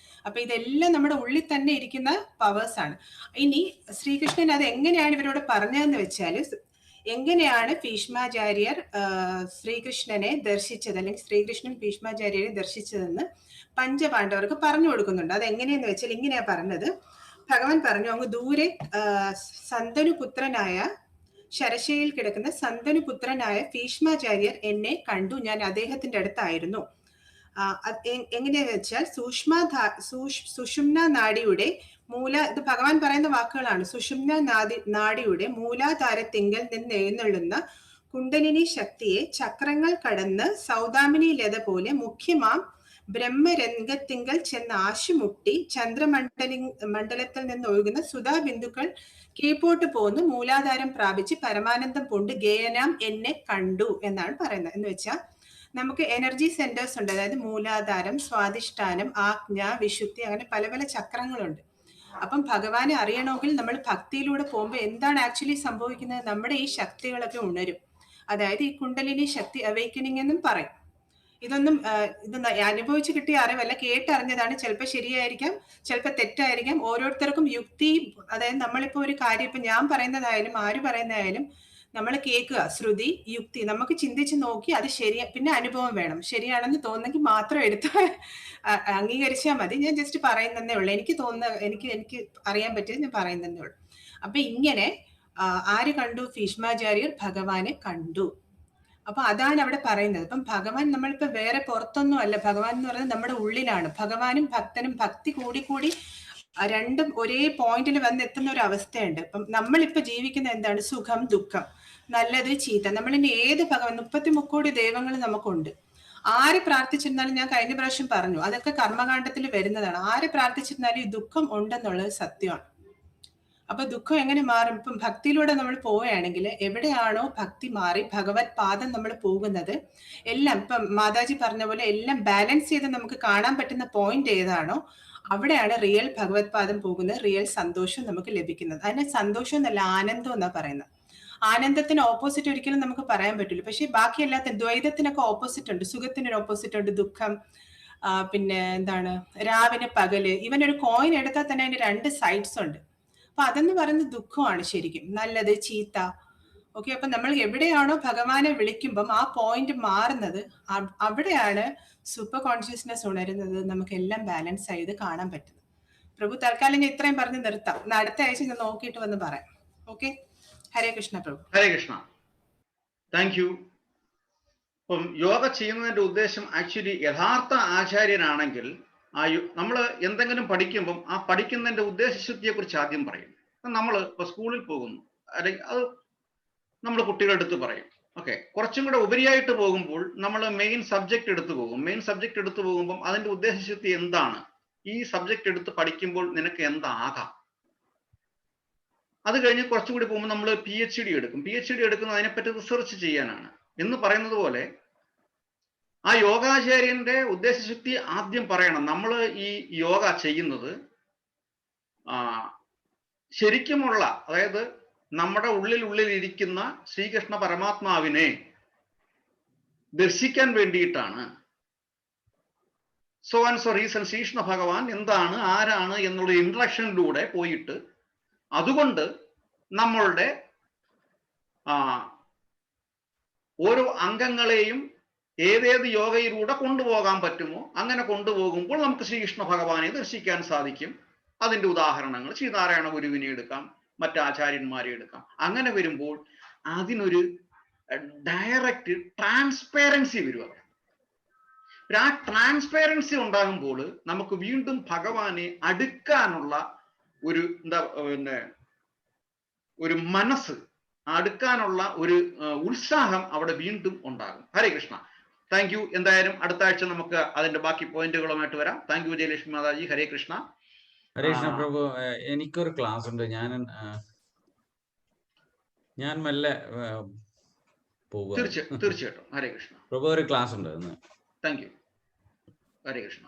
Speaker 9: അപ്പൊ ഇതെല്ലാം നമ്മുടെ ഉള്ളിൽ തന്നെ ഇരിക്കുന്ന പവേഴ്സ് ആണ്. ഇനി ശ്രീകൃഷ്ണൻ അത് എങ്ങനെയാണ് ഇവരോട് പറഞ്ഞതെന്ന് വെച്ചാല്, എങ്ങനെയാണ് ഭീഷ്മാചാര്യർ ശ്രീകൃഷ്ണനെ ദർശിച്ചത്, അല്ലെങ്കിൽ ശ്രീകൃഷ്ണൻ ഭീഷ്മാചാര്യരെ ദർശിച്ചതെന്ന് പഞ്ചപാണ്ഡവർക്ക് പറഞ്ഞു കൊടുക്കുന്നുണ്ട്. അത് എങ്ങനെയെന്ന് വെച്ചാൽ ഇങ്ങനെയാ പറഞ്ഞത്. ഭഗവാൻ പറഞ്ഞു, അങ്ങ് ദൂരെ സന്തനുപുത്രനായ ശരശയിൽ കിടക്കുന്ന സന്തനുപുത്രനായ ഭീഷ്മാചാര്യർ എന്നെ കണ്ടു, ഞാൻ അദ്ദേഹത്തിന്റെ അടുത്തായിരുന്നു. എങ്ങനെയാന്ന് വെച്ചാൽ സുഷുമ്ന നാഡിയുടെ ഇത് ഭഗവാൻ പറയുന്ന വാക്കുകളാണ്. സുഷുമ്ന നാഡിയുടെ മൂലാധാരത്തിങ്കൽ നിന്ന് എഴുന്നള്ളുന്ന കുണ്ടലിനി ശക്തിയെ ചക്രങ്ങൾ കടന്ന് സൗദാമിനി ലത പോലെ മുഖ്യമാം ബ്രഹ്മരംഗത്തിങ്കൽ ചെന്ന് ആശുമുട്ടി മണ്ഡലത്തിൽ നിന്ന് ഒഴുകുന്ന സുധാബിന്ദുക്കൾ കീഴ്പോട്ട് പോന്ന് മൂലാധാരം പ്രാപിച്ച് പരമാനന്ദം കൊണ്ട് ഗേയനാം എന്നെ കണ്ടു എന്നാണ് പറയുന്നത്. എന്ന് വെച്ചാൽ നമുക്ക് എനർജി സെന്റേഴ്സ് ഉണ്ട്. അതായത് മൂലാധാരം, സ്വാധിഷ്ഠാനം, ആജ്ഞ, വിശുദ്ധി, അങ്ങനെ പല പല ചക്രങ്ങളുണ്ട്. അപ്പം ഭഗവാനെ അറിയണമെങ്കിൽ നമ്മൾ ഭക്തിയിലൂടെ പോകുമ്പോൾ എന്താണ് ആക്ച്വലി സംഭവിക്കുന്നത്? നമ്മുടെ ഈ ശക്തികളൊക്കെ ഉണരും. അതായത് ഈ കുണ്ടലിനി ശക്തി അവേക്കനിങ് എന്നും പറയും. ഇത് അനുഭവിച്ച് കിട്ടിയ അറിവല്ല, കേട്ടറിഞ്ഞതാണ്. ചിലപ്പോൾ ശരിയായിരിക്കാം, ചിലപ്പോൾ തെറ്റായിരിക്കാം. ഓരോരുത്തർക്കും യുക്തി, അതായത് നമ്മളിപ്പോ ഒരു കാര്യം ഇപ്പൊ ഞാൻ പറയുന്നതായാലും ആര് പറയുന്നതായാലും നമ്മൾ കേൾക്കുക, ശ്രുതി, യുക്തി, നമുക്ക് ചിന്തിച്ച് നോക്കി അത് പിന്നെ അനുഭവം വേണം. ശരിയാണെന്ന് തോന്നുന്നെങ്കിൽ മാത്രം എടുത്ത് അംഗീകരിച്ചാൽ മതി. ഞാൻ ജസ്റ്റ് പറയുന്നതേ ഉള്ളൂ. എനിക്ക് അറിയാൻ പറ്റിയത് ഞാൻ പറയുന്നതേ ഉള്ളൂ. അപ്പൊ ഇങ്ങനെ ആര് കണ്ടു? ഭീഷ്മാചാര്യർ ഭഗവാനെ കണ്ടു. അപ്പൊ അതാണ് അവിടെ പറയുന്നത്. അപ്പം ഭഗവാൻ നമ്മളിപ്പോ വേറെ പുറത്തൊന്നും അല്ല. ഭഗവാൻ എന്ന് പറയുന്നത് നമ്മുടെ ഉള്ളിലാണ്. ഭഗവാനും ഭക്തനും ഭക്തി കൂടി രണ്ടും ഒരേ പോയിന്റിൽ വന്നെത്തുന്ന ഒരു അവസ്ഥയുണ്ട്. അപ്പം നമ്മളിപ്പോ ജീവിക്കുന്ന എന്താണ്? സുഖം, ദുഃഖം, നല്ലത്, ചീത്ത. നമ്മളിനി ഏത് 33 കോടി ദൈവങ്ങൾ നമുക്കുണ്ട്. ആര് പ്രാർത്ഥിച്ചിരുന്നാലും ഞാൻ കഴിഞ്ഞ പ്രാവശ്യം പറഞ്ഞു, അതൊക്കെ കർമ്മകാണ്ഡത്തിൽ വരുന്നതാണ്. ആര് പ്രാർത്ഥിച്ചിരുന്നാലും ഈ ദുഃഖം ഉണ്ടെന്നുള്ളത് സത്യമാണ്. അപ്പൊ ദുഃഖം എങ്ങനെ മാറും? ഇപ്പം ഭക്തിയിലൂടെ നമ്മൾ പോവുകയാണെങ്കിൽ എവിടെയാണോ ഭക്തി മാറി ഭഗവത് പാദം നമ്മൾ പോകുന്നത്, എല്ലാം ഇപ്പം മാതാജി പറഞ്ഞ പോലെ എല്ലാം ബാലൻസ് ചെയ്ത് നമുക്ക് കാണാൻ പറ്റുന്ന പോയിന്റ് ഏതാണോ അവിടെയാണ് റിയൽ ഭഗവത് പാദം പോകുന്നത്, റിയൽ സന്തോഷം നമുക്ക് ലഭിക്കുന്നത്. അതിനെ സന്തോഷം എന്നല്ല, ആനന്ദം എന്നാ പറയുന്നത്. ആനന്ദത്തിന് ഓപ്പോസിറ്റ് ഒരിക്കലും നമുക്ക് പറയാൻ പറ്റില്ല. പക്ഷെ ബാക്കി എല്ലാത്തിനും, ദ്വൈതത്തിനൊക്കെ ഓപ്പോസിറ്റ് ഉണ്ട്. സുഖത്തിനൊരു ഓപ്പോസിറ്റ് ഉണ്ട്, ദുഃഖം, പിന്നെ എന്താണ്, രാവിന് പകല്. ഇവൻ ഒരു കോയിൻ എടുത്താൽ തന്നെ അതിന് 2 സൈഡ്സ് ഉണ്ട്. അപ്പൊ അതെന്ന് പറയുന്നത് ദുഃഖമാണ് ശരിക്കും, നല്ലത് ചീത്ത. ഓക്കെ, അപ്പൊ നമ്മൾ എവിടെയാണോ ഭഗവാനെ വിളിക്കുമ്പം ആ പോയിന്റ് മാറുന്നത്, അവിടെയാണ് സൂപ്പർ കോൺഷ്യസ്നെസ് ഉണരുന്നത്, നമുക്ക് എല്ലാം ബാലൻസ് ആയത് കാണാൻ പറ്റുന്നത്. പ്രഭു, തൽക്കാലം ഞാൻ ഇത്രയും പറഞ്ഞ് നിർത്താം. അടുത്ത ആഴ്ച ഞാൻ നോക്കിയിട്ട് വന്ന് പറയാം. ഓക്കെ, ഹരേ കൃഷ്ണ പ്രഭു.
Speaker 3: ഹരേ കൃഷ്ണ, താങ്ക് യു. അപ്പം യോഗ ചെയ്യുന്നതിന്റെ ഉദ്ദേശം ആക്ച്വലി യഥാർത്ഥ ആചാര്യനാണെങ്കിൽ നമ്മൾ എന്തെങ്കിലും പഠിക്കുമ്പം ആ പഠിക്കുന്നതിന്റെ ഉദ്ദേശശുദ്ധിയെ കുറിച്ച് ആദ്യം പറയും. നമ്മൾ ഇപ്പൊ സ്കൂളിൽ പോകുന്നു, അല്ലെങ്കിൽ അത് നമ്മൾ കുട്ടികളുടെ അടുത്ത് പറയും. ഓക്കെ, കുറച്ചും കൂടെ ഉപരിയായിട്ട് പോകുമ്പോൾ നമ്മൾ മെയിൻ സബ്ജക്റ്റ് എടുത്തു പോകും. മെയിൻ സബ്ജക്റ്റ് എടുത്തു പോകുമ്പം അതിന്റെ ഉദ്ദേശശുദ്ധി എന്താണ്, ഈ സബ്ജക്റ്റ് എടുത്ത് പഠിക്കുമ്പോൾ നിനക്ക് എന്താകാം. അത് കഴിഞ്ഞ് കുറച്ചുകൂടി പോകുമ്പോൾ നമ്മൾ PhD എടുക്കും. PhD എടുക്കുന്നത് അതിനെപ്പറ്റി റിസർച്ച് ചെയ്യാനാണ് എന്ന് പറയുന്നത് പോലെ ആ യോഗാചാര്യന്റെ ഉദ്ദേശശുദ്ധി ആദ്യം പറയണം. നമ്മൾ ഈ യോഗ ചെയ്യുന്നത് ശരിക്കുമുള്ള, അതായത് നമ്മുടെ ഉള്ളിൽ ഇരിക്കുന്ന ശ്രീകൃഷ്ണ പരമാത്മാവിനെ ദർശിക്കാൻ വേണ്ടിയിട്ടാണ്. So and so reason Sri Krishna ഭഗവാൻ എന്താണ്, ആരാണ് എന്നുള്ള ഇൻട്രക്ഷനിലൂടെ പോയിട്ട്, അതുകൊണ്ട് നമ്മളുടെ ഓരോ അംഗങ്ങളെയും ഏതേത് യോഗയിലൂടെ കൊണ്ടുപോകാൻ പറ്റുമോ അങ്ങനെ കൊണ്ടുപോകുമ്പോൾ നമുക്ക് ശ്രീകൃഷ്ണ ഭഗവാനെ ദർശിക്കാൻ സാധിക്കും. അതിന്റെ ഉദാഹരണങ്ങൾ ശ്രീനാരായണ ഗുരുവിനെ എടുക്കാം, മറ്റാചാര്യന്മാരെ എടുക്കാം. അങ്ങനെ വരുമ്പോൾ അതിനൊരു ഡയറക്റ്റ് ട്രാൻസ്പെറൻസി വരും. ആ ട്രാൻസ്പെറൻസി ഉണ്ടാകുമ്പോൾ നമുക്ക് വീണ്ടും ഭഗവാനെ അടുക്കാനുള്ള ഒരു ഒരു മനസ്സ്, അടുക്കാനുള്ള ഒരു ഉത്സാഹം അവിടെ വീണ്ടും ഉണ്ടാകും. Hare Krishna, thank you. എന്തായാലും അടുത്ത ആഴ്ച നമുക്ക് അതിന്റെ ബാക്കി പോയിന്റുകളുമായിട്ട് വരാം. താങ്ക് യു ജയലക്ഷ്മി മാതാജി. ഹരേ കൃഷ്ണ.
Speaker 4: ഹരേ കൃഷ്ണ പ്രഭു, എനിക്കൊരു ക്ലാസ് ഉണ്ട്. ഞാൻ മെല്ലെ പോകുക.
Speaker 3: തീർച്ചയായിട്ടും. ഹരേ കൃഷ്ണ
Speaker 4: പ്രഭു, ഒരു ക്ലാസ് ഉണ്ട് ഇന്ന്.
Speaker 3: Thank you. ഹരേ കൃഷ്ണ.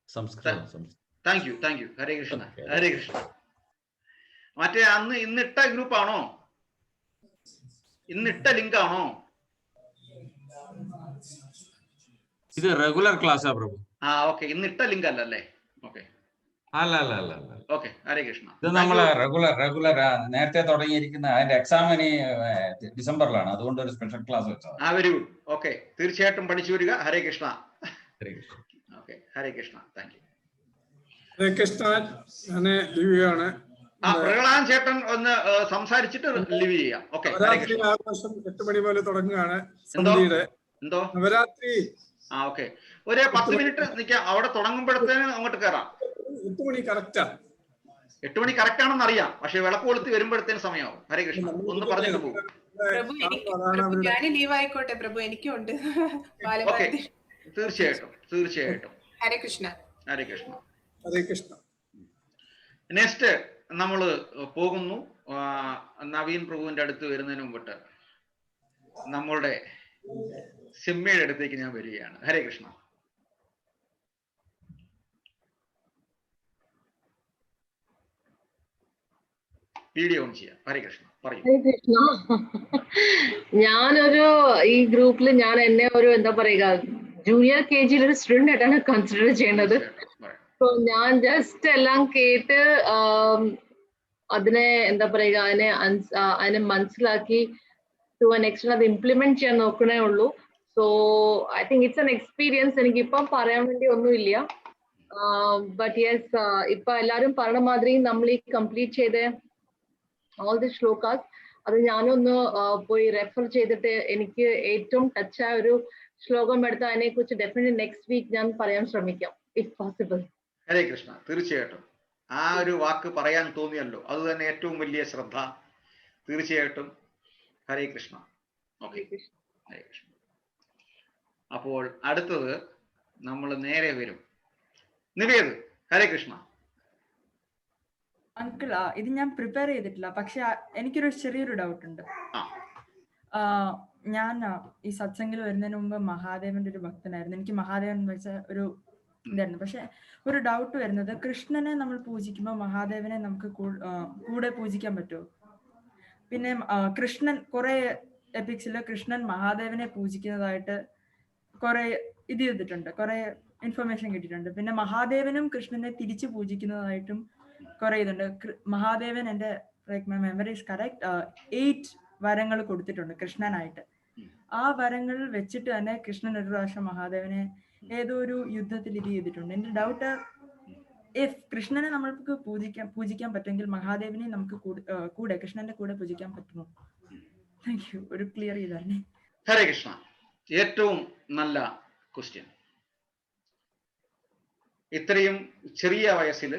Speaker 4: സംസ്കൃതം.
Speaker 3: Thank you. ഹരേ കൃഷ്ണ. ഹരേ കൃഷ്ണ. മറ്റേ ഇന്നിട്ട ഗ്രൂപ്പാണോ, ഇന്നിട്ട ലിങ്ക് ആണോ?
Speaker 4: ഇത് റെഗുലർ ക്ലാസ്സാ പ്രഭു.
Speaker 3: ഓക്കെ, ഇന്നിട്ട ലിങ്ക് അല്ലല്ലേ? ഓക്കെ,
Speaker 4: അല്ല.
Speaker 3: ഓക്കെ, ഹരേ കൃഷ്ണ.
Speaker 4: ഇത് നമ്മള് റെഗുലർ നേരത്തെ തുടങ്ങിയിരിക്കുന്ന, അതിന്റെ എക്സാം ഇനി ഡിസംബറിലാണ്, അതുകൊണ്ട് ഒരു സ്പെഷ്യൽ ക്ലാസ് വെച്ചത്.
Speaker 3: Very good. ഓക്കെ, തീർച്ചയായിട്ടും പഠിച്ചു വരിക. Hare Krishna. Okay, Hare Krishna. Thank you.
Speaker 10: Hare Krishna. ഞാൻ ലിവിയാണ്.
Speaker 3: പ്രഹ്ലാദൻ ചേട്ടൻ ഒന്ന് സംസാരിച്ചിട്ട് ലീവ് ചെയ്യാം. ഓക്കെ,
Speaker 10: നവരാത്രി ആഘോഷം 8 മണി പോലെ തുടങ്ങുകയാണ്.
Speaker 3: എന്തോ
Speaker 10: നവരാത്രി.
Speaker 3: ഓക്കെ, ഒരു 10 മിനിറ്റ് നിൽക്കാം. അവിടെ തുടങ്ങുമ്പോഴത്തേന് അങ്ങോട്ട് കയറാം.
Speaker 10: 8 മണി കറക്റ്റാ.
Speaker 3: 8 മണി കറക്റ്റ് ആണെന്ന് അറിയാം, പക്ഷെ വിളക്ക് കൊളുത്തി വരുമ്പോഴത്തേന് സമയമാവും. ഹരേ കൃഷ്ണ, ഒന്ന് പറഞ്ഞിട്ട് പോകും.
Speaker 9: പ്രഭു, ഞാൻ ലീവ് ആയിക്കോട്ടെ പ്രഭു, എനിക്കും ഉണ്ട്.
Speaker 3: ഓക്കെ, തീർച്ചയായിട്ടും.
Speaker 9: ഹരേ കൃഷ്ണ.
Speaker 3: ഹരേ കൃഷ്ണ.
Speaker 10: ഹരേ കൃഷ്ണ.
Speaker 3: നെക്സ്റ്റ് നമ്മൾ പോകുന്നു. നവീൻ പ്രഭുവിന്റെ അടുത്ത് വരുന്നതിന് മുമ്പിട്ട് നമ്മളുടെ സിമ്മയുടെ അടുത്തേക്ക് ഞാൻ വരികയാണ്. ഹരേ കൃഷ്ണ. വീഡിയോ ഓൺ ചെയ്യാം. ഹരേ കൃഷ്ണ, പറയൂ.
Speaker 11: ഹരേ കൃഷ്ണ. ഞാനൊരു ഈ ഗ്രൂപ്പിൽ ഞാൻ എന്നെ ഒരു എന്താ പറയുക, ജൂനിയർ KG ഒരു സ്റ്റുഡന്റ് ആയിട്ടാണ് കൺസിഡർ ചെയ്യേണ്ടത്. സോ ഞാൻ ജസ്റ്റ് എല്ലാം കേട്ട് അതിനെ എന്താ പറയുക, അതിനെ മനസ്സിലാക്കി ടു ആൻ എക്സ്റ്റെന്റ് അത് ഇംപ്ലിമെന്റ് ചെയ്യാൻ നോക്കണേ ഉള്ളൂ. So I think it's an experience. എനിക്കിപ്പം പറയാൻ വേണ്ടി ഒന്നുമില്ല. ബട്ട് യെസ്, ഇപ്പൊ എല്ലാരും പറഞ്ഞ മാതിരി നമ്മൾ ഈ കംപ്ലീറ്റ് ചെയ്ത ഓൾ ദി ശ്ലോകാസ് അത് ഞാനൊന്ന് പോയി റെഫർ ചെയ്തിട്ട് എനിക്ക് ഏറ്റവും ടച്ചായ ഒരു ശ്ലോകം എടുത്ത് അതിനെ കുറിച്ച് ഡെഫിനറ്റ്ലി നെക്സ്റ്റ് വീക്ക് ഞാൻ പറയാൻ ശ്രമിക്കാം, ഇഫ് പോസിബിൾ.
Speaker 3: ഹരേ കൃഷ്ണ. തീർച്ചയായിട്ടും ആ ഒരു വാക്ക് പറയാൻ തോന്നിയല്ലോ, അത് തന്നെ ഏറ്റവും വലിയ ശ്രദ്ധ. തീർച്ചയായിട്ടും. ഹരേ കൃഷ്ണ. ഓക്കെ, ഹരേ കൃഷ്ണ. അപ്പൊ അപ്പോൾ അടുത്തത് നമ്മൾ നേരെ വരും. നിവേദ്, ഹരേ കൃഷ്ണ.
Speaker 12: അങ്കിൾ, ഇത് ഞാൻ പ്രിപ്പയർ ചെയ്തിട്ടില്ല, പക്ഷെ എനിക്കൊരു ചെറിയൊരു ഡൗട്ട് ഉണ്ട്. ഞാൻ ഈ സത്സംഗിൽ വരുന്നതിന് മുമ്പ് മഹാദേവന്റെ ഒരു ഭക്തനായിരുന്നു. എനിക്ക് മഹാദേവൻ വെച്ച ഒരു ഇതായിരുന്നു. പക്ഷെ ഒരു ഡൗട്ട് വരുന്നത്, കൃഷ്ണനെ നമ്മൾ പൂജിക്കുമ്പോൾ മഹാദേവനെ നമുക്ക് കൂടെ പൂജിക്കാൻ പറ്റുമോ? പിന്നെ കൃഷ്ണൻ കുറെ എപ്പിക്സിൽ കൃഷ്ണൻ മഹാദേവനെ പൂജിക്കുന്നതായിട്ട് കുറെ ഇത് ചെയ്തിട്ടുണ്ട്, കുറെ ഇൻഫർമേഷൻ കിട്ടിയിട്ടുണ്ട്. പിന്നെ മഹാദേവനും കൃഷ്ണനെ തിരിച്ചു പൂജിക്കുന്നതായിട്ടും കുറെ ഇതുണ്ട്. മഹാദേവൻ എൻ്റെ like my memory is correct 8 വരങ്ങൾ കൊടുത്തിട്ടുണ്ട് കൃഷ്ണനായിട്ട്. ആ വരങ്ങൾ വെച്ചിട്ട് തന്നെ കൃഷ്ണൻ ഒരു പ്രാവശ്യം മഹാദേവനെ ഏതോ ഒരു യുദ്ധത്തിൽ ഇത് ചെയ്തിട്ടുണ്ട്. എൻ്റെ ഡൗട്ട്, ഇഫ് കൃഷ്ണനെ നമ്മൾക്ക് പൂജിക്കാൻ പറ്റുമെങ്കിൽ മഹാദേവനെ നമുക്ക് കൂടെ കൃഷ്ണന്റെ കൂടെ പൂജിക്കാൻ പറ്റുമോ? താങ്ക് യു, ഒരു ക്ലിയർ ചെയ്തേ.
Speaker 3: ഹരേ കൃഷ്ണ. ഏറ്റവും നല്ല ക്വസ്റ്റ്യൻ. ഇത്രയും ചെറിയ വയസ്സിൽ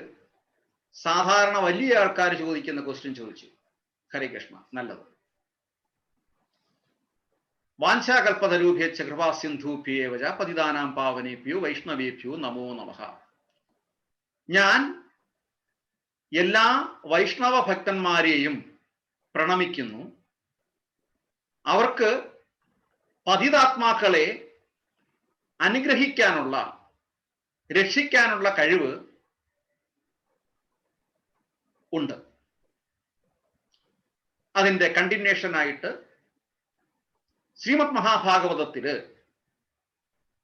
Speaker 3: സാധാരണ വലിയ ആൾക്കാർ ചോദിക്കുന്ന ക്വസ്റ്റ്യൻ ചോദിച്ചു. ഹരേ കൃഷ്ണ, നല്ലത്. വാഞ്ചാകൽപതരൂഭ്യശ്ച കൃപാസിന്ധൂഭ്യേവ ച പതിതാനാം പാവനേഭ്യോ വൈഷ്ണവേഭ്യോ നമോ നമഃ. ഞാൻ എല്ലാ വൈഷ്ണവ ഭക്തന്മാരെയും പ്രണമിക്കുന്നു. അവർക്ക് പതിതാത്മാക്കളെ അനുഗ്രഹിക്കാനുള്ള, രക്ഷിക്കാനുള്ള കഴിവ് ഉണ്ട്. അതിൻ്റെ കണ്ടിന്യൂഷൻ ആയിട്ട് ശ്രീമദ് മഹാഭാഗവതത്തില്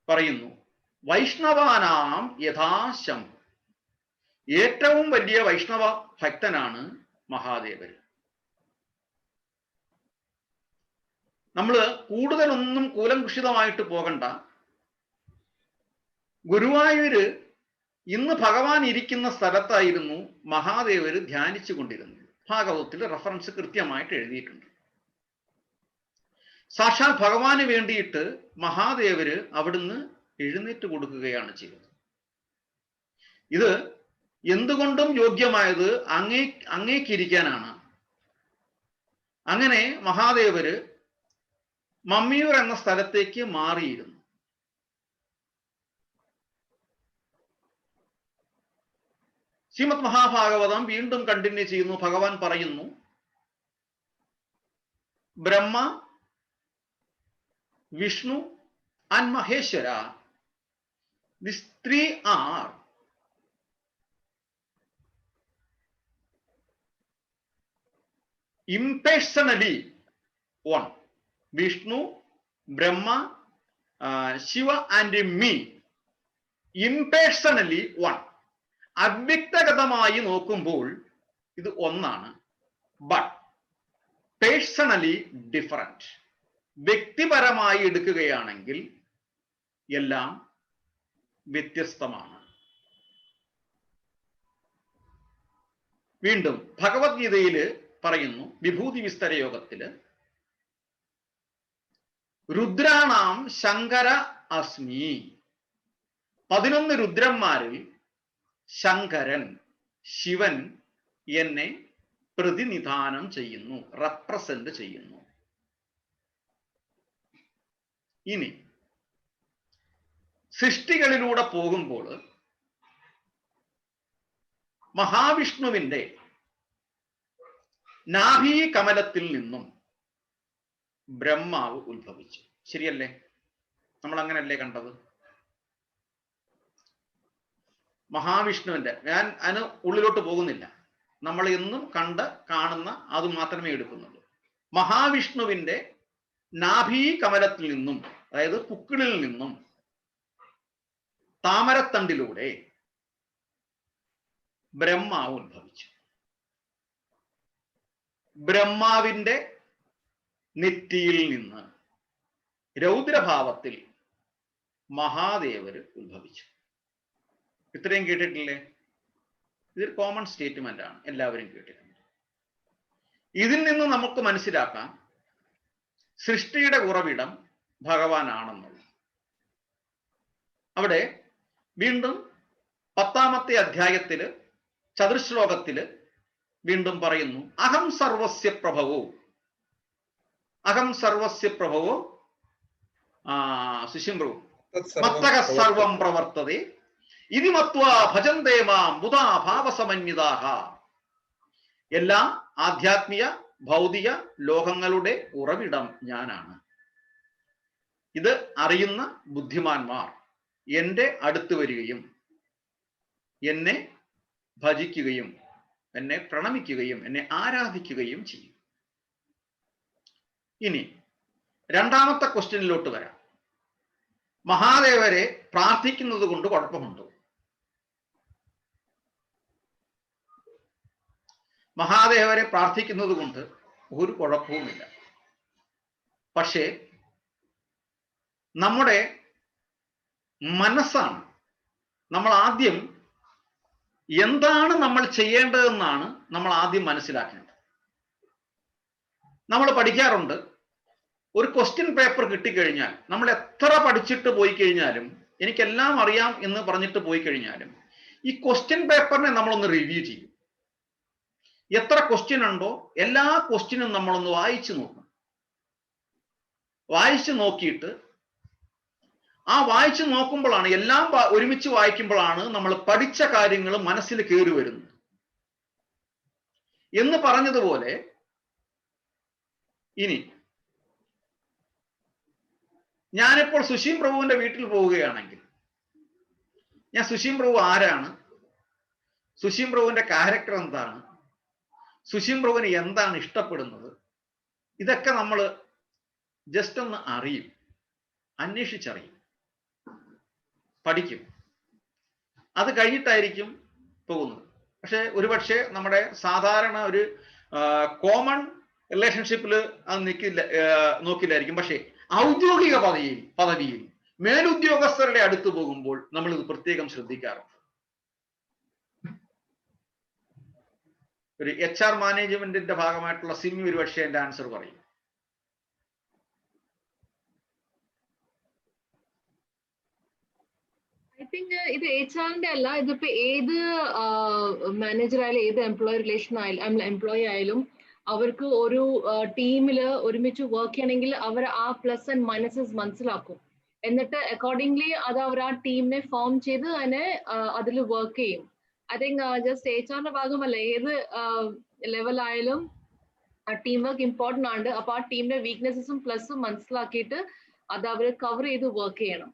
Speaker 3: പറയുന്നു, വൈഷ്ണവാനാം യഥാശം. ഏറ്റവും വലിയ വൈഷ്ണവ ഭക്തനാണ് മഹാദേവൻ. നമ്മൾ കൂടുതലൊന്നും കൂലംകുഷിതമായിട്ട് പോകണ്ട. ഗുരുവായൂര് ഇന്ന് ഭഗവാൻ ഇരിക്കുന്ന സ്ഥലത്തായിരുന്നു മഹാദേവര് ധ്യാനിച്ചു കൊണ്ടിരുന്നത്. ഭാഗവതത്തിൽ റെഫറൻസ് കൃത്യമായിട്ട് എഴുതിയിട്ടുണ്ട്. സാക്ഷാൽ ഭഗവാന് വേണ്ടിയിട്ട് മഹാദേവര് അവിടുന്ന് എഴുന്നേറ്റ് കൊടുക്കുകയാണ് ചെയ്തത്. ഇത് എന്തുകൊണ്ടും യോഗ്യമായത് അങ്ങേക്കിരിക്കാനാണ്. അങ്ങനെ മഹാദേവര് മമ്മിയൂർ എന്ന സ്ഥലത്തേക്ക് മാറിയിരുന്നു. ശ്രീമദ് മഹാഭാഗവതം വീണ്ടും കണ്ടിന്യൂ ചെയ്യുന്നു. ഭഗവാൻ പറയുന്നു, ബ്രഹ്മ, Vishnu and Maheshwara, these three are impersonally one. Vishnu, Brahma, Shiva and me, impersonally one. അവ്യക്തഗതമായി നോക്കുമ്പോൾ ഇത് ഒന്നാണ്, ബട്ട് പേഴ്സണലി ഡിഫറൻറ്റ്. വ്യക്തിപരമായി എടുക്കുകയാണെങ്കിൽ എല്ലാം വ്യത്യസ്തമാണ്. വീണ്ടും ഭഗവത്ഗീതയില് പറയുന്നു, വിഭൂതി വിസ്തര യോഗത്തില്, രുദ്രാണാം ശങ്കര അസ്മി. 11 രുദ്രന്മാരിൽ ശങ്കരൻ, ശിവൻ എന്നെ പ്രതിനിധാനം ചെയ്യുന്നു, റെപ്രസെന്റ് ചെയ്യുന്നു. ഇനി സൃഷ്ടികളിലൂടെ പോകുമ്പോൾ മഹാവിഷ്ണുവിന്റെ നാഭീ കമലത്തിൽ നിന്നും ബ്രഹ്മാവ് ഉത്ഭവിച്ചു. ശരിയല്ലേ? നമ്മൾ അങ്ങനല്ലേ കണ്ടത്? മഹാവിഷ്ണുവിന്റെ, ഞാൻ അതിന് ഉള്ളിലോട്ട് പോകുന്നില്ല, നമ്മൾ എന്നും കാണുന്ന അത് മാത്രമേ എടുക്കുന്നുള്ളൂ. മഹാവിഷ്ണുവിന്റെ നാഭീ കമലത്തിൽ നിന്നും, അതായത് പുക്കിളിൽ നിന്നും താമരത്തണ്ടിലൂടെ ബ്രഹ്മാവ് ഉത്ഭവിച്ചു. ബ്രഹ്മാവിന്റെ നെറ്റിയിൽ നിന്ന് രൗദ്രഭാവത്തിൽ മഹാദേവര് ഉത്ഭവിച്ചു. ഇത്രയും കേട്ടിട്ടില്ലേ? ഇതൊരു കോമൺ സ്റ്റേറ്റ്മെന്റ് ആണ്, എല്ലാവരും കേട്ടിട്ടുണ്ട്. ഇതിൽ നിന്ന് നമുക്ക് മനസ്സിലാക്കാം സൃഷ്ടിയുടെ ഉറവിടം ഭഗവാനാണെന്നുള്ളത്. അവിടെ വീണ്ടും 10ാമത്തെ അധ്യായത്തില് ചതുർശ്ലോകത്തില് വീണ്ടും പറയുന്നു, അഹം സർവസ്യ പ്രഭവോ, അഹം സർവസ്യ പ്രഭവോ. സുശീം പ്രഭു മത്തക സർവം പ്രവർത്തതേ ഇതി മത്വാ ഭജന്തേ മാം ബുധാ ഭാവസമന്വിതാഹ. എല്ലാ ആധ്യാത്മിക ഭൗതിക ലോകങ്ങളുടെ ഉറവിടം ഞാനാണ്. ഇത് അറിയുന്ന ബുദ്ധിമാന്മാർ എൻ്റെ അടുത്ത് വരികയും എന്നെ ഭജിക്കുകയും എന്നെ പ്രണമിക്കുകയും എന്നെ ആരാധിക്കുകയും ചെയ്യും. ഇനി രണ്ടാമത്തെ ക്വസ്റ്റ്യനിലോട്ട് വരാം. മഹാദേവരെ പ്രാർത്ഥിക്കുന്നത് കൊണ്ട് കുഴപ്പമുണ്ടോ? മഹാദേവരെ പ്രാർത്ഥിക്കുന്നത് കൊണ്ട് ഒരു കുഴപ്പവുമില്ല. പക്ഷേ നമ്മുടെ മനസ്സാണ്. നമ്മൾ ആദ്യം എന്താണ് നമ്മൾ ചെയ്യേണ്ടതെന്നാണ് നമ്മൾ ആദ്യം മനസ്സിലാക്കേണ്ടത്. നമ്മൾ പഠിക്കാറുണ്ട്, ഒരു ക്വസ്റ്റ്യൻ പേപ്പർ കിട്ടിക്കഴിഞ്ഞാൽ നമ്മൾ എത്ര പഠിച്ചിട്ട് പോയി കഴിഞ്ഞാലും, എനിക്കെല്ലാം അറിയാം എന്ന് പറഞ്ഞിട്ട് പോയി കഴിഞ്ഞാലും, ഈ ക്വസ്റ്റ്യൻ പേപ്പറിനെ നമ്മളൊന്ന് റിവ്യൂ ചെയ്യും. എത്ര ക്വസ്റ്റ്യൻ ഉണ്ടോ എല്ലാ ക്വസ്റ്റ്യനും നമ്മളൊന്ന് വായിച്ചു നോക്കും. വായിച്ചു നോക്കിയിട്ട് ആ വായിച്ചു നോക്കുമ്പോഴാണ്, എല്ലാം ഒരുമിച്ച് വായിക്കുമ്പോഴാണ് നമ്മൾ പഠിച്ച കാര്യങ്ങൾ മനസ്സിൽ കയറി വരുന്നത്. എന്ന് പറഞ്ഞതുപോലെ ഇനി ഞാനിപ്പോൾ സുശീം പ്രഭുവിന്റെ വീട്ടിൽ പോവുകയാണെങ്കിൽ, ഞാൻ സുശീം പ്രഭു ആരാണ്, സുശീം പ്രഭുവിന്റെ ക്യാരക്ടർ എന്താണ്, സുശീം പ്രഭുവിന് എന്താണ് ഇഷ്ടപ്പെടുന്നത്, ഇതൊക്കെ നമ്മൾ ജസ്റ്റ് ഒന്ന് അറിയും, അന്വേഷിച്ചറിയും, പഠിക്കും. അത് കഴിഞ്ഞിട്ടായിരിക്കും പോകുന്നത്. പക്ഷെ ഒരുപക്ഷെ നമ്മുടെ സാധാരണ ഒരു കോമൺ റിലേഷൻഷിപ്പിൽ അത് നോക്കില്ലായിരിക്കും. പക്ഷെ ഔദ്യോഗിക പദവിയിൽ മേലുദ്യോഗസ്ഥരുടെ അടുത്ത് പോകുമ്പോൾ നമ്മൾ ഇത് പ്രത്യേകം ശ്രദ്ധിക്കാറുണ്ട്. ഒരു HR മാനേജ്മെന്റിന്റെ ഭാഗമായിട്ടുള്ള സിമി ഒരുപക്ഷെ എന്റെ ആൻസർ പറയും.
Speaker 11: ഐ തിങ്ക് ഇത് HR-ന്റെ അല്ല, ഇതിപ്പോ ഏത് മാനേജർ ആയാലും ഏത് എംപ്ലോയി ആയാലും അവർക്ക് ഒരു ടീമില് ഒരുമിച്ച് വർക്ക് ചെയ്യണമെങ്കിൽ അവർ ആ പ്ലസ് ആൻഡ് മൈനസസ് മനസ്സിലാക്കും. എന്നിട്ട് അക്കോർഡിംഗ്ലി അത് അവർ ആ ടീമിനെ ഫോം ചെയ്ത് തന്നെ അതിൽ വർക്ക് ചെയ്യും. ഐ തിങ്ക് ജസ്റ്റ് HR-ന്റെ ഭാഗമല്ല, ഏത് ലെവലായാലും ടീം വർക്ക് ഇമ്പോർട്ടൻ്റ് ആണ്. അപ്പൊ ആ ടീമിന്റെ വീക്ക്നെസ്സും പ്ലസും മനസ്സിലാക്കിയിട്ട് അത് അവർ കവർ ചെയ്ത് വർക്ക് ചെയ്യണം.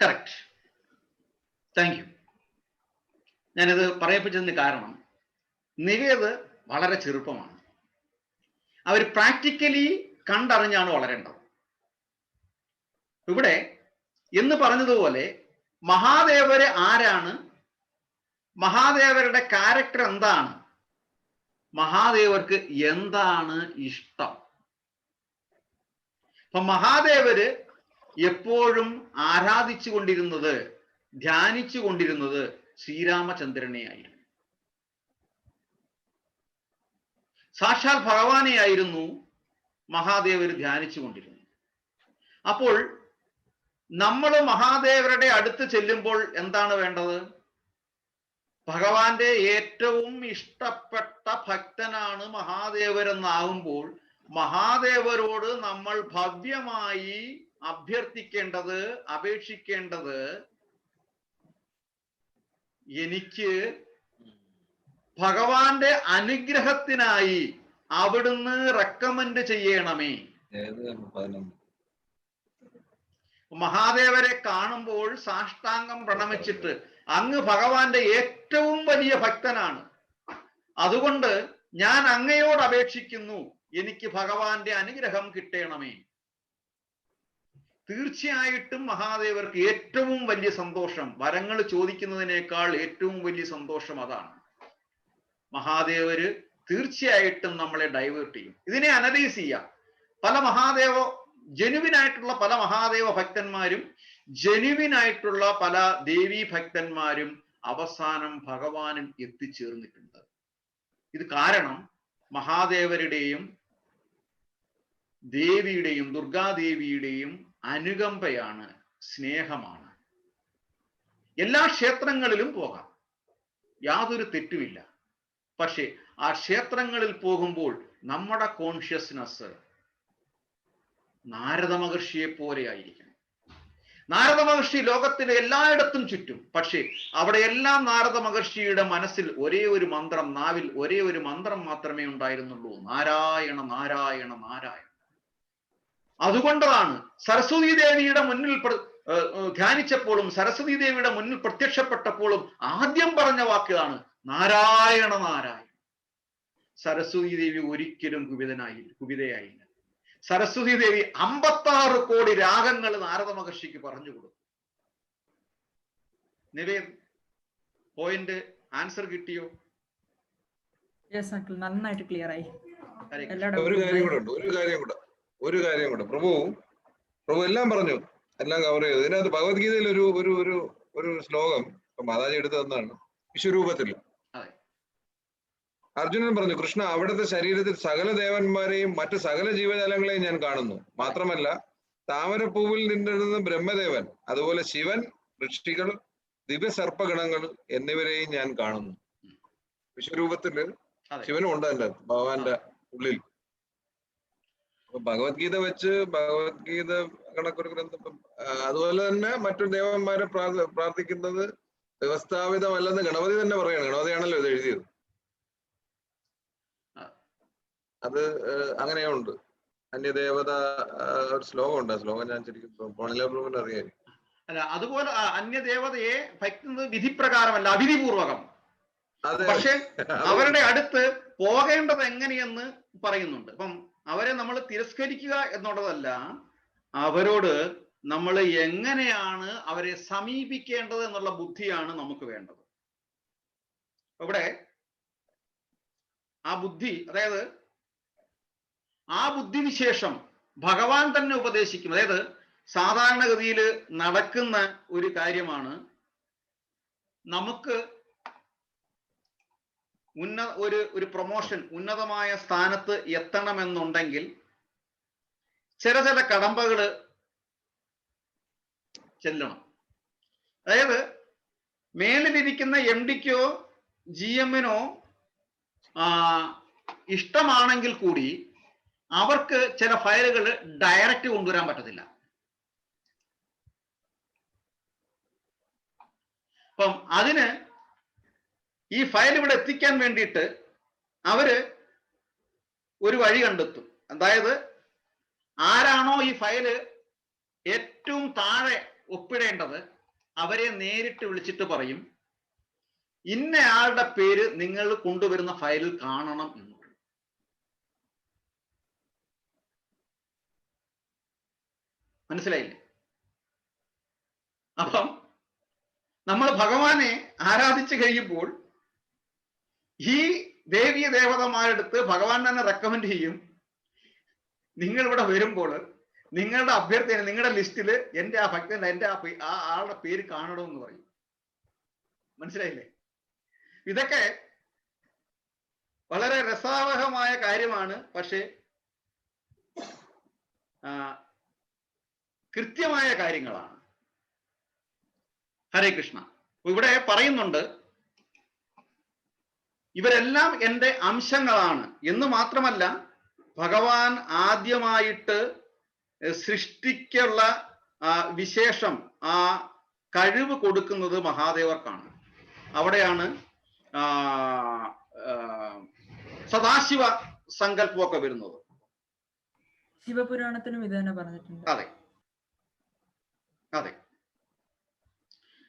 Speaker 3: കറക്റ്റ്. Thank you. ഞാനിത് പറയപ്പിച്ചതിന് കാരണം, നിവേദ് വളരെ ചെറുപ്പമാണ്. അവർ പ്രാക്ടിക്കലി കണ്ടറിഞ്ഞാണ് വളരേണ്ടത്. ഇവിടെ എന്ന് പറഞ്ഞതുപോലെ മഹാദേവര് ആരാണ്, മഹാദേവരുടെ ക്യാരക്ടർ എന്താണ്, മഹാദേവർക്ക് എന്താണ് ഇഷ്ടം. അപ്പൊ മഹാദേവര് എപ്പോഴും ആരാധിച്ചു കൊണ്ടിരുന്നത്, ധ്യാനിച്ചു കൊണ്ടിരുന്നത് ശ്രീരാമചന്ദ്രനെയായിരുന്നു. സാക്ഷാൽ ഭഗവാനെയായിരുന്നു മഹാദേവർ ധ്യാനിച്ചു കൊണ്ടിരുന്നത്. അപ്പോൾ നമ്മൾ മഹാദേവരുടെ അടുത്ത് ചെല്ലുമ്പോൾ എന്താണ് വേണ്ടത്? ഭഗവാന്റെ ഏറ്റവും ഇഷ്ടപ്പെട്ട ഭക്തനാണ് മഹാദേവരെന്നാകുമ്പോൾ മഹാദേവരോട് നമ്മൾ ഭവ്യമായി അഭ്യർത്ഥിക്കേണ്ടത്, അപേക്ഷിക്കേണ്ടത്, എനിക്ക് ഭഗവാന്റെ അനുഗ്രഹത്തിനായി അവിടുന്ന് റെക്കമെൻഡ് ചെയ്യണമേ. മഹാദേവരെ കാണുമ്പോൾ സാഷ്ടാംഗം പ്രണമിച്ചിട്ട്, അങ്ങ് ഭഗവാന്റെ ഏറ്റവും വലിയ ഭക്തനാണ്, അതുകൊണ്ട് ഞാൻ അങ്ങയോട് അപേക്ഷിക്കുന്നു, എനിക്ക് ഭഗവാന്റെ അനുഗ്രഹം കിട്ടണമേ. തീർച്ചയായിട്ടും മഹാദേവർക്ക് ഏറ്റവും വലിയ സന്തോഷം, വരങ്ങൾ ചോദിക്കുന്നതിനേക്കാൾ ഏറ്റവും വലിയ സന്തോഷം അതാണ്. മഹാദേവര് തീർച്ചയായിട്ടും നമ്മളെ ഡൈവേർട്ട് ചെയ്യും. ഇതിനെ അനലൈസ് ചെയ്യാം. ജെനുവിനായിട്ടുള്ള പല മഹാദേവ ഭക്തന്മാരും ജെനുവിനായിട്ടുള്ള പല ദേവീ ഭക്തന്മാരും അവസാനം ഭഗവാനിൽ എത്തിച്ചേർന്നിട്ടുണ്ട്. ഇത് കാരണം മഹാദേവരുടെയും ദേവിയുടെയും ദുർഗാദേവിയുടെയും അനുകമ്പയാണ്, സ്നേഹമാണ്. എല്ലാ ക്ഷേത്രങ്ങളിലും പോകാം, യാതൊരു തെറ്റുമില്ല. പക്ഷെ ആ ക്ഷേത്രങ്ങളിൽ പോകുമ്പോൾ നമ്മുടെ കോൺഷ്യസ്നസ്, നാരദ മഹർഷിയെ പോലെ ആയിരിക്കണം. നാരദ മഹർഷി ലോകത്തിലെ എല്ലായിടത്തും ചുറ്റും, പക്ഷേ അവിടെയെല്ലാം നാരദ മഹർഷിയുടെ മനസ്സിൽ ഒരേ ഒരു മന്ത്രം, നാവിൽ ഒരേ ഒരു മന്ത്രം മാത്രമേ ഉണ്ടായിരുന്നുള്ളൂ, നാരായണ നാരായണ നാരായണ. അതുകൊണ്ടാണ് സരസ്വതി ദേവിയുടെ മുന്നിൽ ധ്യാനിച്ചപ്പോഴും സരസ്വതി ദേവിയുടെ മുന്നിൽ പ്രത്യക്ഷപ്പെട്ടപ്പോഴും ആദ്യം പറഞ്ഞ വാക്കാണ് നാരായണ നാരായണ. സരസ്വതി ദേവി ഒരിക്കലും കുപിതയായില്ല. സരസ്വതി ദേവി 56 കോടി രാഗങ്ങൾ നാരദ മഹർഷിക്ക് പറഞ്ഞു കൊടുത്തു. നിവേദ്, പോയിന്റ് ആൻസർ കിട്ടിയോ?
Speaker 12: നന്നായിട്ട് ക്ലിയർ ആയി.
Speaker 5: ഒരു കാര്യം കൂടെ പ്രഭു എല്ലാം പറഞ്ഞു, എല്ലാം കവർ ചെയ്തു. ഇതിനകത്ത് ഭഗവത്ഗീതയിൽ ഒരു ശ്ലോകം മാതാജി എടുത്തു തന്നാണ്. വിശ്വരൂപത്തിൽ അർജുനൻ പറഞ്ഞു, കൃഷ്ണ അവിടുത്തെ ശരീരത്തിൽ സകല ദേവന്മാരെയും മറ്റു സകല ജീവജാലങ്ങളെയും ഞാൻ കാണുന്നു. മാത്രമല്ല താമരപ്പൂവിൽ നിന്നിരുന്ന ബ്രഹ്മദേവൻ, അതുപോലെ ശിവൻ, ഋഷികൾ, ദിവ്യസർപ്പഗണങ്ങൾ എന്നിവരെയും ഞാൻ കാണുന്നു. വിശ്വരൂപത്തില് ശിവനും ഉണ്ട് അതിൻ്റെ ഭഗവാന്റെ ഉള്ളിൽ. അപ്പൊ ഭഗവത്ഗീത വെച്ച് ഭഗവത്ഗീത കണക്കൊരു ഗ്രന്ഥം, അതുപോലെ തന്നെ മറ്റു ദേവന്മാരെ പ്രാർത്ഥിക്കുന്നത് വ്യവസ്ഥാപിതമല്ലെന്ന് ഗണപതി തന്നെ പറയാണ്. ഗണപതിയാണല്ലോ ഇത് എഴുതിയത്. അത് അങ്ങനെയുണ്ട്. അന്യദേവത ഒരു ശ്ലോകമുണ്ട്. ആ ശ്ലോകം ഞാൻ ശരിക്കും പോണിലാപ്രഭുവിന് അറിയാം.
Speaker 3: അല്ല, അതുപോലെ അന്യദേവതയെ ഭക്തി വിധിപ്രകാരമല്ല, അവിധിപൂർവകം. പക്ഷെ അവരുടെ അടുത്ത് പോകേണ്ടത് എങ്ങനെയെന്ന് പറയുന്നുണ്ട്. അപ്പം അവരെ നമ്മൾ തിരസ്കരിക്കുക എന്നുള്ളതല്ല, അവരോട് നമ്മൾ എങ്ങനെയാണ് അവരെ സമീപിക്കേണ്ടത് എന്നുള്ള ബുദ്ധിയാണ് നമുക്ക് വേണ്ടത്. ഇവിടെ ആ ബുദ്ധി, അതായത് ആ ബുദ്ധിവിശേഷം ഭഗവാൻ തന്നെ ഉപദേശിക്കും. അതായത് സാധാരണഗതിയിൽ നടക്കുന്ന ഒരു കാര്യമാണ്. നമുക്ക് ഒരു പ്രൊമോഷൻ, ഉന്നതമായ സ്ഥാനത്ത് എത്തണമെന്നുണ്ടെങ്കിൽ ചില കടമ്പകൾ ചെല്ലണം. അതായത് മേലിലിരിക്കുന്ന MD-ക്കോ GM-നോ ഇഷ്ടമാണെങ്കിൽ കൂടി അവർക്ക് ചില ഫയലുകൾ ഡയറക്റ്റ് കൊണ്ടുവരാൻ പറ്റത്തില്ല. അപ്പം അതിന് ഈ ഫയൽ ഇവിടെ എത്തിക്കാൻ വേണ്ടിയിട്ട് അവര് ഒരു വഴി കണ്ടെത്തും. അതായത് ആരാണോ ഈ ഫയല് ഏറ്റവും താഴെ ഒപ്പിടേണ്ടത് അവരെ നേരിട്ട് വിളിച്ചിട്ട് പറയും, ഇന്നയാളുടെ പേര് നിങ്ങൾ കൊണ്ടുവരുന്ന ഫയലിൽ കാണണം എന്ന്. മനസ്സിലായില്ലേ? അപ്പം നമ്മൾ ഭഗവാനെ ആരാധിച്ചു കഴിയുമ്പോൾ ഈ ദേവീ ദേവതമാരെടുത്ത് ഭഗവാൻ തന്നെ റെക്കമെൻഡ് ചെയ്യും, നിങ്ങൾ ഇവിടെ വരുമ്പോൾ നിങ്ങളുടെ അഭ്യർത്ഥന, നിങ്ങളുടെ ലിസ്റ്റിൽ എൻ്റെ ആ ഭക്തൻ, എൻ്റെ ആ ആളുടെ പേര് കാണണമെന്ന് പറയും. മനസ്സിലായില്ലേ? ഇതൊക്കെ വളരെ രസാവഹമായ കാര്യമാണ്. പക്ഷേ കൃത്യമായ കാര്യങ്ങളാണ്. ഹരേ കൃഷ്ണ. ഇവിടെ പറയുന്നുണ്ട് ഇവരെല്ലാം എൻ്റെ അംശങ്ങളാണ് എന്ന് മാത്രമല്ല, ഭഗവാൻ ആദ്യമായിട്ട് സൃഷ്ടിക്കുള്ള വിശേഷം, ആ കഴിവ് കൊടുക്കുന്നത് മഹാദേവർക്കാണ്. അവിടെയാണ് സദാശിവ സങ്കല്പമൊക്കെ വരുന്നത്.
Speaker 12: ശിവപുരാണത്തിനും ഇത് തന്നെ പറഞ്ഞിട്ടുണ്ട്.
Speaker 3: അതെ അതെ.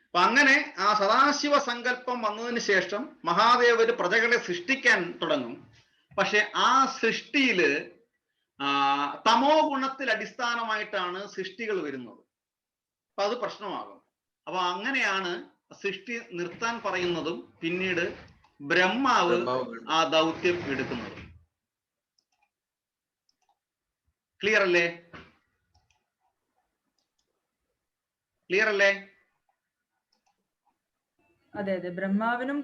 Speaker 3: അപ്പൊ അങ്ങനെ ആ സദാശിവ സങ്കല്പം വന്നതിന് ശേഷം മഹാദേവര് പ്രജകളെ സൃഷ്ടിക്കാൻ തുടങ്ങും. പക്ഷെ ആ സൃഷ്ടിയില് തമോ ഗുണത്തിൽ അടിസ്ഥാനമായിട്ടാണ് സൃഷ്ടികൾ വരുന്നത്. അപ്പൊ അത് പ്രശ്നമാകും. അപ്പൊ അങ്ങനെയാണ് സൃഷ്ടി നിർത്താൻ പറയുന്നതും പിന്നീട് ബ്രഹ്മാവ് ആ ദൗത്യം എടുക്കുന്നത്. ക്ലിയർ അല്ലേ? ക്ലിയർ അല്ലേ?
Speaker 12: അതെ അതെ. ബ്രഹ്മാവിനും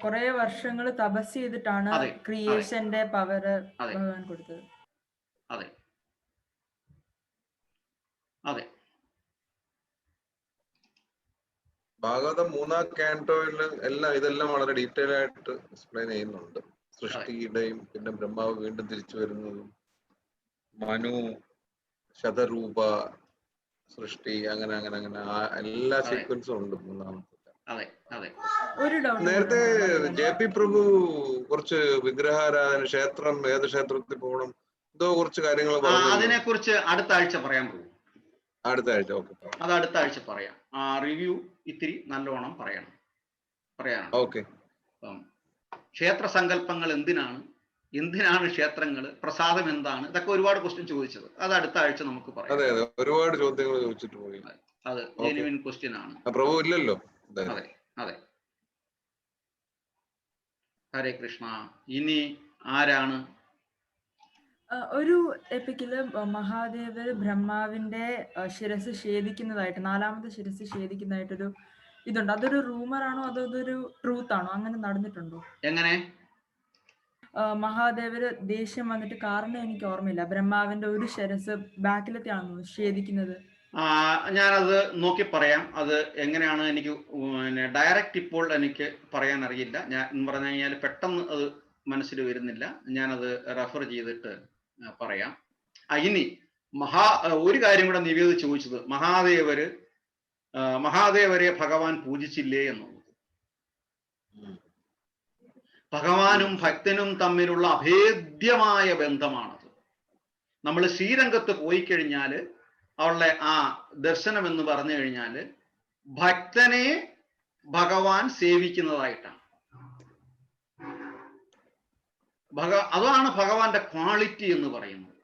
Speaker 12: കുറെ വർഷങ്ങൾ തപസ് ചെയ്തിട്ടാണ് ക്രിയേഷന്റെ പവർ ഭഗവാൻ കൊടുത്തത്.
Speaker 3: അതെ അതെ.
Speaker 5: ഭാഗവതം 3-ാം കാൻറ്റോയിൽ ഇതെല്ലാം വളരെ ഡീറ്റെയിൽ ആയിട്ട് എക്സ്പ്ലെയിൻ ചെയ്യുന്നുണ്ട്. സൃഷ്ടിയുടെയും പിന്നെ ബ്രഹ്മാവ് വീണ്ടും തിരിച്ചു വരുന്നതും മനു ശതരൂപ സൃഷ്ടി, അങ്ങനെ അങ്ങനെ അങ്ങനെ എല്ലാ സീക്വൻസും ഉണ്ട് മൂന്നാമത്തെ.
Speaker 3: അതെ അതെ.
Speaker 12: ഒരു ഡൗട്ട്
Speaker 5: നേരത്തെ JP പ്രഭു കുറച്ച് വിഗ്രഹാരാധന, ക്ഷേത്രം, ഏത് ക്ഷേത്രത്തിൽ പോകണം, എന്തോ കുറച്ച് കാര്യങ്ങൾ പറഞ്ഞു.
Speaker 3: അതിനെ കുറിച്ച് അടുത്ത ആഴ്ച പറയാൻ പോകും.
Speaker 5: അടുത്ത ആഴ്ച? ഓക്കെ,
Speaker 3: അത് അടുത്ത ആഴ്ച പറയാം. റിവ്യൂ ഇത്തിരി നല്ലോണം പറയാനാണ്.
Speaker 5: ഓക്കെ.
Speaker 3: ക്ഷേത്ര സങ്കല്പങ്ങൾ എന്തിനാണ് ക്ഷേത്രങ്ങൾ, പ്രസാദം എന്താണ്, ഇതൊക്കെ ഒരുപാട് ക്വസ്റ്റ്യൻ ചോദിച്ചത്. അത് അടുത്ത ആഴ്ച നമുക്ക് പറയാം.
Speaker 5: അതെ അതെ, ഒരുപാട് ചോദ്യങ്ങൾ ചോദിച്ചിട്ട് പോയി.
Speaker 3: അത് ജെന്യുവിൻ ക്വസ്റ്റ്യൻ ആണ്.
Speaker 5: പ്രഭു ഇല്ലല്ലോ.
Speaker 3: അതെ അതെ. ഹരേ കൃഷ്ണ. ഇനി ആരാണ്?
Speaker 12: ഒരു എപ്പിക്കില് മഹാദേവർ ബ്രഹ്മാവിന്റെ ശിരസ് ഛേദിക്കുന്നതായിട്ട്, 4ാമത്തെ ശിരസ് ഛേദിക്കുന്നതായിട്ടൊരു ഇതുണ്ട്. അതൊരു റൂമറാണോ അതോ അതൊരു ട്രൂത്ത് ആണോ? അങ്ങനെ നടന്നിട്ടുണ്ടോ?
Speaker 3: എങ്ങനെ?
Speaker 12: മഹാദേവര് ദേഷ്യം വന്നിട്ട്, കാരണം എനിക്ക് ഓർമ്മയില്ല, ബ്രഹ്മാവിന്റെ ഒരു ശിരസ് ബാക്കിലത്തെയാണോ ഛേദിക്കുന്നത്?
Speaker 3: ഞാനത് നോക്കി പറയാം. അത് എങ്ങനെയാണ് എനിക്ക് ഡയറക്റ്റ് ഇപ്പോൾ എനിക്ക് പറയാൻ അറിയില്ല. ഞാൻ പറഞ്ഞു കഴിഞ്ഞാൽ പെട്ടെന്ന് അത് മനസ്സിൽ വരുന്നില്ല. ഞാനത് റെഫർ ചെയ്തിട്ട് പറയാം. ഇനി ഒരു കാര്യം കൂടെ നിവേദ ചോദിച്ചത്, മഹാദേവരെ ഭഗവാൻ പൂജിച്ചില്ലേ എന്നുള്ളത്. ഭഗവാനും ഭക്തനും തമ്മിലുള്ള അഭേദ്യമായ ബന്ധമാണത്. നമ്മൾ ശ്രീരംഗത്ത് പോയി കഴിഞ്ഞാൽ അവളുടെ ദർശനം എന്ന് പറഞ്ഞു കഴിഞ്ഞാൽ ഭക്തനെ ഭഗവാൻ സേവിക്കുന്നതായിട്ടാണ്. അതാണ് ഭഗവാന്റെ ക്വാളിറ്റി എന്ന് പറയുന്നത്.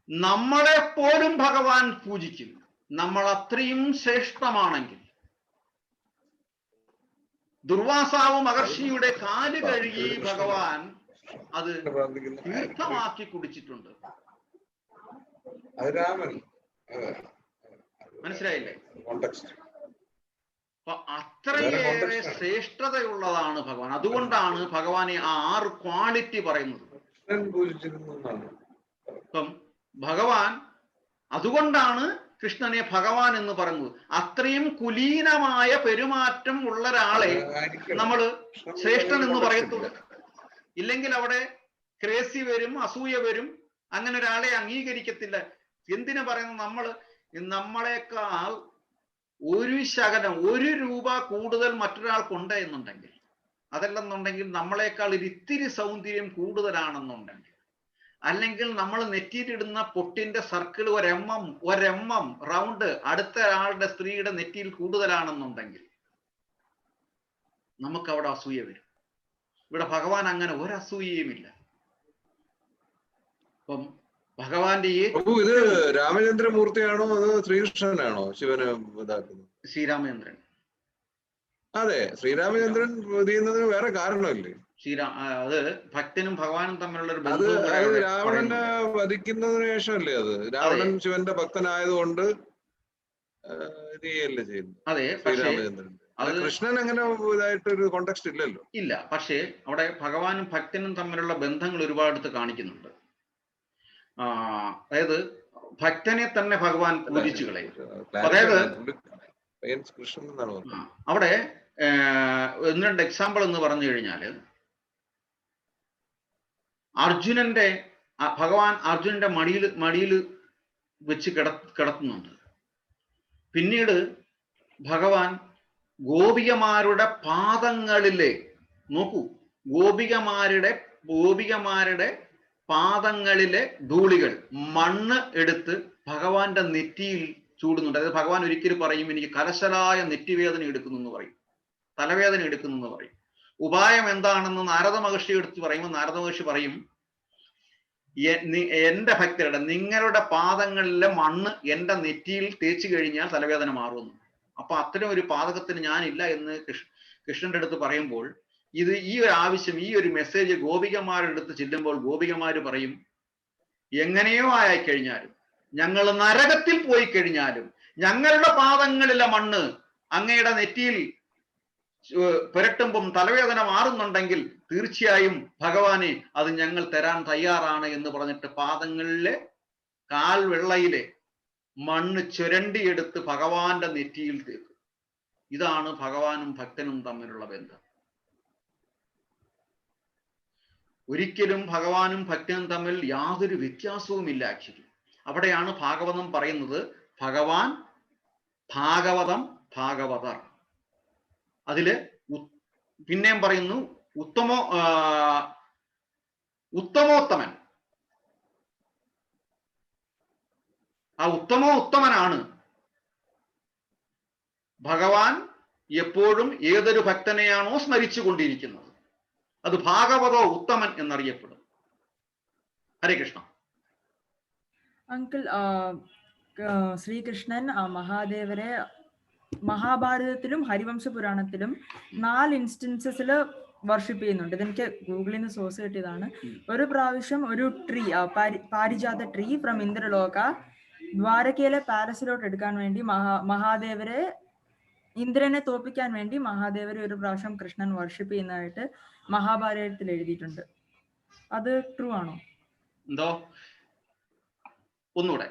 Speaker 3: നമ്മളെ പോലും ഭഗവാൻ പൂജിക്കും, നമ്മൾ അത്രയും ശ്രേഷ്ഠമാണെങ്കിൽ. ദുർവാസാവ് മഹർഷിയുടെ കാല് കഴുകി ഭഗവാൻ അത് തീർത്ഥമാക്കി കുടിച്ചിട്ടുണ്ട്. മനസ്സിലായില്ലേ? അപ്പൊ അത്രയേറെ ശ്രേഷ്ഠതയുള്ളതാണ് ഭഗവാൻ. അതുകൊണ്ടാണ് ഭഗവാനെ 6 ക്വാളിറ്റി പറയുന്നത്. ഇപ്പം ഭഗവാൻ, അതുകൊണ്ടാണ് കൃഷ്ണനെ ഭഗവാൻ എന്ന് പറയുന്നത്. അത്രയും കുലീനമായ പെരുമാറ്റം ഉള്ള ഒരാളെ നമ്മൾ ശ്രേഷ്ഠൻ എന്ന് പറയത്തുള്ളൂ. ഇല്ലെങ്കിൽ അവിടെ ക്രേസി വരും, അസൂയ വരും, അങ്ങനെ ഒരാളെ അംഗീകരിക്കത്തില്ല. എന്തിനു പറയുന്നത്? നമ്മളെക്കാൾ ഒരു ശകലം, 1 രൂപ കൂടുതൽ മറ്റൊരാൾക്കുണ്ട് എന്നുണ്ടെങ്കിൽ, അതല്ലെന്നുണ്ടെങ്കിൽ നമ്മളെക്കാൾ ഇത്തിരി സൗന്ദര്യം കൂടുതലാണെന്നുണ്ടെങ്കിൽ, അല്ലെങ്കിൽ നമ്മൾ നെറ്റിയിലിടുന്ന പൊട്ടിന്റെ സർക്കിൾ ഒരെമ്മം റൗണ്ട് അടുത്ത ആളുടെ സ്ത്രീയുടെ നെറ്റിയിൽ കൂടുതലാണെന്നുണ്ടെങ്കിൽ നമുക്ക് അവിടെ അസൂയ വരും. ഇവിടെ ഭഗവാൻ അങ്ങനെ ഒരസൂയയുമില്ല. അപ്പം ഭഗവാന്റെ
Speaker 5: ഇത് രാമചന്ദ്രമൂർത്തിയാണോ അതോ ശ്രീകൃഷ്ണനാണോ ശിവന് ഇതാക്കുന്നത്?
Speaker 3: ശ്രീരാമചന്ദ്രൻ.
Speaker 5: അതെ, ശ്രീരാമചന്ദ്രൻ ചെയ്യുന്നതിന് വേറെ കാരണമല്ലേ?
Speaker 3: അത് ഭക്തനും ഭഗവാനും തമ്മിലുള്ള ഒരു
Speaker 5: അത് രാവണനെ വധിക്കുന്നതിന് ശേഷമല്ലേ? അത് രാവണൻ ശിവന്റെ ഭക്തനായതുകൊണ്ട് ചെയ്യല്ലേ ചെയ്യുന്നത്.
Speaker 3: അതെ,
Speaker 5: ശ്രീരാമചന്ദ്രൻ. അത് കൃഷ്ണൻ അങ്ങനെ ഇതായിട്ട് ഒരു കോണ്ടെക്സ്റ്റ് ഇല്ലല്ലോ.
Speaker 3: ഇല്ല. പക്ഷേ അവിടെ ഭഗവാനും ഭക്തനും തമ്മിലുള്ള ബന്ധങ്ങൾ ഒരുപാടത്ത് കാണിക്കുന്നുണ്ട്. അതായത് ഭക്തനെ തന്നെ ഭഗവാൻ പൂജിച്ചു കളയും. അതായത് അവിടെ 1-2 എക്സാമ്പിൾ എന്ന് പറഞ്ഞു കഴിഞ്ഞാല്, ഭഗവാൻ അർജുനന്റെ മടിയിൽ വെച്ച് കിടത്തുന്നുണ്ട്. പിന്നീട് ഭഗവാൻ ഗോപികമാരുടെ പാദങ്ങളിലെ, നോക്കൂ, ഗോപികമാരുടെ പാദങ്ങളിലെ ധൂളികൾ, മണ്ണ് എടുത്ത് ഭഗവാന്റെ നെറ്റിയിൽ ചൂടുന്നുണ്ട്. അതായത് ഭഗവാൻ ഒരിക്കലും പറയും, എനിക്ക് കലശലായ നെറ്റിവേദന എടുക്കുന്നു എന്ന് പറയും, തലവേദന എടുക്കുന്നു എന്ന് പറയും. ഉപായം എന്താണെന്ന് നാരദ മഹർഷി എടുത്ത് പറയുമ്പോൾ നാരദ മഹർഷി പറയും, എന്റെ ഭക്തരുടെ, നിങ്ങളുടെ പാദങ്ങളിലെ മണ്ണ് എന്റെ നെറ്റിയിൽ തേച്ചു കഴിഞ്ഞാൽ തലവേദന മാറുമെന്ന്. അപ്പൊ അത്തരം ഒരു പാതകത്തിന് ഞാനില്ല എന്ന് കൃഷ്ണന്റെ അടുത്ത് പറയുമ്പോൾ, ഈ ഒരു ആവശ്യം, ഈ ഒരു മെസ്സേജ് ഗോപികമാരുടെ അടുത്ത് ചെല്ലുമ്പോൾ ഗോപികമാര് പറയും, എങ്ങനെയോ ആയിക്കഴിഞ്ഞാലും, ഞങ്ങൾ നരകത്തിൽ പോയി കഴിഞ്ഞാലും ഞങ്ങളുടെ പാദങ്ങളിലെ മണ്ണ് അങ്ങയുടെ നെറ്റിയിൽ പുരട്ടുമ്പം തലവേദന മാറുന്നുണ്ടെങ്കിൽ തീർച്ചയായും ഭഗവാനെ അത് ഞങ്ങൾ തരാൻ തയ്യാറാണ് എന്ന് പറഞ്ഞിട്ട് പാദങ്ങളിലെ കാൽവെള്ളയിലെ മണ്ണ് ചുരണ്ടിയെടുത്ത് ഭഗവാന്റെ നെറ്റിയിൽ തേക്കും. ഇതാണ് ഭഗവാനും ഭക്തനും തമ്മിലുള്ള ബന്ധം. ഒരിക്കലും ഭഗവാനും ഭക്തനും തമ്മിൽ യാതൊരു വ്യത്യാസവുമില്ല. ആക്ച്വലി അവിടെയാണ് ഭാഗവതം പറയുന്നത് ഭഗവാൻ, ഭാഗവതം, ഭാഗവതർ. അതില് പിന്നെയും പറയുന്നു ഉത്തമോത്തമൻ. ആ ഉത്തമനാണ് ഭഗവാൻ. എപ്പോഴും ഏതൊരു ഭക്തനെയാണോ സ്മരിച്ചു കൊണ്ടിരിക്കുന്നത് അത് ഭാഗവതോ ഉത്തമൻ എന്നറിയപ്പെടും. ഹരേ കൃഷ്ണ.
Speaker 12: അങ്കിൾ, ശ്രീകൃഷ്ണൻ മഹാദേവരെ മഹാഭാരതത്തിലും ഹരിവംശ പുരാണത്തിലും 4 ഇൻസ്റ്റൻസസിൽ വർഷിപ്പ് ചെയ്യുന്നുണ്ട്. ഇതെനിക്ക് ഗൂഗിളിൽ നിന്ന് സോഴ്സ് കിട്ടിയതാണ്. ഒരു പ്രാവശ്യം ഒരു ട്രീ, പാരിജാത ട്രീ ഫ്രം ഇന്ദ്രലോക ദ്വാരകയിലെ പാലസിലോട്ട് എടുക്കാൻ വേണ്ടി മഹാദേവരെ, ഇന്ദ്രനെ തോപ്പിക്കാൻ വേണ്ടി മഹാദേവരെ ഒരു പ്രാവശ്യം കൃഷ്ണൻ വർഷിപ്പ് ചെയ്യുന്നതായിട്ട് മഹാഭാരതത്തിൽ എഴുതിയിട്ടുണ്ട്. അത് ട്രൂ ആണോ?
Speaker 3: എന്തോ ഒന്നുകൂടെ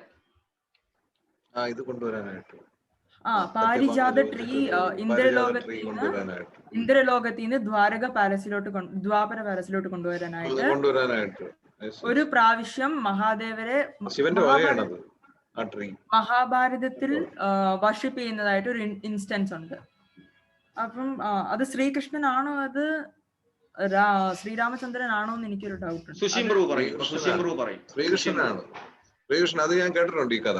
Speaker 5: ഇത് കൊണ്ടുവരാനായിട്ട്
Speaker 12: പാരിജാത ട്രീ ഇന്ദ്രലോകത്തിൽ നിന്ന് ദ്വാപര പാലസിലോട്ട് കൊണ്ടുവരാനായിട്ട് ഒരു പ്രാവശ്യം മഹാദേവരെ മഹാഭാരതത്തിൽ വർഷിപ്പ് ചെയ്യുന്നതായിട്ട് ഒരു ഇൻസ്റ്റൻസ് ഉണ്ട്. അപ്പം അത് ശ്രീകൃഷ്ണനാണോ അത് ശ്രീരാമചന്ദ്രനാണോ എന്ന് എനിക്കൊരു ഡൗട്ട് ഉണ്ട്.
Speaker 5: ശ്രീകൃഷ്ണനാണ്. ശ്രീകൃഷ്ണൻ, അത് ഞാൻ കേട്ടിട്ടുണ്ട് ഈ കഥ.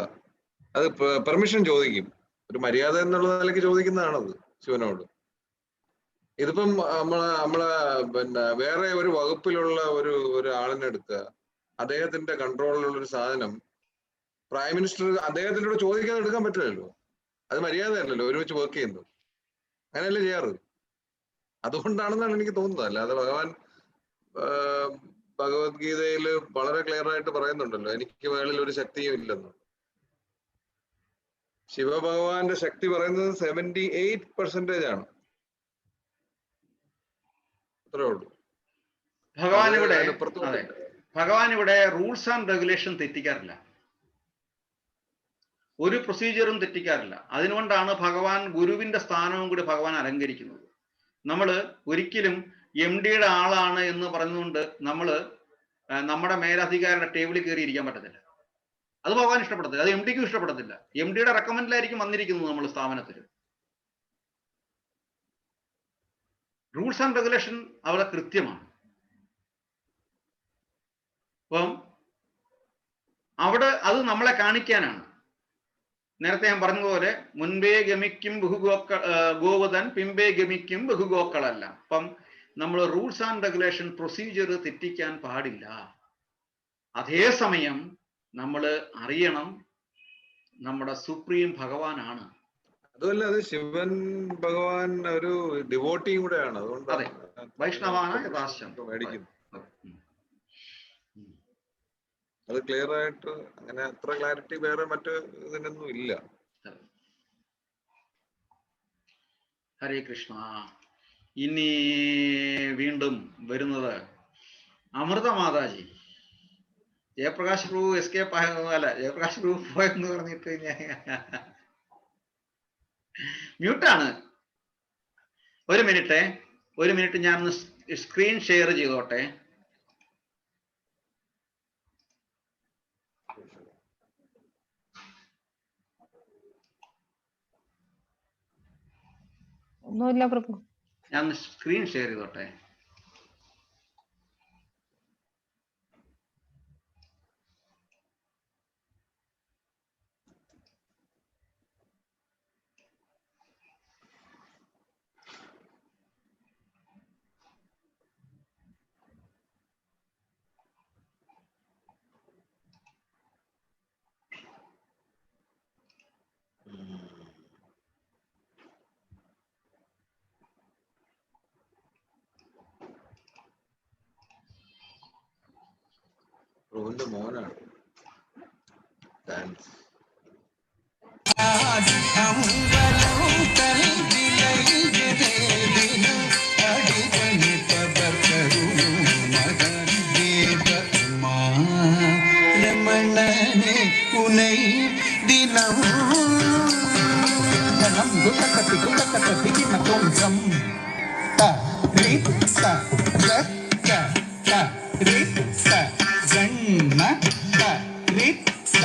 Speaker 5: അത് പെർമിഷൻ ചോദിക്കും, ഒരു മര്യാദ എന്നുള്ള നിലയ്ക്ക് ചോദിക്കുന്നതാണത് ശിവനോട്. ഇതിപ്പം നമ്മളെ പിന്നെ വേറെ ഒരു വകുപ്പിലുള്ള ഒരു ആളിനെ എടുക്കുക, അദ്ദേഹത്തിന്റെ കൺട്രോളിലുള്ള ഒരു സാധനം പ്രൈം മിനിസ്റ്റർ അദ്ദേഹത്തിനോട് ചോദിക്കാതെ എടുക്കാൻ പറ്റില്ലല്ലോ. അത് മര്യാദയല്ലല്ലോ ഒരുമിച്ച് വർക്ക് ചെയ്യുന്നത്. അങ്ങനെയല്ലേ ചെയ്യാറ്. അതുകൊണ്ടാണെന്നാണ് എനിക്ക് തോന്നുന്നത്. അല്ലാതെ ഭഗവത്ഗീതയിൽ വളരെ ക്ലിയർ ആയിട്ട് പറയുന്നുണ്ടല്ലോ, എനിക്ക് മേളിൽ ഒരു ശക്തിയും ഇല്ലെന്ന്. ശിവഭഗവാന്റെ ശക്തി പറയുന്നത് 78% ആണ്. അത്രേ ഉള്ളൂ.
Speaker 3: ഭഗവാൻ ഇവിടെ റൂൾസ് ആൻഡ് റെഗുലേഷൻ തെറ്റിക്കാറില്ല, ഒരു പ്രൊസീജിയറും തെറ്റിക്കാറില്ല. അതിനുകൊണ്ടാണ് ഭഗവാൻ ഗുരുവിന്റെ സ്ഥാനവും കൂടി ഭഗവാൻ അലങ്കരിക്കുന്നത്. നമ്മൾ ഒരിക്കലും MD യുടെ ആളാണ് എന്ന് പറഞ്ഞുകൊണ്ട് നമ്മൾ നമ്മുടെ മേലധികാരിയുടെ ടേബിളിൽ കയറി ഇരിക്കാൻ പറ്റത്തില്ല. അത് ഭഗവാൻ ഇഷ്ടപ്പെടത്തില്ല, അത് MD ക്കും ഇഷ്ടപ്പെടത്തില്ല. MD യുടെ റെക്കമെൻഡിലായിരിക്കും വന്നിരിക്കുന്നത് നമ്മൾ സ്ഥാപനത്തിൽ. റൂൾസ് ആൻഡ് റെഗുലേഷൻ അവിടെ കൃത്യമാണ്. അപ്പം അവിടെ അത് നമ്മളെ കാണിക്കാനാണ്. നേരത്തെ ഞാൻ പറഞ്ഞതുപോലെ മുൻപേ ഗമിക്കും ഗോവതൻ, പിമ്പേ ഗമിക്കും ബഹുഗോക്കളല്ല. അപ്പം നമ്മൾ റൂൾസ് ആൻഡ് റെഗുലേഷൻ പ്രൊസീജിയർ തെറ്റിക്കാൻ പാടില്ല. അതേസമയം നമ്മൾ അറിയണം നമ്മുടെ സുപ്രീം ഭഗവാനാണ്.
Speaker 5: അതുമല്ല, അത് ശിവൻ ഭഗവാൻ ഒരു ഡിവോട്ടിയും കൂടെയാണ്. അതുകൊണ്ട്
Speaker 3: അതെ, വൈഷ്ണവാണ്
Speaker 5: മേടിക്കുന്നത്. അത് ക്ലിയർ ആയിട്ട്, അങ്ങനെ അത്ര ക്ലാരിറ്റി വേറെ മറ്റു ഇതിനൊന്നും ഇല്ല.
Speaker 3: ഹരേ കൃഷ്ണ. ഇനി വീണ്ടും വരുന്നത് അമൃതമാതാജി. ജയപ്രകാശ് പ്രഭു എസ്കേപ്പ് ആയതല്ല, ജയപ്രകാശ് പ്രഭു പോയെന്ന് പറഞ്ഞിട്ട് മ്യൂട്ടാണ്. ഒരു മിനിറ്റ് ഞാൻ സ്ക്രീൻ ഷെയർ ചെയ്തോട്ടെ.
Speaker 11: ഒന്നുമില്ല പ്രഭു,
Speaker 3: ഞാൻ സ്ക്രീൻ ഷെയർ ചെയ്തോട്ടെ.
Speaker 5: പ്രഭുവിന്റെ മോനാണ് ഡാൻസ്.
Speaker 13: രമണനെ ഉനൈ ദിനം ഗുണ്ടക്കത്തി ഗുണ്ടക്കത്തി ദിനത്തോം ത രി സ ല ക ത രി സ ഗണ്ണ ത രി സ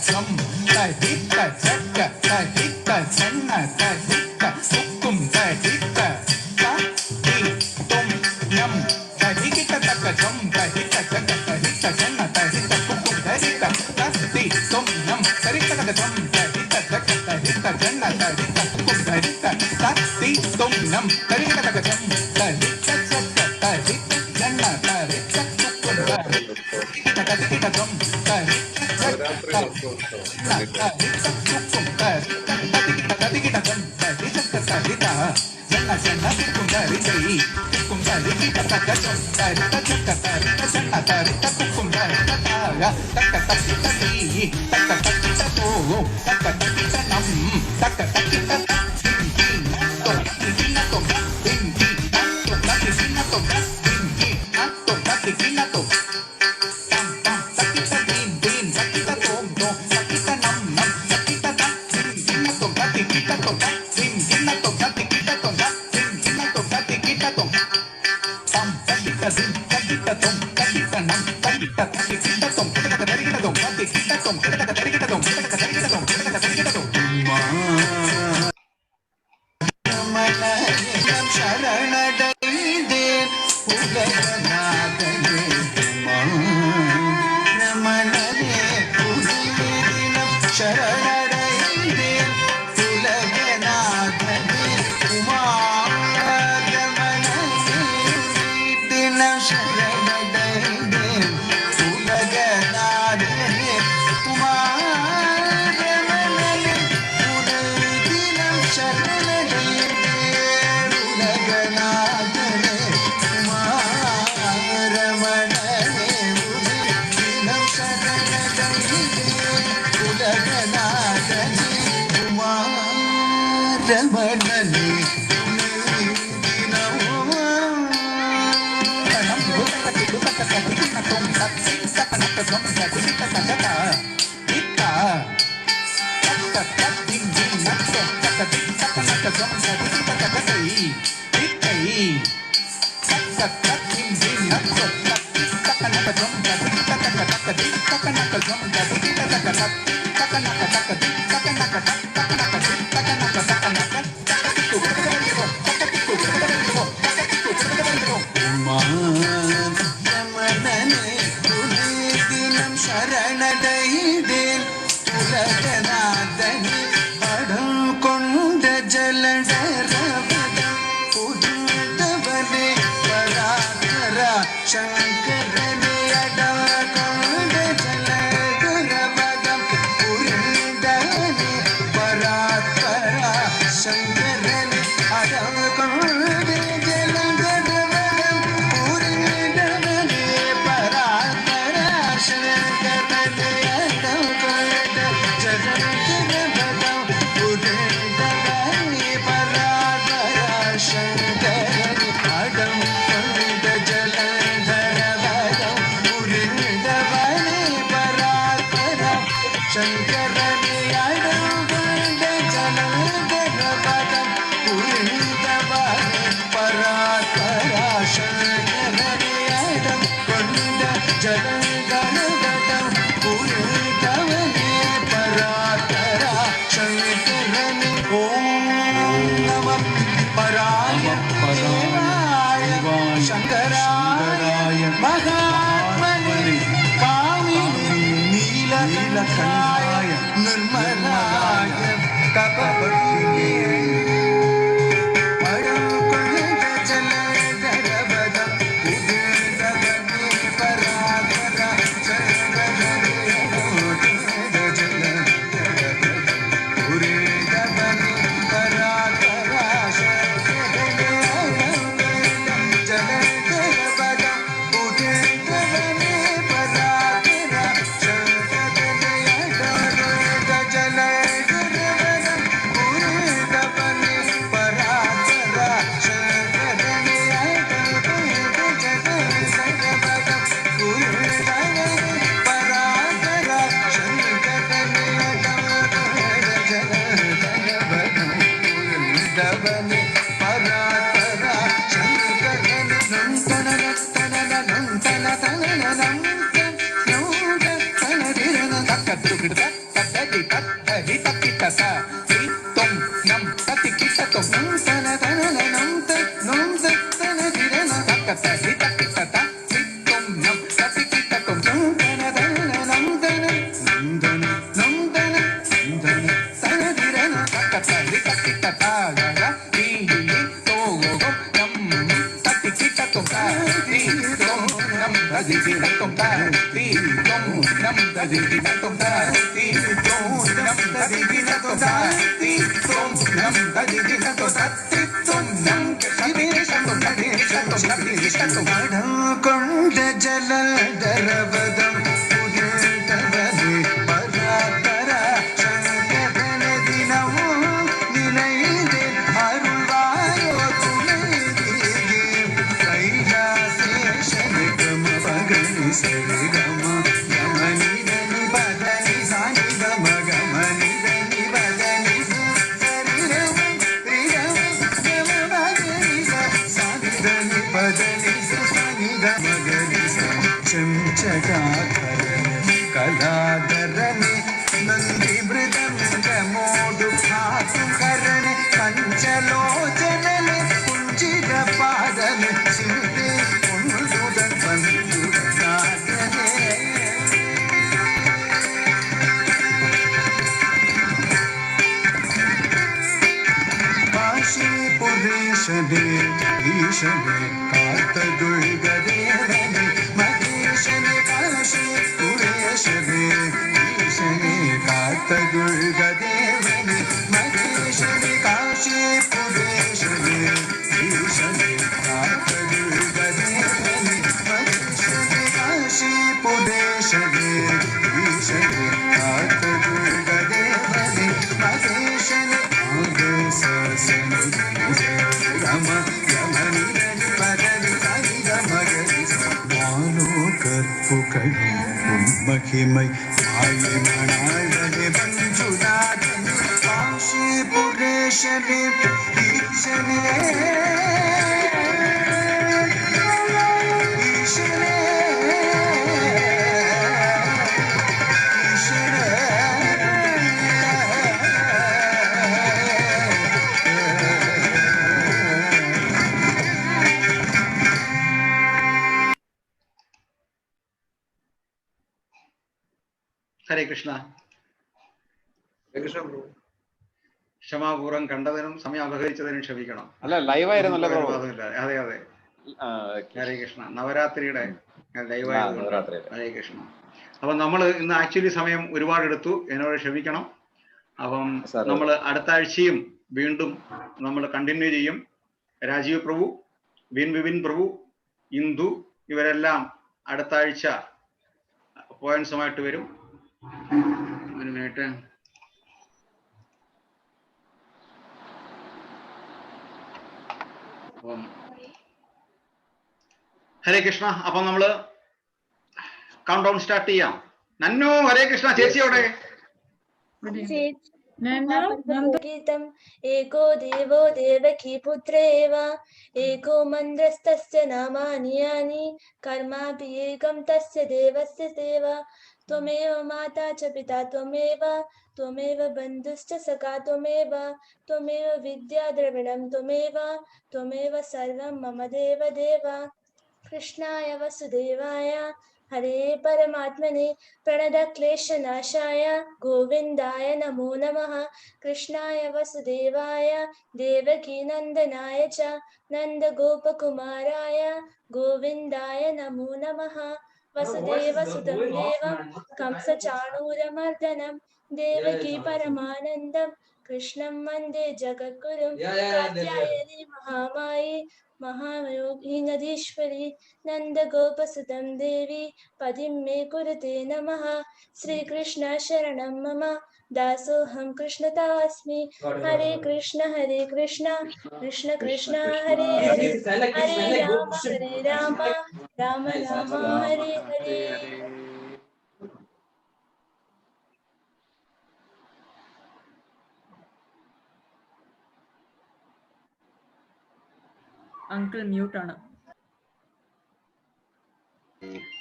Speaker 13: സം തരിത്ത ചക്ക തരിത്ത ചെണ്ണ തരിത്ത ഉക്കും തരിത്ത തരി തും നം തരികിട്ട തക്ക സം തരിത്ത ചക്ക തരിത്ത ചെണ്ണ തരിത്ത ഉക്കും തരിത്ത തരി തും നം തരിത്ത തക്ക സം തരിത്ത ചക്ക തരിത്ത ചെണ്ണ തരിത്ത ഉക്കും തരിത്ത തരി തും നം തരികിട്ട തക്ക സം തരിത്ത ചക്ക തരിത്ത ചെണ്ണ തരിത്ത ഉക്കും തരിത്ത തരികിട്ട സം തി തരി തക്കിട്ട സ തി തും നം തതി കിട്ട തും നം തന തന നം ത നം ത തന ദിരന തക്ക തരി തക്കിട്ട ത തി തും നം തതി കിട്ട തും നം തന തന നം തന നം തന നം തന നം തന തന ദിരന തക്ക തരി തക്കിട്ട ത ഗ തി തി തോ ഗോ നം തതി കിട്ട തും ത തി തും നം തതി കിട്ട തും ത തി തും നം തതി കിട്ട തും ത തി തും നം തതി കിട്ട തും ത തി തും നം തതി കിട്ട തും ത തി തും നം കൊണ്ട ജലധരവദം പുതിർത്തവനെ പരാപര ശങ്കരന ദിനവും നിലയിലെ അരുൾവായോ തുണൈതിയെ കൈലാസേശന ഗമ പഗനി സരിഗമ ഗമനിധനി പദനി സാനി ഗമ ഗമനിധനി പദനി സരിഗമ ത്രിഗമ ഗമ പദനി സാനിധനി പദനി സാനി ഗമ ഗനി ചംചകാധരനെ കലാധരനെ നന്ദി മൃദംഗമോടു ഭാസുകരനെ പഞ്ചലോചനനെ കുഞ്ചിത പാദനെ ചിന്തേ കൊണ്ടുതൻ ബന്ധുസാധനെ കാശീപുരീശനെ ഈശനെ കാത്തദുർഗദേവനെ മഹേശനെ കാശീപുരേശനെ ഈശനെ കാത്തദുർഗദേവനെ മഹേശനെ കാശീപുരേശനെ ഈശനെ കാത്തദുർഗദേവനെ മഹേശനെ കാശീപുരേശനെ ഈശനെ കാത്തദുർഗദേവനെ മഹേശനെ സസനി ഗമ ഗമനി പദനി സനി ഗമ ഗരി വാലോകർപ്പുകഴി മഹിമൈ ആയി മണാളനെ ബന്ധുനാഥനെ കാശീപുരേശനെ ഈശനെ ഈശനെ
Speaker 3: ഹരേ കൃഷ്ണ. ക്ഷമാപൂർവം കണ്ടതിനും സമയം അപഹരിച്ചതിനും ക്ഷമിക്കണം.
Speaker 6: അല്ല ലൈവായിരുന്നല്ലോ.
Speaker 3: അതെ അതെ. ഹരേ കൃഷ്ണ. നവരാത്രിയുടെ ലൈവായിരുന്നു. ഹരേ കൃഷ്ണ. അപ്പം നമ്മൾ ഇന്ന് ആക്ച്വലി സമയം ഒരുപാട് എടുത്തു, എന്നോട് ക്ഷമിക്കണം. അപ്പം നമ്മൾ അടുത്ത ആഴ്ചയും വീണ്ടും നമ്മൾ കണ്ടിന്യൂ ചെയ്യും. രാജീവ് പ്രഭു, വിപിൻ പ്രഭു, ഇന്ദു ഇവരെല്ലാം അടുത്ത ആഴ്ച പോയിന്റ്സുമായിട്ട് വരും. ഒരു മിനിറ്റ്. ഹരേ കൃഷ്ണ. അപ്പം നമ്മള് കൗണ്ട് ഡൗൺ സ്റ്റാർട്ട് ചെയ്യാം. നന്നു ഹരേ കൃഷ്ണ. ചേച്ചി അവിടെ
Speaker 1: गीतम् एको देवो देवकी पुत्रेव एको मन्द्रस्तस्य नामानि यानि कर्मापि एकं तस्य देवस्य सेव त्वमेव माता च पिता त्वमेव बन्धुश्च सखा त्वमेव विद्या द्रविणं त्वमेव सर्वं मम देव कृष्णाय वसुदेवाय हरे परमात्मने प्रणतक्लेशनाशाय गोविन्दाय नमो नमः। कृष्णाय वसुदेवाय देवकीनन्दनाय च नन्दगोपकुमाराय गोविन्दाय नमो नमः। वसुदेवसुतं देवं कंसचाणूरमर्दनं देवकी परमानन्दं कृष्णं वन्दे जगद्गुरुं। कात्यायनी महामायी महायोगी नदीश्वरी नन्दगोपसुतं देवी पदिं मे कुरुते नमः। श्रीकृष्ण शरणं मम दासोऽहं कृष्णदास्मि। हरे कृष्ण कृष्ण कृष्ण हरे हरे हरे राम राम राम हरे हरे।
Speaker 12: അങ്കിൾ മ്യൂട്ടാണ്.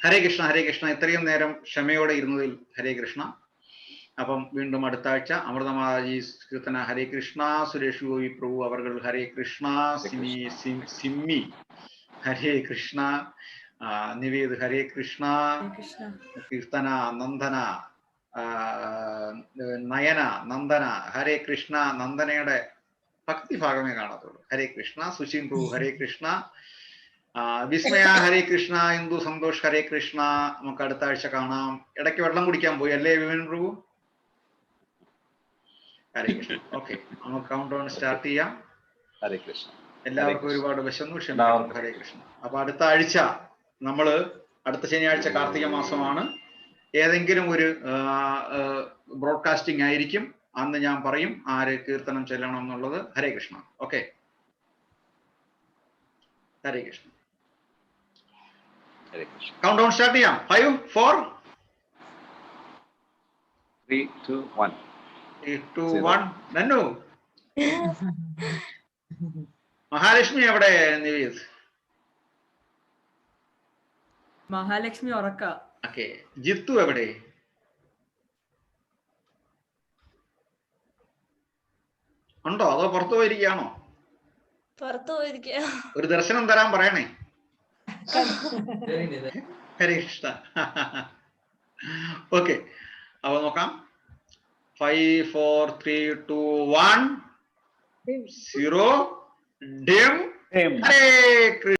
Speaker 3: ഹരേ കൃഷ്ണ. ഹരേ കൃഷ്ണ. ഇത്രയും നേരം ക്ഷമയോടെ ഇരുന്നതിൽ ഹരേ കൃഷ്ണ. അപ്പം വീണ്ടും അടുത്ത ആഴ്ച അമൃതമാതാജി കീർത്തന ഹരേ കൃഷ്ണ, സുരേഷ് ഗോപി പ്രഭു അവർ ഹരേ കൃഷ്ണ, സിമ്മി ഹരേ കൃഷ്ണ, നിവേദ് ഹരേ കൃഷ്ണ, കീർത്തന നന്ദന, നയന നന്ദന ഹരേ കൃഷ്ണ. നന്ദനയുടെ ഭക്തി ഭാഗമേ കാണത്തുള്ളൂ. ഹരേ കൃഷ്ണ. സുശീൻ പ്രഭു ഹരേ കൃഷ്ണ, വിസ്മയ ഹരേ കൃഷ്ണ, ഇന്ദു സന്തോഷ് ഹരേ കൃഷ്ണ. നമുക്ക് അടുത്ത ആഴ്ച കാണാം. ഇടയ്ക്ക് വെള്ളം കുടിക്കാൻ പോയി അല്ലേ വിമൻ പ്രഭു? ഹരേ കൃഷ്ണ. ഓക്കെ, നമുക്ക് കൗണ്ട് ഡൗൺ സ്റ്റാർട്ട് ചെയ്യാം.
Speaker 6: ഹരേ കൃഷ്ണ.
Speaker 3: എല്ലാവർക്കും ഒരുപാട് വിശന്നു, ക്ഷമിക്കണം. ഹരേ കൃഷ്ണ. അപ്പൊ അടുത്ത ആഴ്ച നമ്മള് അടുത്ത ശനിയാഴ്ച കാർത്തിക മാസമാണ്, ഏതെങ്കിലും ഒരു ബ്രോഡ്കാസ്റ്റിംഗ് ആയിരിക്കും. അന്ന് ഞാൻ പറയും ആര് കീർത്തനം ചെല്ലണം എന്നുള്ളത്. ഹരേ Krishna. Okay, Hare Krishna. Count down start ചെയ്യാം. 5, 4,
Speaker 6: 3, 2, 1.
Speaker 3: 3, 2, 1. നന്നു മഹാലക്ഷ്മി എവിടെ? നിവേദ്
Speaker 12: മഹാലക്ഷ്മി ഉറക്ക.
Speaker 3: ഓക്കെ, ജിത്തു എവിടെ? ഉണ്ടോ അതോ പുറത്തു പോയിരിക്കുകയാണോ?
Speaker 1: പുറത്തു പോയിരിക്കുക.
Speaker 3: ഒരു ദർശനം തരാൻ പറയണേ. ഹരേ കൃഷ്ണ. ഓക്കെ, അപ്പൊ നോക്കാം. 5, 4, 3, 2, 1, 0. ഡിം. ഹരേ കൃഷ്ണ.